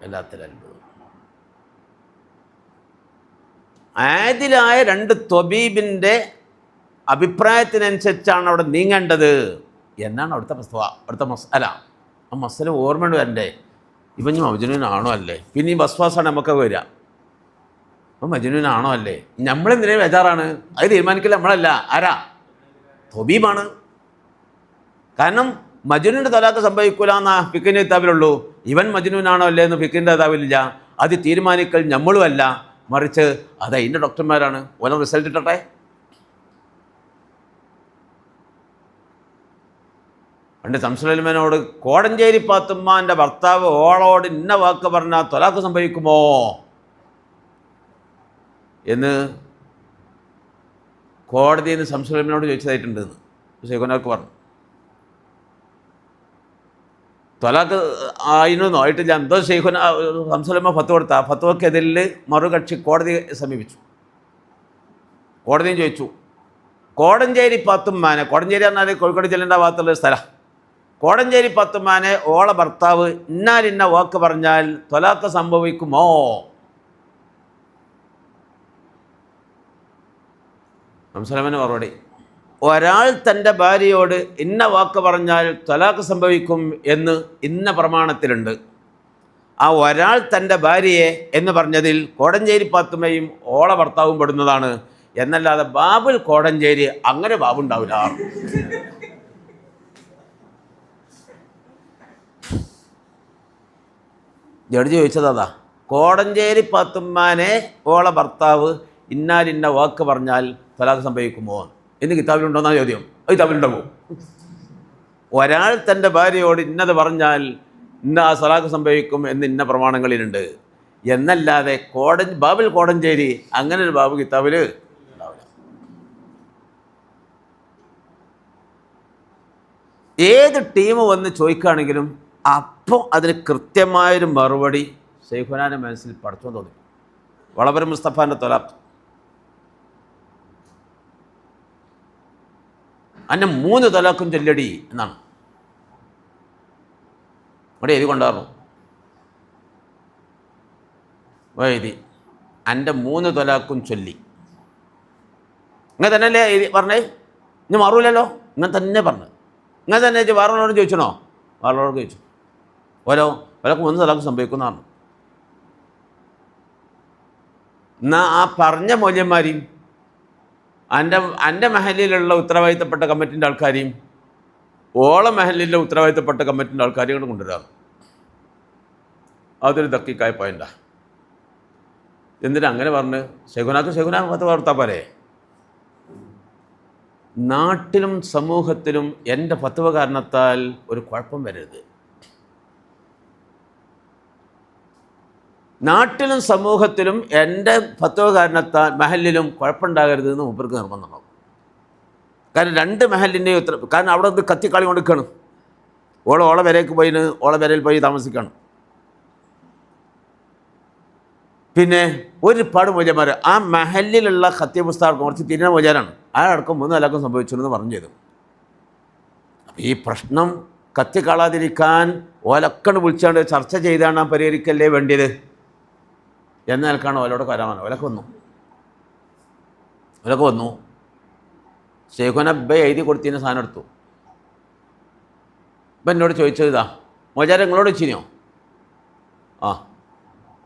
Speaker 1: എല്ലാത്തിലും അത്ഭുതം. ആദിലായ 2 ത്വബീബിൻ്റെ അഭിപ്രായത്തിനനുസരിച്ചാണ് അവിടെ നീങ്ങേണ്ടത് എന്നാണ് അവിടുത്തെ മസാല. ആ മസാല ഓർമ്മ വരണ്ടേ? ഇപ്പം ഇനി മജ്നൂനാണോ അല്ലേ? പിന്നെ ഈ വസ്വാസാണ് നമുക്ക് വരിക. അപ്പം മജ്നൂനാണോ അല്ലേ? നമ്മളെന്തിനു ബേജാറാണ്? അത് തീരുമാനിക്കില്ല നമ്മളല്ല. ആരാ? ത്വബീബാണ്. കാരണം മജ്നൂൻ്റെ ത്വലാഖ് സംഭവിക്കൂല എന്നാ ഫിഖിൻ്റെ കിതാബിലുള്ളൂ. ഇവൻ മജ്നൂനാണോ അല്ലേ എന്ന് ഫിഖിൻ്റെ കിതാബിലില്ല. അത് തീരുമാനിക്കൽ നമ്മളും അല്ല, മറിച്ച് അത് അതിൻ്റെ ഡോക്ടർമാരാണ്. ഓരോ റിസൾട്ട് ഇട്ടട്ടെ. പണ്ട് ശംസുലൈമാനോട് കോടഞ്ചേരി പാത്തുമ്മാൻ്റെ ഭർത്താവ് ഓളോട് ഇന്ന വാക്ക് പറഞ്ഞാൽ ത്വലാഖ് സംഭവിക്കുമോ എന്ന് കോടതിയിൽ നിന്ന് ശംസുലൈമാനോട് ചോദിച്ചതായിട്ടുണ്ട് എന്ന് ശൈഖുനാക്ക് പറഞ്ഞു. ത്വലാഖ് ആയിരുന്നോ ആയിട്ടില്ല എന്തോ ശംസുലൈമ ഫത്വ കൊടുത്ത ആ ഫത്വക്കെതിരിൽ മറുകക്ഷി കോടതിയെ സമീപിച്ചു. കോടതിയും ചോദിച്ചു, കോടഞ്ചേരി പാത്തുമ്മാനെ, കോടഞ്ചേരി പറഞ്ഞാൽ കോഴിക്കോട് ജില്ലേൻ്റെ ഭാഗത്തുള്ള സ്ഥലം, കോടഞ്ചേരി പാത്തുമ്മാനെ ഓള ഭർത്താവ് ഇന്നാലിന്ന വാക്ക് പറഞ്ഞാൽ ത്വലാഖ് സംഭവിക്കുമോ? ശംസുലൈമാന് മറുപടി, ഒരാൾ തൻ്റെ ഭാര്യയോട് ഇന്ന വാക്ക് പറഞ്ഞാൽ ത്വലാഖ് സംഭവിക്കും എന്ന് ഇന്ന പ്രമാണത്തിലുണ്ട്. ആ ഒരാൾ തൻ്റെ ഭാര്യയെ എന്ന് പറഞ്ഞതിൽ കോടഞ്ചേരി പാത്തുമ്മയും ഓള ഭർത്താവും പെടുന്നതാണ്. എന്നല്ലാതെ ബാബുൽ കോടഞ്ചേരി അങ്ങനെ ബാബുണ്ടാവില്ല. ജഡ്ജി ചോദിച്ചതാ, കോടഞ്ചേരി പാത്തുമ്മാനെ ഓള ഭർത്താവ് ഇന്നാലിന്ന വാക്ക് പറഞ്ഞാൽ ത്വലാഖ് സംഭവിക്കുമോ എന്ന് കിതാബിലുണ്ടോന്നാ ചോദ്യം. അത് കിതാബിലുണ്ടാവും. ഒരാൾ തൻ്റെ ഭാര്യയോട് ഇന്നത് പറഞ്ഞാൽ ഇന്ന ത്വലാഖ് സംഭവിക്കും എന്ന് ഇന്ന പ്രമാണങ്ങളിലുണ്ട് എന്നല്ലാതെ ബാബുൽ കോടഞ്ചേരി അങ്ങനെ ഒരു ബാബു കിതാബിൽ ഉണ്ടാവില്ല. ഏത് ടീം വന്ന് ചോദിക്കുകയാണെങ്കിലും അപ്പോൾ അതിന് കൃത്യമായൊരു മറുപടി ശൈഖുനാൻ്റെ മനസ്സിൽ പഠിച്ചോന്ന് തോന്നി. വളവർ മുസ്തഫാൻ്റെ ത്വലാഖ് അന്നെ 3 ത്വലാഖും ചൊല്ലടി എന്നാണ് ഇവിടെ എഴുതി കൊണ്ടുവരണം. എഴുതി എൻ്റെ 3 ത്വലാഖും ചൊല്ലി. ഇങ്ങനെ തന്നെയല്ലേ എഴുതി പറഞ്ഞേ? ഇനി മാറൂലല്ലോ. ഇങ്ങനെ തന്നെ പറഞ്ഞു. ഇങ്ങനെ തന്നെ വേറൊരാളോട് ചോദിച്ചണോ? വേറൊരാളോട് ചോദിച്ചു. ഒരാൾക്ക് 3 ത്വലാഖ് സംഭവിക്കുന്ന പറഞ്ഞു. എന്നാൽ ആ പറഞ്ഞ മൗല്യന്മാരെയും എൻ്റെ മഹലിലുള്ള ഉത്തരവാദിത്തപ്പെട്ട കമ്മിറ്റിൻ്റെ ആൾക്കാരെയും ഓള മഹലിലെ ഉത്തരവാദിത്തപ്പെട്ട കമ്മിറ്റിൻ്റെ ആൾക്കാരെയും കൊണ്ട് കൊണ്ടുവരാം. അതൊരു ദക്കിക്കായ പോയിൻ്റാണ്. എന്തിനാ അങ്ങനെ പറഞ്ഞ്? ശകുനാക്ക് പത്ത് വാർത്താ പോരെ? നാട്ടിലും സമൂഹത്തിലും എൻ്റെ ഫത്വ കാരണത്താൽ ഒരു കുഴപ്പം വരരുത്. നാട്ടിലും സമൂഹത്തിലും എൻ്റെ ഫത്വ കാരണത്താൽ മഹലിലും കുഴപ്പമുണ്ടാകരുത് എന്ന് മൂപ്പർക്ക് നിർബന്ധമാകും. കാരണം രണ്ട് മഹലിൻ്റെയും കാരണം അവിടെ നിന്ന് കത്തിക്കളി കൊടുക്കണം. ഓളെ വരേക്ക് പോയിന് ഓളെ വരയിൽ പോയി താമസിക്കണം. പിന്നെ ഒരുപാട് മൊയ്യന്മാർ ആ മഹലിലുള്ള ഖത്തീബ് ഉസ്താദ് കുറച്ച് തിരിഞ്ഞ മൊയ്യാനാണ്. അയാളടക്കം 3 നിലക്കും സംഭവിച്ചു പറഞ്ഞു ചെയ്തു. അപ്പം ഈ പ്രശ്നം കത്തിക്കളാതിരിക്കാൻ ഓലക്കണ് വിളിച്ചാണ്ട് ചർച്ച ചെയ്താണ് പരിഹരിക്കല്ലേ വേണ്ടിയത് എന്ന നിലക്കാണ് ഓലോടൊക്കെ വരാൻ. ഓലൊക്കെ വന്നു ശൈഖുന എഴുതി കൊടുത്തതിന് സാധനം എടുത്തു. ഇപ്പം എന്നോട് ചോദിച്ചതാ, മൊയ്യാരെ നിങ്ങളോട് വെച്ചിനോ? ആ,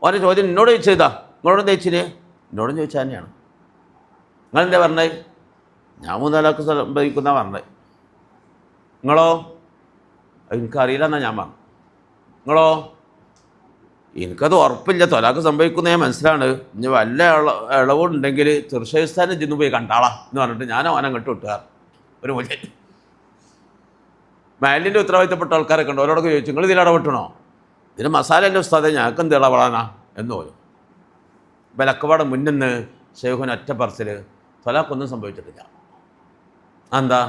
Speaker 1: ഓരോ ചോദ്യം എന്നോട് ചോദിച്ചതാ, നിങ്ങളോട് ചോദിച്ചിന്? എന്നോടും ചോദിച്ചാൽ തന്നെയാണ്. നിങ്ങളെന്താ പറഞ്ഞത്? ഞാൻ 3 നിലക്ക് സംഭവിക്കുന്ന പറഞ്ഞത്. നിങ്ങളോ? എനിക്കറിയില്ല എന്നാ ഞാൻ പറഞ്ഞു. നിങ്ങളോ? എനിക്കത് ഉറപ്പില്ല, തൊലാക്ക് സംഭവിക്കുന്ന ഞാൻ മനസ്സിലാണ്. ഇനി വല്ല ഇളവുണ്ടെങ്കിൽ ചെറുശേസ്ഥാനം ചെന്ന് പോയി കണ്ടാളാ എന്ന് പറഞ്ഞിട്ട് ഞാൻ അവനെ അങ്ങോട്ട് വിട്ടുക. ഒരു മൂല്യം മഹലിൻ്റെ ഉത്തരവാദിത്തപ്പെട്ട ആൾക്കാരൊക്കെ ഉണ്ട്. അവരോടൊക്കെ ചോദിച്ചു, നിങ്ങൾ ഇതിൽ ഇടപെട്ടണോ? ഇതിന് മസാലൻ്റെ ഉസ്താദെ ഞങ്ങൾക്ക് എന്ത് ഇടപെടാനാ എന്ന് പോലും. ബലക്കപാട് മുന്നിന്ന് ശൈഖുന ഒറ്റ പറച്ചിൽ, തൊലാക്കൊന്നും സംഭവിച്ചിട്ടില്ല. എന്താ?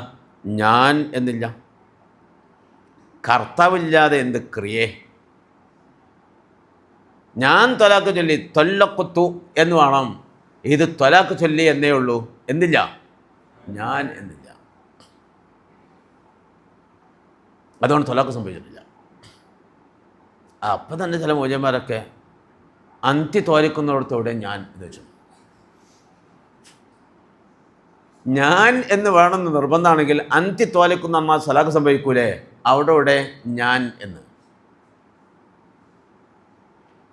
Speaker 1: ഞാൻ എന്നില്ല, കർത്താവില്ലാതെ എന്ത് ക്രിയേ? ഞാൻ തൊലാക്ക് ചൊല്ലി തൊല്ലക്കുത്തു എന്ന് വേണം. ഇത് തൊലാക്ക് ചൊല്ലി എന്നേ ഉള്ളൂ, എന്നില്ല, ഞാൻ എന്നില്ല. അതുകൊണ്ട് തൊലാക്ക് സംഭവിച്ചിട്ടില്ല. അപ്പം തന്നെ ചില മൗലവിമാരൊക്കെ അന്തി തോലിക്കുന്നിടത്തോടെ ഞാൻ എന്ന് വെച്ചു. ഞാൻ എന്ന് വേണമെന്ന് നിർബന്ധമാണെങ്കിൽ അന്തി തോലിക്കുന്ന അമ്മ തൊലാക്ക് സംഭവിക്കൂലേ? അവിടെ ഞാൻ എന്ന്.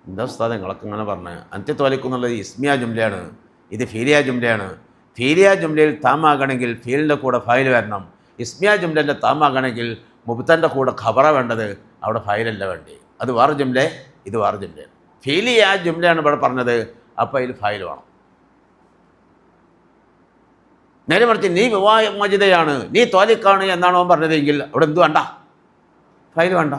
Speaker 1: എന്താ ഉസ്താദ് നിങ്ങളൊക്കെ ഇങ്ങനെ പറഞ്ഞത്? അന്ത്യത്തോലിക്കുന്നുള്ളത് ഇസ്മിയ ജുംലയാണ്, ഇത് ഫീലിയ ജുംലയാണ്. ഫീലിയ ജുംലയിൽ താമാകണമെങ്കിൽ ഫീലിൻ്റെ കൂടെ ഫൈൽ വരണം. ഇസ്മിയ ജുംലേൻ്റെ താമാകണമെങ്കിൽ മുബ്തൻ്റെ കൂടെ ഖബറ വേണ്ടത്, അവിടെ ഫൈലല്ല വേണ്ടി. അത് വേറെ ജുംല, ഇത് വേറെ ജുംലയാണ്. ഫീലിയ ജുംലയാണ് ഇവിടെ പറഞ്ഞത്, അപ്പോൾ അതിൽ ഫൈൽ വേണം. നേരെ മറിച്ച് നീ വിവാഹമോചിതയാണ്, നീ തോലിക്കാണ് എന്നാണോ പറഞ്ഞതെങ്കിൽ അവിടെ എന്ത് വേണ്ട? ഫൈൽ വേണ്ട.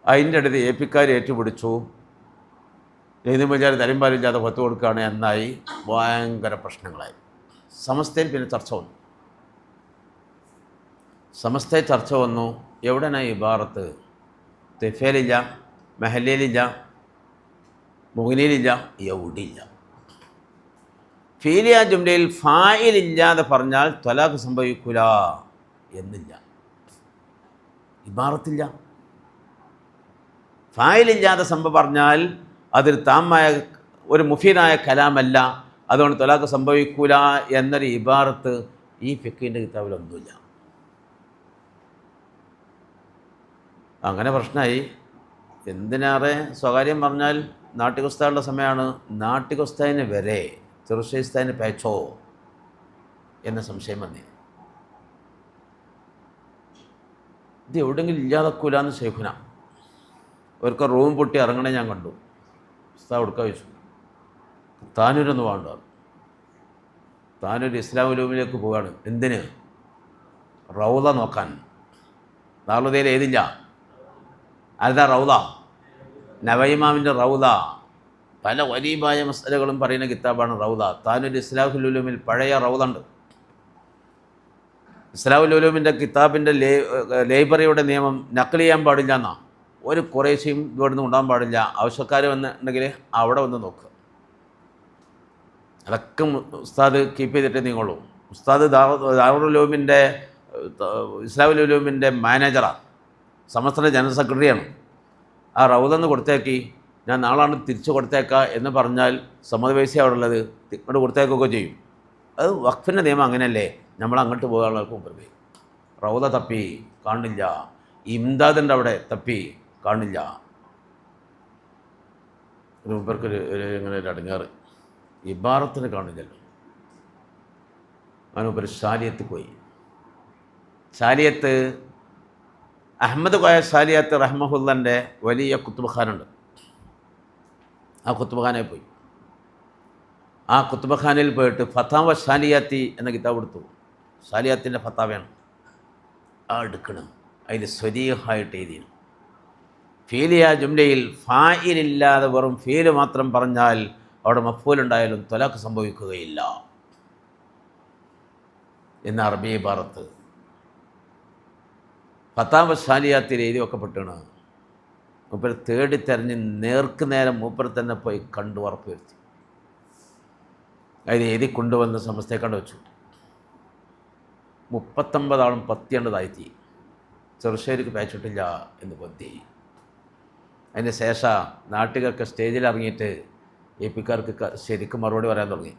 Speaker 1: അതിൻ്റെ അടുത്ത് ഏപ്പിക്കാർ ഏറ്റുപിടിച്ചു. ഏത് വിചാരം തരംപാലില്ലാതെ പത്ത് കൊടുക്കുകയാണ് എന്നായി. ഭയങ്കര പ്രശ്നങ്ങളായി. സമസ്തയിൽ പിന്നെ ചർച്ച വന്നു. സമസ്തയിൽ ചർച്ച വന്നു. എവിടെയാണ് ഇബാറത്ത്? തെഫേലില്ല, മെഹല്ലിയിലില്ല, മുഗ്നിയിലില്ല, എവിടെയില്ല. ഫീലിയ ജുംലയിൽ ഫായിലില്ലാതെ പറഞ്ഞാൽ ത്വലാഖ് സംഭവിക്കില്ല എന്നില്ല. ഇബാറത്തില്ല. ഫായിലില്ലാതെ സംഭവം പറഞ്ഞാൽ അതൊരു താമായ ഒരു മുഫീദായ കലാമല്ല, അതുകൊണ്ട് ത്വലാഖ് സംഭവിക്കൂല എന്നൊരു ഇബാറത്ത് ഈ ഫിഖിൻ്റെ കിതാബിലൊന്നുമില്ല. അങ്ങനെ പ്രശ്നമായി. എന്തിനേറെ സ്വകാര്യം പറഞ്ഞാൽ നാട്ടികുസ്താനുള്ള സമയമാണ്. നാട്ടികുസ്താദിന് വരെ ചെറുശേസ്താദിന് പേച്ചോ എന്ന സംശയം വന്നേ. ഇത് എവിടെയെങ്കിലും ഇല്ലാതാക്കൂലെന്ന് ശൈഖുന ഒരിക്കൽ റൂം പൊട്ടി ഇറങ്ങണേ ഞാൻ കണ്ടു. ഉസ്താദ് കൊടുക്കാൻ വെച്ചു. താനൂരൊന്ന് വേണ്ട. താനൂർ ഇസ്ലാം ഉലൂമിലേക്ക് പോവുകയാണ്. എന്തിന്? റൗദ നോക്കാൻ. ദാറുൽ ഏതില്ല? അതാ റൗദ, നവയിമാമിൻ്റെ റൗദ. പല വലീബായ മസലകളും പറയുന്ന കിതാബാണ് റൗദ. താനൂർ ഇസ്ലാഹുൽ ഉലൂമിൽ പഴയ റൗദ ഉണ്ട്. ഇസ്ലാഹുൽ ഉലൂമിൻ്റെ കിതാബിൻ്റെ ലൈബ്രറിയുടെ നിയമം നക്കൽ ചെയ്യാൻ പാടില്ല എന്നാണ്. ഒരു കുറേശ്ശിയും ഇവിടുന്ന് ഉണ്ടാകാൻ പാടില്ല. ആവശ്യക്കാർ വന്നിട്ടുണ്ടെങ്കിൽ അവിടെ വന്ന് നോക്കുക. അതൊക്കെ ഉസ്താദ് കീപ്പ് ചെയ്തിട്ടേ നീങ്ങുള്ളൂ. ഉസ്താദ് ദാറുൽ ഉലൂമിൻ്റെ ഇസ്ലാഹുൽ ഉലൂമിൻ്റെ മാനേജറാണ്, സമസ്തയുടെ ജനറൽ സെക്രട്ടറിയാണ്. ആ റൗദന്ന് കൊടുത്തേക്കി, ഞാൻ നാളാണ് തിരിച്ചു കൊടുത്തേക്കാം എന്ന് പറഞ്ഞാൽ സമ്മത പൈസ അവിടെ ഉള്ളത് ഇങ്ങോട്ട് കൊടുത്തേക്കൊക്കെ ചെയ്യും. അത് വഖഫിൻ്റെ നിയമം അങ്ങനെയല്ലേ. നമ്മൾ അങ്ങോട്ട് പോകാനുള്ള മുമ്പ് പോയി റൗദ തപ്പി കാണില്ല, ഇംദാദിൻ്റെ അവിടെ തപ്പി കാണില്ല. ഒരു മുമ്പർക്ക് ഇങ്ങനെ ഒരു അടങ്ങാറ് ഇബാറത്തിന് കാണില്ലല്ലോ. അങ്ങനെ മുമ്പ് ഷാലിയത്ത് പോയി. ഷാലിയത്ത് അഹമ്മദ് കോയ ഷാലിയത്ത് റഹ്മഹുല്ലൻ്റെ വലിയ കുത്തുബ് ഖാനുണ്ട്. ആ കുത്തുബഖാനയിൽ പോയി. ആ കുത്തുബഖാനയിൽ പോയിട്ട് ഫത്താവ ഷാലിയാത്തി എന്ന കിതാബ് എടുത്തു. ഷാലിയാത്തിൻ്റെ ഫത്താവയാണ് ആ എടുക്കണം. അതിൽ സ്വരീഹായിട്ട് എഴുതിയാണ്. ഫീലിയ ജുംലയിൽ ഫായിലില്ലാതെ വെറും ഫീല് മാത്രം പറഞ്ഞാൽ അവിടെ മഫ്ഊലുണ്ടായാലും ത്വലാഖ് സംഭവിക്കുകയില്ല എന്ന അറബി ഇബാറത്ത് ഫത്താവ ഷാലിയാത്തിൽ എഴുതി വെക്കപ്പെട്ടാണ്. മൂപ്പർ തേടിത്തെരഞ്ഞ് നേർക്ക് നേരം മൂപ്പർ തന്നെ പോയി കണ്ടു ഉറപ്പ് വരുത്തി. അതിൽ എഴുതി കൊണ്ടുവന്ന് സമസ്തയെ കണ്ടു വെച്ചു. 39 ആളും പത്തിയണ്ടതായി ചെറുശ്ശേരിക്ക് പേച്ചിട്ടില്ല എന്ന് പൊന്തി. അതിന് ശേഷം നാട്ടുകാർക്ക് സ്റ്റേജിൽ ഇറങ്ങിയിട്ട് എപ്പിക്കാർക്ക് ശരിക്കും മറുപടി പറയാൻ തുടങ്ങി.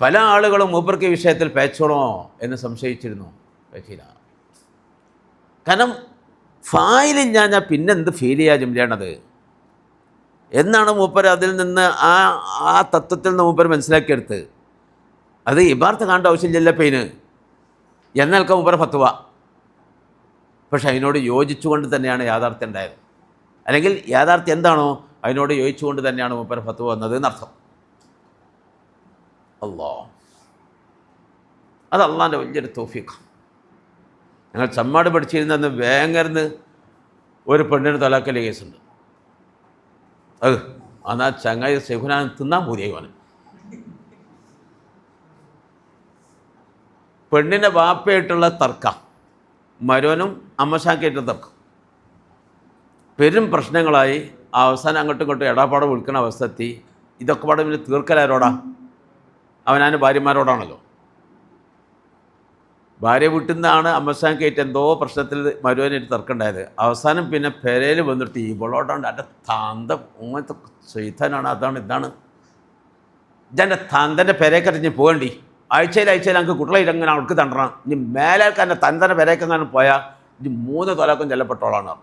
Speaker 1: പല ആളുകളും മൂപ്പർക്ക് ഈ വിഷയത്തിൽ പേച്ചോണോ എന്ന് സംശയിച്ചിരുന്നു. പേച്ചില്ല. കാരണം ഫായിലും ഞാൻ പിന്നെന്ത് ഫീൽ ചെയ്യാൻ ജുംലയാണത് എന്നാണ് മൂപ്പർ അതിൽ നിന്ന് ആ തത്വത്തിൽ നിന്ന് മൂപ്പർ മനസ്സിലാക്കിയെടുത്ത്. അത് ഇബാർത്ത് കാണേണ്ട ആവശ്യമില്ലല്ലോ പെയിന് എന്നൽക്ക മൂപ്പർ ഫത്വ. പക്ഷെ അതിനോട് യോജിച്ചുകൊണ്ട് തന്നെയാണ് യാഥാർത്ഥ്യം ഉണ്ടായത്. അല്ലെങ്കിൽ യാഥാർത്ഥ്യം എന്താണോ അതിനോട് യോജിച്ചുകൊണ്ട് തന്നെയാണ് മൂപ്പർ ഫത്വ വന്നത് എന്നർത്ഥം. അത് അള്ളാൻ്റെ വലിയൊരു തൗഫീഖ്. ഞങ്ങൾ ചമ്മാട് പഠിച്ചിരുന്നെന്ന് വേങ്ങരുന്ന് ഒരു പെണ്ണിന് തലാക്കല് കേസുണ്ട്. അന്നാ ചങ്ങായി ശൈഖുനാൻ തിന്നാൻ പൂതിയായി. പെണ്ണിൻ്റെ വാപ്പയായിട്ടുള്ള തർക്കം, മരോനും അമ്മശാക്കിയായിട്ടുള്ള തർക്കം, പെരും പ്രശ്നങ്ങളായി. അവസാനം അങ്ങോട്ടും ഇങ്ങോട്ടും എടാപ്പാടെ വിളിക്കുന്ന അവസ്ഥ എത്തി. ഇതൊക്കെ പാടെ പിന്നെ തീർക്കലാരോടാ? അവനാന് ഭാര്യമാരോടാണല്ലോ. ഭാര്യ വീട്ടിൽ നിന്നാണ് അമ്മശാക്കിയായിട്ട് എന്തോ പ്രശ്നത്തിൽ മരുവനായിട്ട് തർക്കമുണ്ടായത്. അവസാനം പിന്നെ പെരയിൽ വന്നിട്ട് ഇവളോടാണ്ട് എൻ്റെ താന്ത അങ്ങനത്തെ ചെയ്താനാണ്, അതാണ് ഇതാണ്, ഇതെൻ്റെ തന്തൻ്റെ പെരേക്കറിഞ്ഞ് പോകേണ്ടി, ആഴ്ചയിൽ ഞങ്ങൾക്ക് കുട്ടികളെ അങ്ങനെ അവൾക്ക് തണ്ടണം, ഇനി മേലേക്ക് എൻ്റെ തന്തൻ്റെ പെരേക്കെങ്ങനെ പോയാൽ ഇനി 3 തൊലാക്കും ചെല്ലപ്പെട്ടോളാണ്.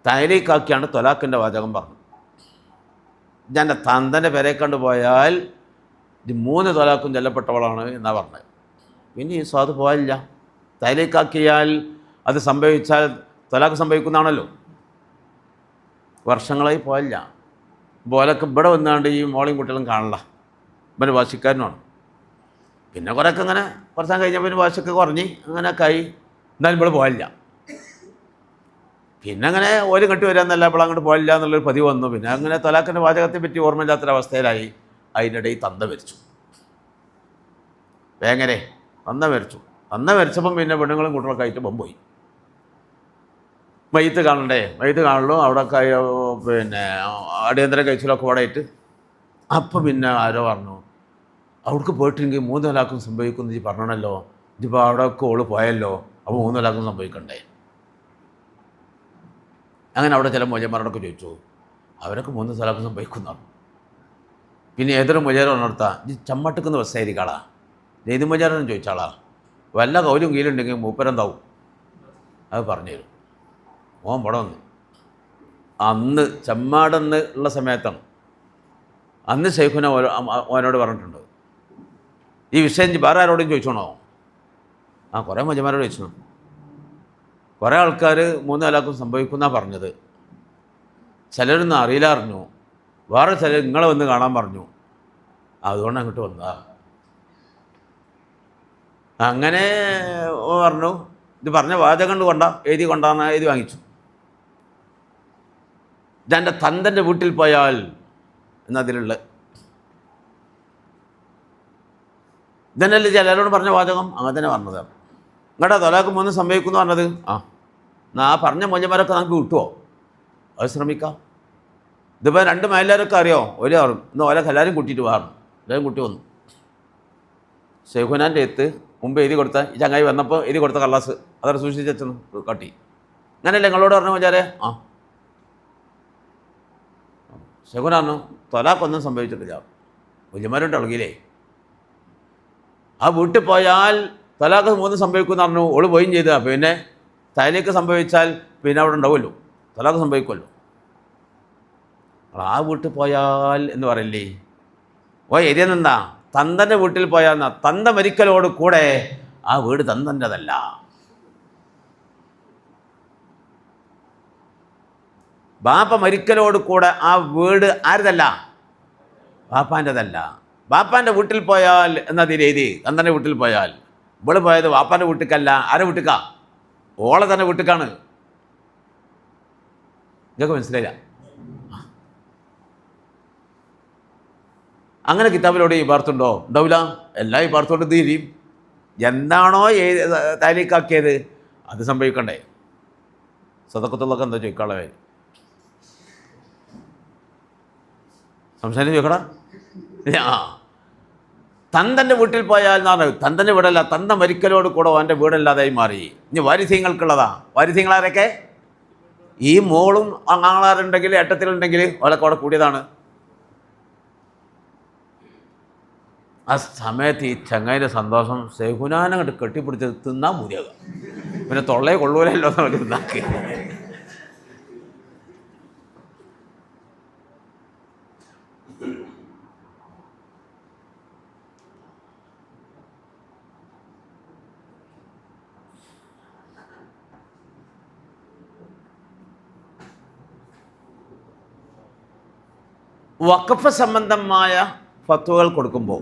Speaker 1: തൈലേക്കാക്കിയാണ് തൊലാക്കിൻ്റെ വാചകം പറഞ്ഞത്. ഇതെൻ്റെ തന്തൻ്റെ പെരേക്കണ്ട് പോയാൽ ഇത് 3 തൊലാക്കും ചെല്ലപ്പെട്ടവളാണ് എന്നാണ് പറഞ്ഞത്. പിന്നെ ഈ സ്വാദ് പോയില്ല. തൈലേക്കാക്കിയാൽ അത് സംഭവിച്ചാൽ തൊലാക്ക് സംഭവിക്കുന്നതാണല്ലോ. വർഷങ്ങളായി പോയില്ല. പോലൊക്കെ ഇവിടെ വന്നാണ്ട് ഈ മോളെയും കുട്ടികളും കാണില്ല. ഇവന് വാശിക്കാരനാണ്. പിന്നെ കുറേയൊക്കെ അങ്ങനെ കുറച്ചാൽ കഴിഞ്ഞപ്പോൾ പിന്നെ വാശിയൊക്കെ കുറഞ്ഞ് അങ്ങനെയൊക്കെ ആയി. എന്നാലും ഇവിടെ പോയില്ല. പിന്നെ അങ്ങനെ ഓല് കെട്ടി വരാമെന്നല്ല, ഇപ്പോൾ അങ്ങോട്ട് പോയില്ല എന്നുള്ളൊരു പതിവ് വന്നു. പിന്നെ അങ്ങനെ തൊലാക്കിൻ്റെ വാചകത്തെ പറ്റി ഓർമ്മയില്ലാത്തൊരവസ്ഥയിലായി. അതിനിടയിൽ തന്ത മരിച്ചു. വേങ്ങരെ തന്ത മരിച്ചു. തന്ത മരിച്ചപ്പം പിന്നെ പെണ്ണുങ്ങളും കുട്ടികളൊക്കെ ആയിട്ട് പോയി. മയ്യത്ത് കാണണ്ടേ, മയ്യത്ത് കാണലും അവിടെയൊക്കെ പിന്നെ അടിയന്തര കഴിച്ചിലൊക്കെ അവിടെ ആയിട്ട്. അപ്പം പിന്നെ ആരോ പറഞ്ഞു, അവിടേക്ക് പോയിട്ടെങ്കിൽ 3 തൊലാക്കും സംഭവിക്കുന്നു ഈ പറഞ്ഞണല്ലോ, ഇതിപ്പോൾ അവിടെയൊക്കെ ഓള് പോയല്ലോ, അപ്പോൾ 3 തൊലാക്കും സംഭവിക്കണ്ടേ? അങ്ങനെ അവിടെ ചില മൊയ്യന്മാരോടൊക്കെ ചോദിച്ചു. അവരൊക്കെ 3 തൊലാക്കും സംഭവിക്കുന്നതാണ്. പിന്നെ ഏതൊരു മൊയ്യാരം ഉണർത്താം, ഈ ചമ്മട്ടുക്കുന്ന ബസ്സായിരിക്കാളാ, നെയ്തു മൊയ്യാരെന്ന് ചോദിച്ചാളാ, വല്ല കൗലും കീലുണ്ടെങ്കിൽ മൂപ്പരെന്താവും അത് പറഞ്ഞു തരും. ഓൻ ഇവിടെ വന്നു. അന്ന് ചമ്മാടെന്ന് ഉള്ള സമയത്താണ്. അന്ന് ശൈഖുന ഓനോട് പറഞ്ഞിട്ടുണ്ട്, ഈ വിഷയം വേറെ ആരോടും ചോദിച്ചോണോ? കുറേ മൊയ്യന്മാരോട് ചോദിച്ചു. കുറേ ആൾക്കാർ 3 തൊലാക്കും സംഭവിക്കുമെന്നാണ് പറഞ്ഞത്. ചിലരൊന്നും അറിയില്ല അറിഞ്ഞു, വേറെ ചിലർ നിങ്ങളെ വന്ന് കാണാൻ പറഞ്ഞു, അതുകൊണ്ട് അങ്ങോട്ട് വന്നതാ. അങ്ങനെ പറഞ്ഞു. ഇത് പറഞ്ഞ വാചകം കൊണ്ട് എഴുതി കൊണ്ടാന്ന് എഴുതി വാങ്ങിച്ചു. ഇതെൻ്റെ തന്തൻ്റെ വീട്ടിൽ പോയാൽ എന്നതിലുള്ള ഇതന്നല്ലേ ചിലരോട് പറഞ്ഞ വാചകം. അങ്ങനെ തന്നെ പറഞ്ഞതാണ്. നിങ്ങളുടെ തൊലാക്ക് 3 സംഭവിക്കുന്നു പറഞ്ഞത്. ആ പറഞ്ഞ മൊയ്യന്മാരൊക്കെ നമുക്ക് കിട്ടുമോ? അത് ശ്രമിക്കാം. ഇതിപ്പോൾ 2 മൈലാരൊക്കെ അറിയോ? ഒരു അറിയും. ഇന്ന് ഓലൊക്കെ എല്ലാവരും കൂട്ടിയിട്ട് വാറും. എല്ലാവരും കൂട്ടി വന്നു. ശൈഖുനാൻ്റെ എത്ത് മുമ്പ് എഴുതി കൊടുത്ത ഈ ചങ്ങായി വന്നപ്പോൾ എഴുതി കൊടുത്ത കള്ളാസ് അതവിടെ സൂക്ഷിച്ചു കാട്ടി. അങ്ങനെയല്ലേ നിങ്ങളോട് പറഞ്ഞ മച്ചാരെ? ശൈഖുന പറഞ്ഞു, തൊലാക്കൊന്നും സംഭവിച്ചിട്ടില്ല. വല്യമാരുണ്ട് ഇളകിയില്ലേ, ആ വീട്ടിൽ പോയാൽ തൊലാക്ക് 3 സംഭവിക്കുമെന്ന് പറഞ്ഞു. ഓള് പോയും ചെയ്താൽ പിന്നെ തൈലേക്ക് സംഭവിച്ചാൽ പിന്നെ അവിടെ ഉണ്ടാവുമല്ലോ, തൊലാക്ക് സംഭവിക്കുമല്ലോ. ആ വീട്ടിൽ പോയാൽ എന്ന് പറയില്ലേ? എരിയെന്നാ തന്തൻ്റെ വീട്ടിൽ പോയാൽ തന്ത മരിക്കലോട് കൂടെ ആ വീട് തന്തൻ്റെതല്ല. ബാപ്പ മരിക്കലോട് കൂടെ ആ വീട് ആരുതല്ല, ബാപ്പാൻ്റെതല്ല. ബാപ്പാൻ്റെ വീട്ടിൽ പോയാൽ എന്നതി രീതി, തന്തൻ്റെ വീട്ടിൽ പോയാൽ ഇവള് പോയത് ബാപ്പാൻ്റെ വീട്ടിലേക്കല്ല, ആരെ വീട്ടിക്കാ? ഓളെ തന്നെ വീട്ടിക്കാണ്. ഇതൊക്കെ മനസ്സിലായില്ല? അങ്ങനെ കിതാബിലൂടെ ഇബാർത്തുണ്ടോ? ഉണ്ടാവില്ല. എല്ലാ ഇബാർത്തോണ്ട് തീരും. എന്താണോ താലീക്കാക്കിയത് അത് സംഭവിക്കണ്ടേ? സദക്കത്തുള്ളതൊക്കെ എന്താ ചോദിക്കാനുള്ള കാര്യം? സംശയം ചോദിക്കടാ. ആ തന്തൻ്റെ വീട്ടിൽ പോയാൽ എന്നാണ്, തന്തൻ്റെ വീടല്ല, തന്ത മരിക്കലോട് കൂടെ അവൻ്റെ വീടല്ലാതായി മാറി. ഇനി വാരിസ്യങ്ങൾക്കുള്ളതാ. വാരിസ്യങ്ങളാരൊക്കെ? ഈ മോളും ആങ്ങളാരുണ്ടെങ്കിൽ ഏട്ടത്തിലുണ്ടെങ്കിൽ അവളൊക്കെ അവിടെ കൂടിയതാണ്. ആ സമയത്ത് ഈ ചങ്ങായിൻ്റെ സന്തോഷം സൈഹുനാനങ്ങോട്ട് കെട്ടിപ്പിടിച്ച് തിന്നാൻ മൂരിയാകുക. പിന്നെ തൊള്ളയെ കൊള്ളൂലല്ലോ എന്നൊക്കെ തിന്നാക്കി. വഖഫ് സംബന്ധമായ ഫത്വകൾ കൊടുക്കുമ്പോൾ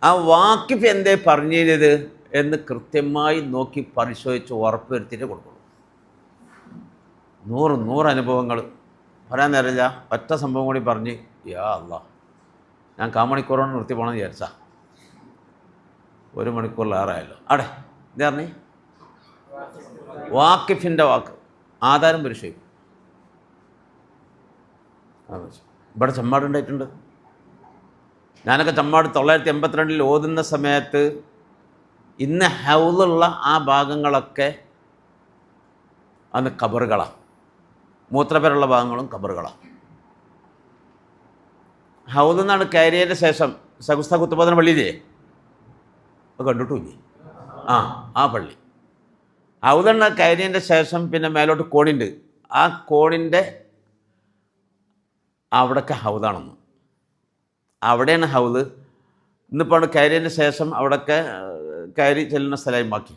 Speaker 1: ആ വാക്കിഫ് എന്തേ പറഞ്ഞത് എന്ന് കൃത്യമായി നോക്കി പരിശോധിച്ച് ഉറപ്പ് വരുത്തിയിട്ട് കൊടുക്കണം. 100 അനുഭവങ്ങൾ പറയാൻ നേരമില്ല. ഒറ്റ സംഭവം കൂടി പറഞ്ഞ് യാ അല്ലാ, ഞാൻ കാമണിക്കൂറോട് നിർത്തി പോകണമെന്ന് വിചാരിച്ചാ 1 മണിക്കൂറിലേറെയല്ലോ. അവിടെ എന്താ പറഞ്ഞേ? വാക്കിഫിൻ്റെ വാക്ക് ആധാരം പരിശോധിക്കും. ഇവിടെ ചമ്മാടുണ്ടായിട്ടുണ്ട്. ഞാനൊക്കെ ചമ്മാട് 982 ഓതുന്ന സമയത്ത് ഇന്ന് ഹൗലുള്ള ആ ഭാഗങ്ങളൊക്കെ അന്ന് ഖബറുകളാണ്. മൂത്രപ്പേരുള്ള ഭാഗങ്ങളും ഖബറുകളാണ്. ഹൗദിൽ നിന്നാണ് കയറിയതിൻ്റെ ശേഷം സകുസ്ത കുത്തുബോധന പള്ളിയില്ലേ, അത് കണ്ടിട്ടില്ലേ? ആ പള്ളി ഹൗദെണ്ണ കയറിയതിൻ്റെ ശേഷം പിന്നെ മേലോട്ട് കോണിണ്ട്. ആ കോണിൻ്റെ അവിടെയൊക്കെ ഹൗദാണെന്ന്. അവിടെയാണ് ഹൗദ്. ഇന്നിപ്പോൾ കയറിയതിൻ്റെ ശേഷം അവിടെയൊക്കെ കയറി ചെല്ലുന്ന സ്ഥലമായി മാറ്റി.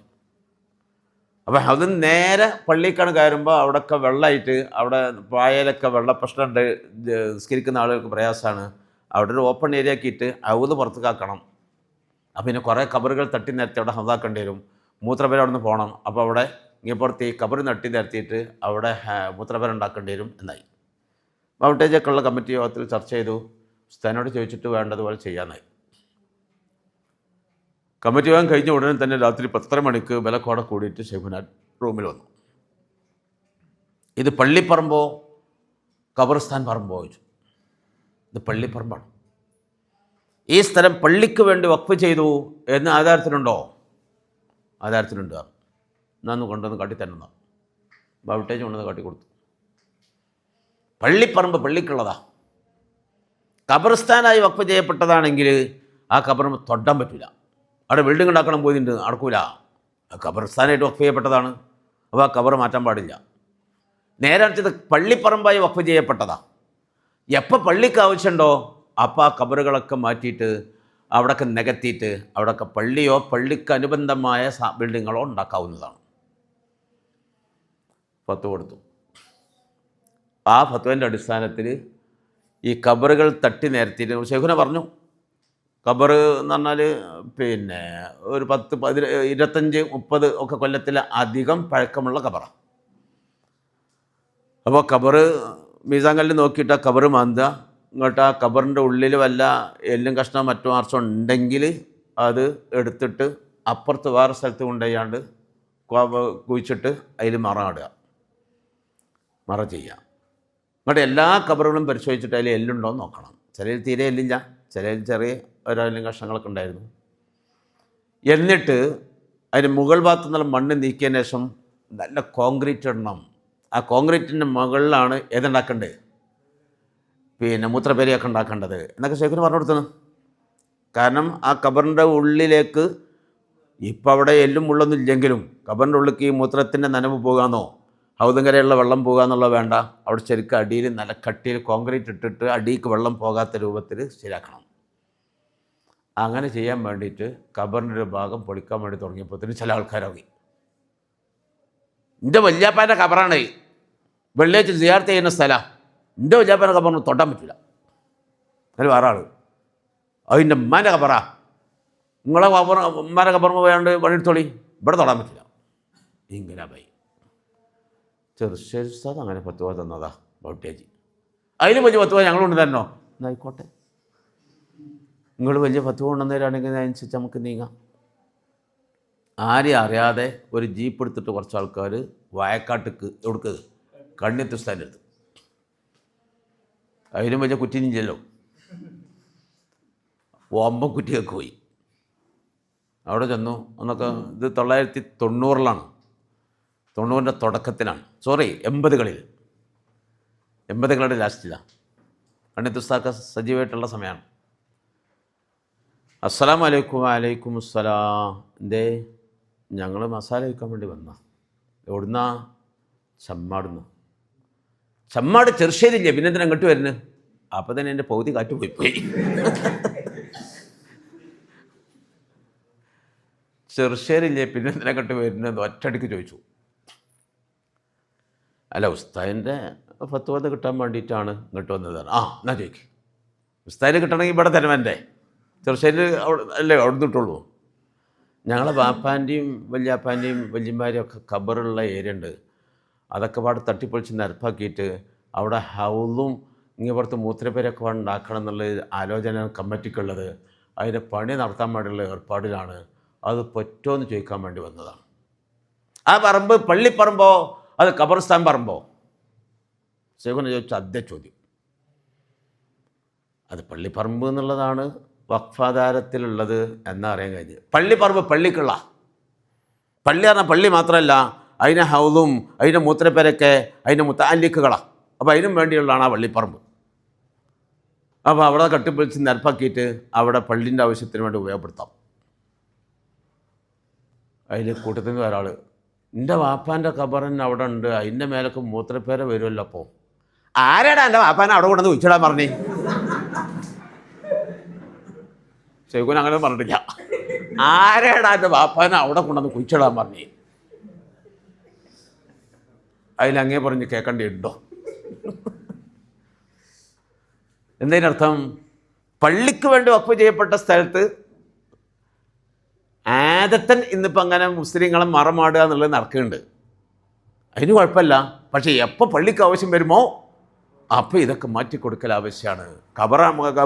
Speaker 1: അപ്പോൾ ഹൗദ് നേരെ പള്ളിക്കാണ് കയറുമ്പോൾ അവിടെയൊക്കെ വെള്ളമായിട്ട്, അവിടെ പായലൊക്കെ വെള്ള പ്രശ്നമുണ്ട്. നിസ്കരിക്കുന്ന ആളുകൾക്ക് പ്രയാസമാണ്. അവിടെ ഒരു ഓപ്പൺ ഏരിയ ആക്കിയിട്ട് ഹൗദ് പുറത്തേക്കാക്കണം. അപ്പോൾ പിന്നെ കുറേ കബറുകൾ തട്ടി നിരത്തി അവിടെ ഹൗദാക്കേണ്ടി വരും. മൂത്രപ്പേര അവിടെ നിന്ന് പോകണം. അപ്പോൾ അവിടെ ഇങ്ങേപ്പുറത്ത് ഈ കബറ് നട്ടി നിരത്തിയിട്ട് അവിടെ മൂത്രപ്പേര ഉണ്ടാക്കേണ്ടി വരും എന്നായി. ഔട്ടേജൊക്കെ ഉള്ള കമ്മിറ്റി യോഗത്തിൽ ചർച്ച ചെയ്തു. ഉസ്താദിനോട് ചോദിച്ചിട്ട് വേണ്ടതുപോലെ ചെയ്യാനായി. കമ്മിറ്റി യോഗം കഴിഞ്ഞ ഉടനെ തന്നെ രാത്രി 10:30 മണിക്ക് വിലക്കോടെ കൂടിയിട്ട് ഷെയ്ഖുനാൻ റൂമിൽ വന്നു. ഇത് പള്ളിപ്പറമ്പോ ഖബർസ്ഥാൻ പറമ്പോ ചോദിച്ചു. ഇത് പള്ളിപ്പറമ്പാണ്. ഈ സ്ഥലം പള്ളിക്ക് വേണ്ടി വഖഫ് ചെയ്തു എന്ന് ആധാരത്തിലുണ്ടോ? ആധാരത്തിലുണ്ട്. എന്നാന്ന് കൊണ്ടുവന്ന് കാട്ടിത്തന്നെ ഔട്ടേജ് കൊണ്ടുവന്ന് കാട്ടിക്കൊടുത്തു. പള്ളിപ്പറമ്പ് പള്ളിക്കുള്ളതാ. ഖബർസ്ഥാനായി വഖഫ് ചെയ്യപ്പെട്ടതാണെങ്കിൽ ആ ഖബറിന് തൊടാൻ പറ്റില്ല. അവിടെ ബിൽഡിംഗ് ഉണ്ടാക്കണം പോയിട്ടുണ്ട്, നടക്കൂല. ഖബർസ്ഥാനായിട്ട് വഖഫ് ചെയ്യപ്പെട്ടതാണ്. അപ്പോൾ ആ ഖബർ മാറ്റാൻ പാടില്ല. നേരെ അടുത്തത് പള്ളിപ്പറമ്പായി വഖഫ് ചെയ്യപ്പെട്ടതാ. എപ്പോൾ പള്ളിക്ക് ആവശ്യമുണ്ടോ അപ്പോൾ ആ ഖബറുകളൊക്കെ മാറ്റിയിട്ട് അവിടെയൊക്കെ നികത്തിയിട്ട് അവിടെയൊക്കെ പള്ളിയോ പള്ളിക്ക് അനുബന്ധമായ ബിൽഡിങ്ങുകളോ ഉണ്ടാക്കാവുന്നതാണ്. ഫത്വ കൊടുത്തു. ആ ഫത്വേൻ്റെ അടിസ്ഥാനത്തിൽ ഈ ഖബറുകൾ തട്ടി നിരത്തിയിട്ട് ഷെയ്ഖുന പറഞ്ഞു, ഖബർ എന്ന് പറഞ്ഞാൽ പിന്നെ ഒരു 10, 25, 30 ഒക്കെ കൊല്ലത്തിലെ അധികം പഴക്കമുള്ള ഖബറാണ്. അപ്പോൾ ഖബർ മീസാങ്കല്ലിൽ നോക്കിയിട്ട് ആ ഖബർ മാന്തുക. ഇങ്ങോട്ട് ആ ഖബറിൻ്റെ ഉള്ളിൽ വല്ല എല്ലും കഷ്ണം മറ്റോ മാർച്ചോ ഉണ്ടെങ്കിൽ അത് എടുത്തിട്ട് അപ്പുറത്ത് വേറെ സ്ഥലത്ത് കൊണ്ടുപോയാണ്ട് കുഴിച്ചിട്ട് അതിൽ മറ നടുക, മറ ചെയ്യുക. ഇങ്ങോട്ട് എല്ലാ ഖബറുകളും പരിശോധിച്ചിട്ട് അതിൽ എല്ലുണ്ടോ എന്ന് നോക്കണം. ചിലയിൽ തീരെ എല്ലില്ല, ചിലയിൽ ചെറിയ ഒരെല്ലും കഷ്ണങ്ങളൊക്കെ ഉണ്ടായിരുന്നു. എന്നിട്ട് അതിന് മുകൾ ഭാഗത്തു നിന്നുള്ള മണ്ണ് നീക്കിയതിന് ശേഷം നല്ല കോൺക്രീറ്റ് ഇടണം. ആ കോൺക്രീറ്റിൻ്റെ മുകളിലാണ് ഏതുണ്ടാക്കേണ്ടത്, പിന്നെ മൂത്രപ്പേരിയൊക്കെ ഉണ്ടാക്കേണ്ടത് എന്നൊക്കെ ഷെയ്ഖിന് പറഞ്ഞു കൊടുത്തത്. കാരണം ആ ഖബറിൻ്റെ ഉള്ളിലേക്ക് ഇപ്പോൾ അവിടെ എല്ലും മുള്ളൊന്നും ഇല്ലെങ്കിലും ഖബറിൻ്റെ ഉള്ളിലേക്ക് ഈ മൂത്രത്തിൻ്റെ നനവ് പോകാമെന്നോ ഹൗദങ്കരയുള്ള വെള്ളം പോകുക എന്നുള്ളത് വേണ്ട. അവിടെ ശരിക്കും അടിയിൽ നല്ല കട്ടിയിൽ കോൺക്രീറ്റ് ഇട്ടിട്ട് അടിയിലേക്ക് വെള്ളം പോകാത്ത രൂപത്തിൽ ശരിയാക്കണം. അങ്ങനെ ചെയ്യാൻ വേണ്ടിയിട്ട് ഖബറിൻ്റെ ഒരു ഭാഗം പൊളിക്കാൻ വേണ്ടി തുടങ്ങിയപ്പോഴത്തേന് ചില ആൾക്കാരായി. എൻ്റെ വല്യാപ്പാൻ്റെ ഖബറാണ്, വെള്ളിയാഴ്ച സിയാർത്ത് ചെയ്യുന്ന സ്ഥലമാണ്. എൻ്റെ വല്യാപ്പനെ ഖബറിന് തൊട്ടാൻ പറ്റില്ല. അതിൽ വേറെ ആൾ അതിൻ്റെ ഉമ്മാൻ്റെ ഖബറാ, നിങ്ങളെ ഉമ്മാൻ്റെ ഖബറിന് പോയാണ്ട് പണിയെടുത്തോളി, ഇവിടെ തൊടാൻ പറ്റില്ല. ഇങ്ങനെ പോയി ചെറുശ്ശേരി ഉസ്താദ് അങ്ങനെ ഫത്വ തന്നതാ വോട്ടേജ്. അതിലും വലിയ ഫത്വ ഞങ്ങളുണ്ട് തരണോ? എന്നായിക്കോട്ടെ, നിങ്ങൾ വലിയ ഫത്വ കൊണ്ടുവന്നവരാണെങ്കിൽ അതിനനുസരിച്ച് നമുക്ക് നീങ്ങാം. ആരെയും അറിയാതെ ഒരു ജീപ്പ് എടുത്തിട്ട് കുറച്ച് ആൾക്കാർ വയക്കാട്ടിക്ക് എവിടുക്ക് കണ്ണിയത്ത് ഉസ്താദിൻ്റെ അടുത്ത്. അതിലും വലിയ കുറ്റിനിഞ്ചല്ലോ, ഓമ്പക്കുറ്റിയൊക്കെ പോയി. അവിടെ ചെന്നു. അന്നൊക്കെ ഇത് 1990-ലാണ്, 90-ൻ്റെ തുടക്കത്തിലാണ്, സോറി 80-കളുടെ ലാസ്റ്റിലാണ്. കണ്ണിയത്ത് ഉസ്താദൊക്കെ സജീവമായിട്ടുള്ള സമയമാണ്. അസ്സലാമു അലൈക്കും. വലൈക്കും അസ്സലാം. എന്തേ? ഞങ്ങൾ മസാല വയ്ക്കാൻ വേണ്ടി വന്ന. എവിടുന്നാ? ചമ്മാടുന്ന്. ചമ്മാട് ചെറുശ്ശേരിയില്ലേ, പിന്നെ എന്തിനാ അങ്ങോട്ട് വരുന്നത്? അപ്പം തന്നെ എൻ്റെ പൗതി കാറ്റ് പോയി. ചെറുശ്ശേരിയില്ലേ, പിന്നെ എന്തിനാ അങ്ങോട്ട് വരുന്നത് ഒറ്റയടിക്ക് ചോദിച്ചു. അല്ല, ഉസ്താദിൻ്റെ ഫത്വ കിട്ടാൻ വേണ്ടിയിട്ടാണ് ഇങ്ങോട്ട് വന്നതാണ്. ആ എന്നാ ചോദിക്കും. ഉസ്താദിന് കിട്ടണമെങ്കിൽ ഇവിടെ തന്നെ വേണ്ടേ? ചെറുശ്ശേരി അവിടെ അല്ലേ അവിടെ നിട്ടുള്ളൂ. ഞങ്ങളെ ബാപ്പാൻ്റെയും വല്യാപ്പാൻ്റെയും വല്യന്മാരെയും ഒക്കെ ഖബറുള്ള ഏരിയ ഉണ്ട്. അതൊക്കെ പാട് തട്ടിപ്പൊളിച്ച് നിരപ്പാക്കിയിട്ട് അവിടെ ഹൗലും ഇങ്ങേപ്പുറത്ത് മൂത്രപ്പേരൊക്കെ ഉണ്ടാക്കണം എന്നുള്ള ആലോചന കമ്മിറ്റിക്കുള്ളത്. അതിൻ്റെ പണി നടത്താൻ വേണ്ടിയുള്ള ഏർപ്പാടിലാണ്. അത് പറ്റുമോ ചോദിക്കാൻ വേണ്ടി വന്നതാണ്. ആ പറമ്പ് പള്ളിപ്പറമ്പോ അത് ഖബർസ്ഥാൻ പറമ്പോ? ശേഖന ചോദിച്ചു അതേ ചോദ്യം. അത് പള്ളിപ്പറമ്പ് എന്നുള്ളതാണ് വഖഫാധാരത്തിലുള്ളത് എന്നറിയാൻ കഴിഞ്ഞ്. പള്ളിപ്പറമ്പ് പള്ളിക്കുള്ള പള്ളി പറഞ്ഞാൽ പള്ളി മാത്രമല്ല, അതിന് ഹൗലും അതിൻ്റെ മൂത്രപ്പേരൊക്കെ അതിൻ്റെ മുത്താലിക്കുകളാണ്. അപ്പോൾ അതിനും വേണ്ടിയുള്ളതാണ് ആ പള്ളിപ്പറമ്പ്. അപ്പോൾ അവിടെ കട്ടിപ്പിടിച്ച് നിരപ്പാക്കിയിട്ട് അവിടെ പള്ളിൻ്റെ ആവശ്യത്തിന് വേണ്ടി ഉപയോഗപ്പെടുത്താം. അതിൽ കൂട്ടത്തിൽ നിന്ന് ഒരാൾ, എൻ്റെ വാപ്പാൻ്റെ ഖബറൻ അവിടെ ഉണ്ട്, അതിൻ്റെ മേലൊക്കെ മൂത്രപ്പേര വരുമല്ലോ. അപ്പോൾ ആരാടാ എൻ്റെ വാപ്പാനെ അവിടെ കൊണ്ടുവന്ന് കുഴിച്ചിടാൻ പറഞ്ഞേ? ശേഖുൻ അങ്ങനെ പറഞ്ഞിട്ടില്ല. ആരാടാ എൻ്റെ വാപ്പാനെ അവിടെ കൊണ്ടുവന്ന് കുഴിച്ചിടാൻ പറഞ്ഞേ? അതിലങ്ങേ പറഞ്ഞ് കേൾക്കേണ്ടിയുണ്ടോ? എന്തതിനർത്ഥം? പള്ളിക്ക് വേണ്ടി വഖഫ് ചെയ്യപ്പെട്ട സ്ഥലത്ത് ആദത്തൻ ഇന്നിപ്പോൾ അങ്ങനെ മുസ്ലിങ്ങളെ മറമാടുക എന്നുള്ളത് നടക്കുന്നുണ്ട്. അതിന് കുഴപ്പമില്ല. പക്ഷേ എപ്പോൾ പള്ളിക്ക് ആവശ്യം വരുമോ അപ്പോൾ ഇതൊക്കെ മാറ്റിക്കൊടുക്കൽ ആവശ്യമാണ്. ഖബറ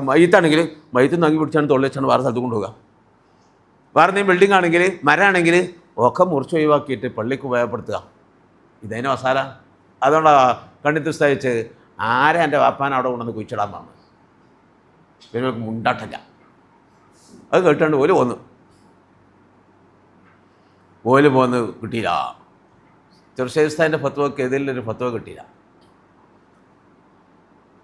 Speaker 1: മയ്യത്താണെങ്കിൽ മയ്യത്ത് നങ്ങി പിടിച്ചാണ് തൊള്ളി വെച്ചാണ് വേറെ സ്ഥലത്ത് കൊണ്ടുപോകുക. വേറെ എന്തെങ്കിലും ബിൽഡിംഗ് ആണെങ്കിൽ മരമാണെങ്കിൽ ഒക്കെ മുറിച്ച് ഒഴിവാക്കിയിട്ട് പള്ളിക്ക് ഉപയോഗപ്പെടുത്തുക. ഇതതിന് മസാല. അതുകൊണ്ടാണ് കണ്ണിത്ത് ഉസ്താദിച്ച് ആരെ എൻ്റെ വാപ്പാൻ അവിടെ കൊണ്ടുവന്ന് കുഴിച്ചിടാൻ പറഞ്ഞു. പിന്നെ മുണ്ടാട്ടില്ല. അത് കേട്ടുകൊണ്ട് ഓല് പോന്ന് കിട്ടിയില്ല. ചെറുശ്ശേരി ഉസ്താദിൻ്റെ ഫത്വക്ക് എതിരിലൊരു ഫത്വ കിട്ടിയില്ല.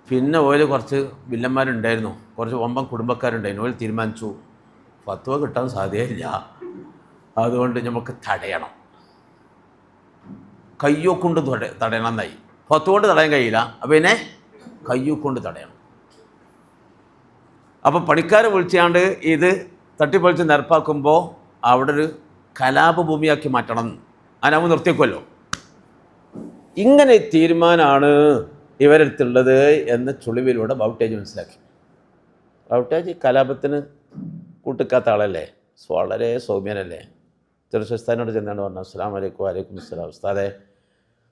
Speaker 1: പിന്നെ ഓല് കുറച്ച് വില്ലന്മാരുണ്ടായിരുന്നു, കുറച്ച് ഒമ്പം കുടുംബക്കാരുണ്ടായിരുന്നു. ഓല് തീരുമാനിച്ചു ഫത്വ കിട്ടാൻ സാധ്യതയില്ല, അതുകൊണ്ട് നമുക്ക് തടയണം. കയ്യോ കൊണ്ട് തടയണം എന്നായി. ഫത്വ കൊണ്ട് തടയാൻ കഴിയില്ല, അപ്പോൾ പിന്നെ കയ്യോ കൊണ്ട് തടയണം. അപ്പോൾ പണിക്കാരെ വിളിച്ചാണ്ട് ഇത് തട്ടിപ്പൊളിച്ച് നിരപ്പാക്കുമ്പോൾ അവിടെ ഒരു കലാപഭൂമിയാക്കി മാറ്റണം. അതിനാകുമ്പോൾ നിർത്തിവെക്കുമല്ലോ. ഇങ്ങനെ തീരുമാനമാണ് ഇവരടുത്തുള്ളത് എന്ന് ചുളിവിലൂടെ ബൗട്ടേജ് മനസ്സിലാക്കി. ബൗട്ടേജ് കലാപത്തിന് കൂട്ടിക്കാത്ത ആളല്ലേ, വളരെ സൗമ്യനല്ലേ. ചെറുശ്ശേരിയോട് ചെന്നാണ് പറഞ്ഞു അസ്സലാമു അലൈക്കും. വലൈക്കും അസ്സലാം ഉസ്താദേ.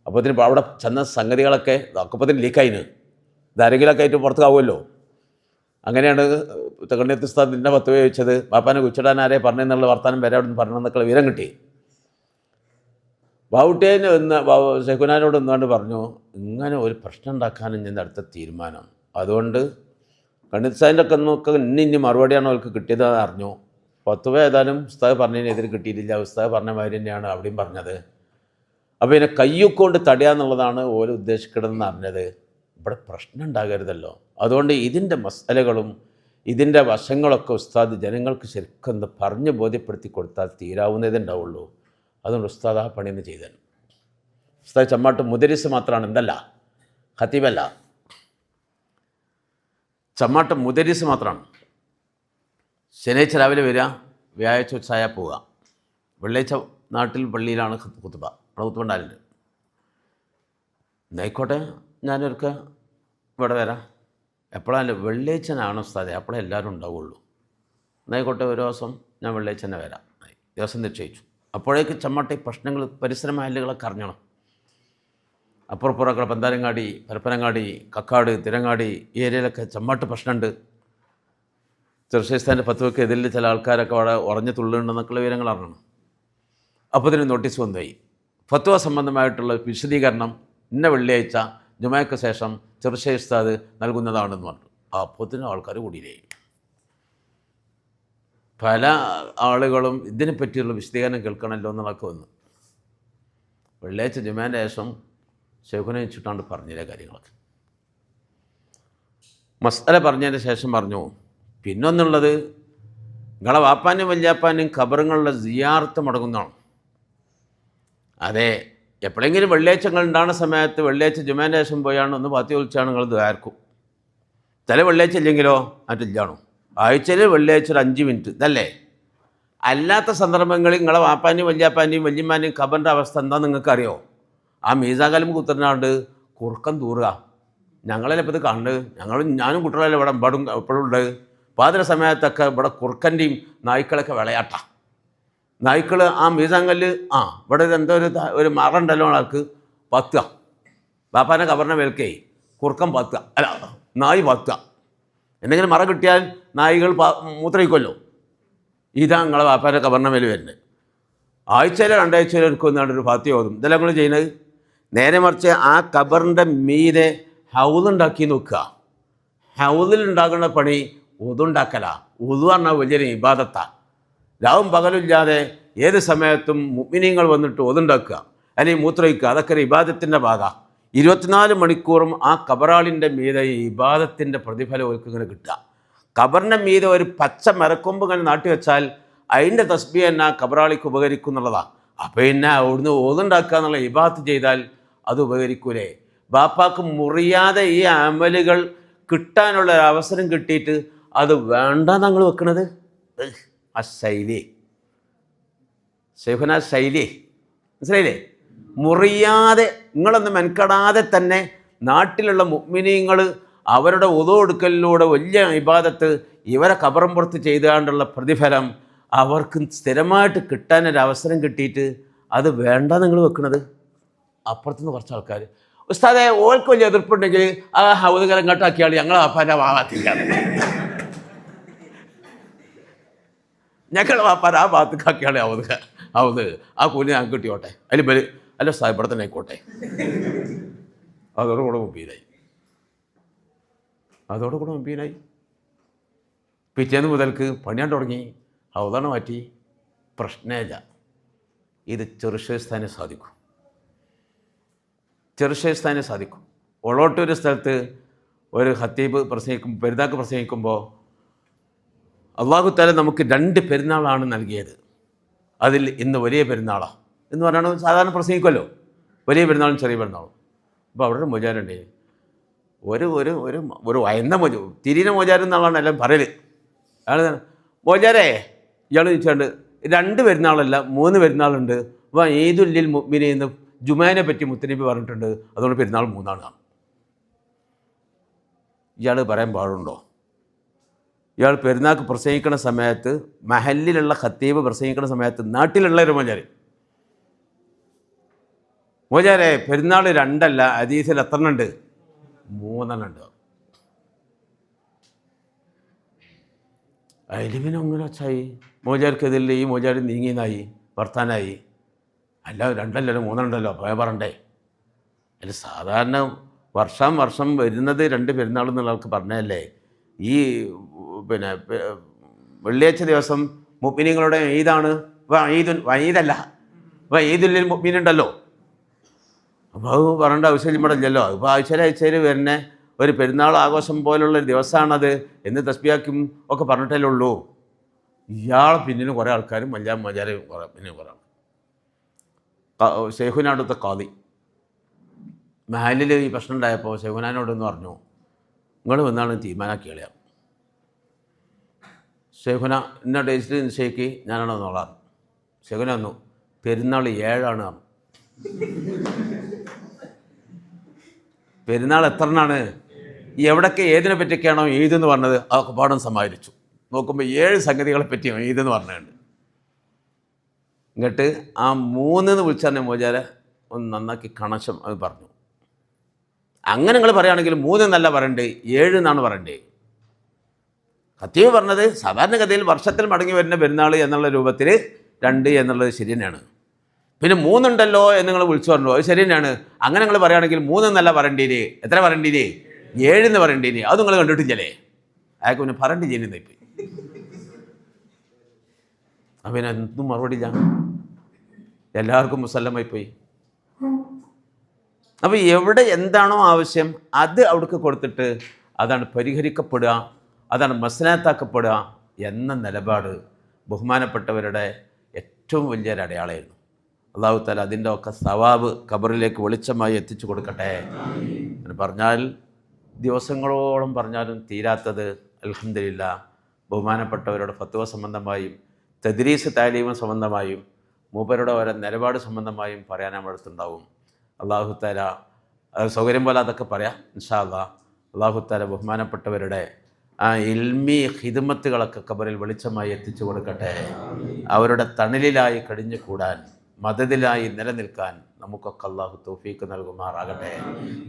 Speaker 1: അപ്പോൾ ഇതിന് അവിടെ ചെന്ന സംഗതികളൊക്കെ അക്കപ്പത്തിന് ലീക്കായിന്. ഇതാരെങ്കിലൊക്കെ ആയിട്ട് പുറത്താവുമല്ലോ. അങ്ങനെയാണ് കണ്ണിയത്ത് ഉസ്താദ് നിന്നെ ഫത്വ ചോദിച്ചത്, ബാപ്പാനെ കുഴിച്ചിടാൻ ആരെ പറഞ്ഞെന്നുള്ള വർത്താനം വരെ അവിടെ നിന്ന് പറഞ്ഞെന്നൊക്കെ വിവരം കിട്ടി. ബൗട്ടേന് ശേഖുനാനോട് നിന്നുകൊണ്ട് പറഞ്ഞു ഇങ്ങനെ ഒരു പ്രശ്നം ഉണ്ടാക്കാനും ഞാൻ അടുത്ത തീരുമാനം. അതുകൊണ്ട് കണ്ണിയത്ത് ഉസ്താദിൻ്റെ ഒക്കെ നോക്കുക ഇനി മറുപടിയാണ് അവർക്ക് കിട്ടിയത് അറിഞ്ഞു. ഫത്വ ഏതായാലും ഉസ്താദ് പറഞ്ഞതിന് എതിര് കിട്ടിയിട്ടില്ല. ഉസ്താദ് പറഞ്ഞ മാതിരി തന്നെയാണ് അവിടെയും പറഞ്ഞത്. അപ്പോൾ ഇതിനെ കയ്യൊക്കൊണ്ട് തടയാന്നുള്ളതാണ് ഓരോ ഉദ്ദേശിക്കണമെന്ന് അറിഞ്ഞത്. ഇവിടെ പ്രശ്നം ഉണ്ടാകരുതല്ലോ. അതുകൊണ്ട് ഇതിൻ്റെ മസാലകളും ഇതിൻ്റെ വശങ്ങളൊക്കെ ഉസ്താദ് ജനങ്ങൾക്ക് ശരിക്കും ഒന്ന് പറഞ്ഞ് ബോധ്യപ്പെടുത്തി കൊടുത്താൽ തീരാവുന്നതേ ഉണ്ടാവുള്ളൂ. അതുകൊണ്ട് ഉസ്താദ് ആ പണിയൊന്ന് ചെയ്തത്. ഉസ്താദ് ചമ്മാട്ട് മുദരിസ് മാത്രമാണ്, എന്തല്ല ഖത്തീബല്ല. ചമ്മാട്ട് മുദരിസ് മാത്രമാണ്. ശനിയാഴ്ച രാവിലെ വരിക, വ്യാഴാഴ്ച ഉച്ചയായ പോവുക. വെള്ളിയാഴ്ച നാട്ടിൽ പള്ളിയിലാണ് ഖുത്ബ. അവിടെ ഖുത്ബ ഉണ്ടാകലുണ്ട്. എന്നായിക്കോട്ടെ, ഞാനൊരുക്ക ഇവിടെ വരാം. എപ്പോഴാണ്? വെള്ളിയാഴ്ചനാണ് ഉസ്താദെ, അപ്പോഴേ എല്ലാവരും ഉണ്ടാവുള്ളൂ. എന്നായിക്കോട്ടെ, ഒരു ദിവസം ഞാൻ വെള്ളിയാഴ്ച തന്നെ വരാം. ദിവസം നിശ്ചയിച്ചു. അപ്പോഴേക്ക് ചമ്മട്ടി പ്രശ്നങ്ങൾ പരിസര മഹല്ലുകളൊക്കെ അറിഞ്ഞണം. അപ്പുറപ്പുറമൊക്കെ പന്താരങ്ങാടി, പരപ്പനങ്ങാടി, കക്കാട്, തിരങ്ങാടി ഈ ഏരിയയിലൊക്കെ ചമ്മാട്ട് പ്രശ്നമുണ്ട്. ചെറുശ്ശേസ്ഥാൻ്റെ ഫത്വയ്ക്ക് എതിരിൽ ചില ആൾക്കാരൊക്കെ അവിടെ ഉറഞ്ഞു തുള്ളുന്നുണ്ടെന്നൊക്കെയുള്ള വിവരങ്ങൾ അറിഞ്ഞണം. അപ്പോൾ ഇതിന് നോട്ടീസ് വന്നുപോയി. ഫത്വ സംബന്ധമായിട്ടുള്ള വിശദീകരണം ഇന്ന വെള്ളിയാഴ്ച ജുമയ്ക്ക് ശേഷം ചെറുശ്ശേരി ഉസ്താദ് നൽകുന്നതാണെന്ന് പറഞ്ഞു. അപ്പോൾ തന്നെ ആൾക്കാർ കൂടിയില്ലേ. പല ആളുകളും ഇതിനെപ്പറ്റിയുള്ള വിശദീകരണം കേൾക്കണമല്ലോ എന്നൊക്കെ വന്നു. വെള്ളിയാഴ്ച ജുമേൻ്റെ ശേഷം ശേഖുനെ വെച്ചിട്ടാണ്ട് പറഞ്ഞില്ല കാര്യങ്ങളൊക്കെ. മസ്അല പറഞ്ഞതിന് ശേഷം പറഞ്ഞു, പിന്നൊന്നുള്ളത് നിങ്ങളെ വാപ്പാനും വല്യാപ്പാനും ഖബറുകളുടെ സിയാറത്ത് മുടങ്ങുന്നതാണ്. അതെ, എപ്പോഴെങ്കിലും വെള്ളിയാഴ്ചകൾ ഉണ്ടാകുന്ന സമയത്ത് വെള്ളിയാഴ്ച ജുമേൻ്റെ ശേഷം പോയാണ് ഒന്ന് പാത്തി വിളിച്ചാണ് നിങ്ങൾ ദ്വാരക്കും. ചില വെള്ളിയാഴ്ച ഇല്ലെങ്കിലോ മറ്റില്ലാണോ, ആഴ്ചയിൽ വെള്ളിയാഴ്ച ഒരു 5 മിനിറ്റ് ഇതല്ലേ. അല്ലാത്ത സന്ദർഭങ്ങളിൽ നിങ്ങളെ വാപ്പാൻ്റെയും വല്യാപ്പാൻ്റെയും വല്യമ്മാൻ്റെയും ഖബറിൻ്റെ അവസ്ഥ എന്താ നിങ്ങൾക്കറിയോ? ആ മീസാകാലം കുത്തറിനാണ്ട് കുറുക്കം തൂറുക. ഞങ്ങളല്ലേ ഇപ്പോൾ ഇത് കാണുന്നത്. ഞാനും കുട്ടികളല്ലേ ഇവിടെ എമ്പാടും എപ്പോഴും ഉണ്ട്. പാതിര സമയത്തൊക്കെ ഇവിടെ കുറുക്കൻ്റെയും നായ്ക്കളൊക്കെ വിളയാട്ട. നായ്ക്കൾ ആ മീസാങ്കല്ല് ഇവിടെ എന്തോ ഒരു മറുണ്ടല്ലോ ആൾക്ക് പത്തുക. ബാപ്പാൻ്റെ ഖബറിനെ മേൽക്കേ കുറുക്കം പത്തുക, അല്ല നായ് പത്തുക. എന്തെങ്കിലും മറ കിട്ടിയാൽ നായികൾ മൂത്രയിക്കുമല്ലോ. ഇതാ നിങ്ങളെ ബാപ്പാൻ്റെ ഖബറിൻ്റെ മേൽ വരുന്നത്. ആഴ്ചയിലോ 2 ആഴ്ചയിലോ എടുക്കുന്നതാണ് ഫാത്തി ഓതും. ഇതെല്ലാം നിങ്ങൾ ചെയ്യുന്നത്. നേരെ മറിച്ച് ആ ഖബറിൻ്റെ മീതെ ഹൗലുണ്ടാക്കി നോക്കുക. ഹൗലിലുണ്ടാകുന്ന പണി ഉതുണ്ടാക്കല. ഉതു പറഞ്ഞാൽ വലിയൊരു ഇബാദത്താണ്. രാവും പകലില്ലാതെ ഏത് സമയത്തും മുഅ്മിനീങ്ങൾ വന്നിട്ട് ഉതുണ്ടാക്കുക അല്ലെങ്കിൽ മൂത്രയിക്കുക, അതൊക്കെ ഒരു ഇബാദത്തിൻ്റെ ഭാഗമാണ്. 24 മണിക്കൂറും ആ ഖബറാളിൻ്റെ മീതെ ഈ ഇബാദത്തിൻ്റെ പ്രതിഫലം അവർക്ക് ഇങ്ങനെ കിട്ടുക. ഖബറിൻ്റെ മീതെ ഒരു പച്ച മരക്കൊമ്പ് ഇങ്ങനെ നാട്ടി വെച്ചാൽ അതിൻ്റെ തസ്ബീഹ് തന്നെ ഖബറാളിക്ക് ഉപകരിക്കും എന്നുള്ളതാണ്. അപ്പോൾ പിന്നെ അവിടുന്ന് ഓതുണ്ടാക്കുക എന്നുള്ള ഇബാദത്ത് ചെയ്താൽ അത് ഉപകരിക്കൂലേ? ബാപ്പാക്ക് മുറിയാതെ ഈ അമലുകൾ കിട്ടാനുള്ള അവസരം കിട്ടിയിട്ട് അത് വേണ്ട ഞങ്ങൾ വെക്കണത്. ആ ശൈലി ശൈഖുന ശൈലി മനസ്സിലായില്ലേ? മുറിയാതെ നിങ്ങളൊന്ന് മെനക്കെടാതെ തന്നെ നാട്ടിലുള്ള മുഅ്മിനീങ്ങൾ അവരുടെ ഉദു എടുക്കലിലൂടെ വലിയ ഇബാദത്ത് ഇവരെ ഖബറും പുറത്ത് ചെയ്തുകൊണ്ടുള്ള പ്രതിഫലം അവർക്ക് സ്ഥിരമായിട്ട് കിട്ടാനൊരവസരം കിട്ടിയിട്ട് അത് വേണ്ട നിങ്ങൾ വെക്കണത്. അപ്പുറത്തുനിന്ന് കുറച്ച് ആൾക്കാർ, ഉസ്താദെ ഓൾക്ക് വലിയ എതിർപ്പുണ്ടെങ്കിൽ ആ ഹൗദുകരം ഇങ്ങോട്ടാക്കിയാൽ ഞങ്ങൾ വാപ്പാൻ്റെ ഭാഗത്തില്ല, ഞങ്ങൾ വാപ്പാൻ ആ ഭാഗത്തേക്കാക്കിയാൽ ഹൗദ് ആ കൂലി ഞങ്ങൾക്ക് കിട്ടിയോട്ടെ, അതിൽ ബലി അല്ല ഉസ്താദ് ഇവിടെ തന്നെ ആയിക്കോട്ടെ. അതോടുകൂടെ മുമ്പീനായി. പിറ്റേന്ന് മുതൽക്ക് പണിയാൻ തുടങ്ങി. ഹൗദാണ് മാറ്റി, പ്രശ്നമില്ല. ഇത് ചെറുശ്ശേസ്ഥാനെ സാധിക്കും. ഒളോട്ടൂർ സ്ഥലത്ത് ഒരു ഖത്തീബ് പെരുന്നാൾക്ക് പ്രസംഗിക്കുമ്പോൾ അള്ളാഹു തആല നമുക്ക് 2 പെരുന്നാളാണ് നൽകിയത്. അതിൽ ഇന്ന് വലിയ പെരുന്നാളാണ് എന്ന് പറയുന്നത് സാധാരണ പ്രസംഗിക്കുമല്ലോ, വലിയ പെരുന്നാളും ചെറിയ പെരുന്നാളും. അപ്പോൾ അവിടെ ഒരു മോചാരുണ്ട്, ഒരു വയന്ന തിരിന മോചാരം എന്നാണ് എല്ലാം പറയൽ. അയാൾ മോചാരേ ഇയാൾ ചോദിച്ചാണ്ട് 2 പെരുന്നാളല്ല 3 പെരുന്നാളുണ്ട്. അപ്പോൾ ഈദുൽ മുഅ്മിനീൻ ജുമാനെ പറ്റി മുത്തനബി പറഞ്ഞിട്ടുണ്ട്, അതുകൊണ്ട് പെരുന്നാൾ 3 ഇയാൾ പറയാൻ പാടുണ്ടോ? ഇയാൾ പെരുന്നാൾക്ക് പ്രസംഗിക്കുന്ന സമയത്ത് മഹല്ലിലുള്ള ഖത്തീബ് പ്രസംഗിക്കുന്ന സമയത്ത് നാട്ടിലുള്ള ഒരു മോചാരെ പെരുന്നാൾ 2 അല്ല, ഹദീസിൽ എത്ര ഉണ്ട്? 3 ഉണ്ട്. അതിൽ അങ്ങനെ വച്ചായി മോചാർക്കെതിരിൽ ഈ മോചാർ നീങ്ങിയെന്നായി, വർത്താനായി. അല്ല 2 അല്ലല്ലോ 3 ഉണ്ടല്ലോ, പോയ പറണ്ടേ. അതിൽ സാധാരണ വർഷം വരുന്നത് 2 പെരുന്നാൾ എന്നുള്ള ആൾക്ക് പറഞ്ഞതല്ലേ. ഈ വെള്ളിയാഴ്ച ദിവസം മുഅ്മിനീങ്ങളുടെ ഈദാണ്, ഈദല്ല ഈദുൽ മുഅ്മിനുണ്ടല്ലോ. അപ്പോൾ അത് പറയേണ്ട ആവശ്യം ഇവിടെ ഇല്ലല്ലോ. ഇപ്പോൾ ആഴ്ചയിൽ വരുന്ന ഒരു പെരുന്നാൾ ആഘോഷം പോലുള്ളൊരു ദിവസമാണത് എന്ന് തസ്ബീഹാക്കും ഒക്കെ പറഞ്ഞിട്ടല്ലേ ഉള്ളൂ. ഇയാളെ പിന്നിലും കുറേ ആൾക്കാരും മജാരും പിന്നിലും കുറേ ശൈഖുനാടുത്തെ ഖാദി മഹലിൽ ഈ പ്രശ്നം ഉണ്ടായപ്പോൾ ശൈഖുനാനോടെന്ന് പറഞ്ഞു, നിങ്ങൾ വന്നാണ് തീരുമാനാക്കി കളയാം. ശൈഖുന ഇന്ന ഡേറ്റിൽ നിശ്ചയിക്ക്, ഞാനാണ് വന്നോളാം. ശൈഖുന വന്നു, പെരുന്നാൾ 7 ആണ്. പെരുന്നാൾ എത്രണ്ണാണ്, എവിടൊക്കെ ഏതിനെ പറ്റിയൊക്കെയാണോ ഈദെന്ന് പറഞ്ഞത് അതൊക്കെ പാഠം സമാഹരിച്ചു. നോക്കുമ്പോൾ 7 സംഗതികളെ പറ്റിയാണ് ഈദെന്ന് പറഞ്ഞുണ്ട്. എന്നിട്ട് ആ 3 വിളിച്ചാൽ മോചാരെ ഒന്ന് നന്നാക്കി കണക്ഷൻ അത് പറഞ്ഞു. അങ്ങനെ നിങ്ങൾ പറയുകയാണെങ്കിൽ 3 എന്നല്ല പറയണ്ടേ, 7 എന്നാണ് പറയണ്ടേ. ഖത്തീബ് പറഞ്ഞത് സാധാരണഗതിയിൽ വർഷത്തിൽ മടങ്ങി വരുന്ന പെരുന്നാൾ എന്നുള്ള രൂപത്തിൽ 2 എന്നുള്ളത് ശരി തന്നെയാണ്. പിന്നെ 3 ഉണ്ടല്ലോ എന്ന് നിങ്ങൾ വിളിച്ചു പറഞ്ഞു, അത് ശരി തന്നെയാണ്. അങ്ങനെ നിങ്ങൾ പറയുകയാണെങ്കിൽ 3 എന്നല്ല പറയേണ്ടീര്, എത്ര പറയേണ്ടീര്, 7 എന്ന് പറയേണ്ടീര്. അത് നിങ്ങൾ കണ്ടിട്ടില്ലേ? അയാൾക്ക് പിന്നെ പറയേണ്ടി ചെയ്യുന്നതായിപ്പോയി. അപ്പം എന്തും മറുപടി ഇല്ല, എല്ലാവർക്കും മുസല്ലമായിപ്പോയി. അപ്പോൾ എവിടെ എന്താണോ ആവശ്യം അത് അവിടേക്ക് കൊടുത്തിട്ട് അതാണ് പരിഹരിക്കപ്പെടുക, അതാണ് മസ്ലഹത്താക്കപ്പെടുക എന്ന നിലപാട് ബഹുമാനപ്പെട്ടവരുടെ ഏറ്റവും വലിയൊരു അടയാളമായിരുന്നു. അല്ലാഹു തആല അതിൻ്റെ ഒക്കെ സവാബ് ഖബറിലേക്ക് വെളിച്ചമായി എത്തിച്ചു കൊടുക്കട്ടെ. എന്ന് പറഞ്ഞാൽ ദിവസങ്ങളോളം പറഞ്ഞാലും തീരാത്തത് അൽഹംദുലില്ലാ ബഹുമാനപ്പെട്ടവരുടെ ഫത്വ സംബന്ധമായും തദ്രീസ് താലീമ് സംബന്ധമായും മൂപ്പരുടെ ഓരോ നിലപാട് സംബന്ധമായും പറയാൻ നമ്മുടെ അടുത്തുണ്ടാവും. അല്ലാഹു തആല സൗകര്യം പോലെ അതൊക്കെ പറയാം ഇൻഷാ അല്ലാഹ്. അല്ലാഹു തആല ബഹുമാനപ്പെട്ടവരുടെ ആ ഇൽമി ഖിദ്മത്തുകളൊക്കെ ഖബറിൽ വെളിച്ചമായി എത്തിച്ചു കൊടുക്കട്ടെ. അവരുടെ തണലിലായി കഴിഞ്ഞു കൂടാൻ, മദദിലായി നിലനിൽക്കാൻ നമുക്കൊക്കെ അല്ലാഹു തൗഫീഖ് നൽകുമാറാകട്ടെ.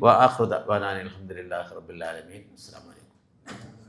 Speaker 1: വ ആഖിറു ദഅ്വാനാ അൽഹംദുലില്ലാഹി റബ്ബിൽ ആലമീൻ. അസ്സലാമു അലൈക്കും.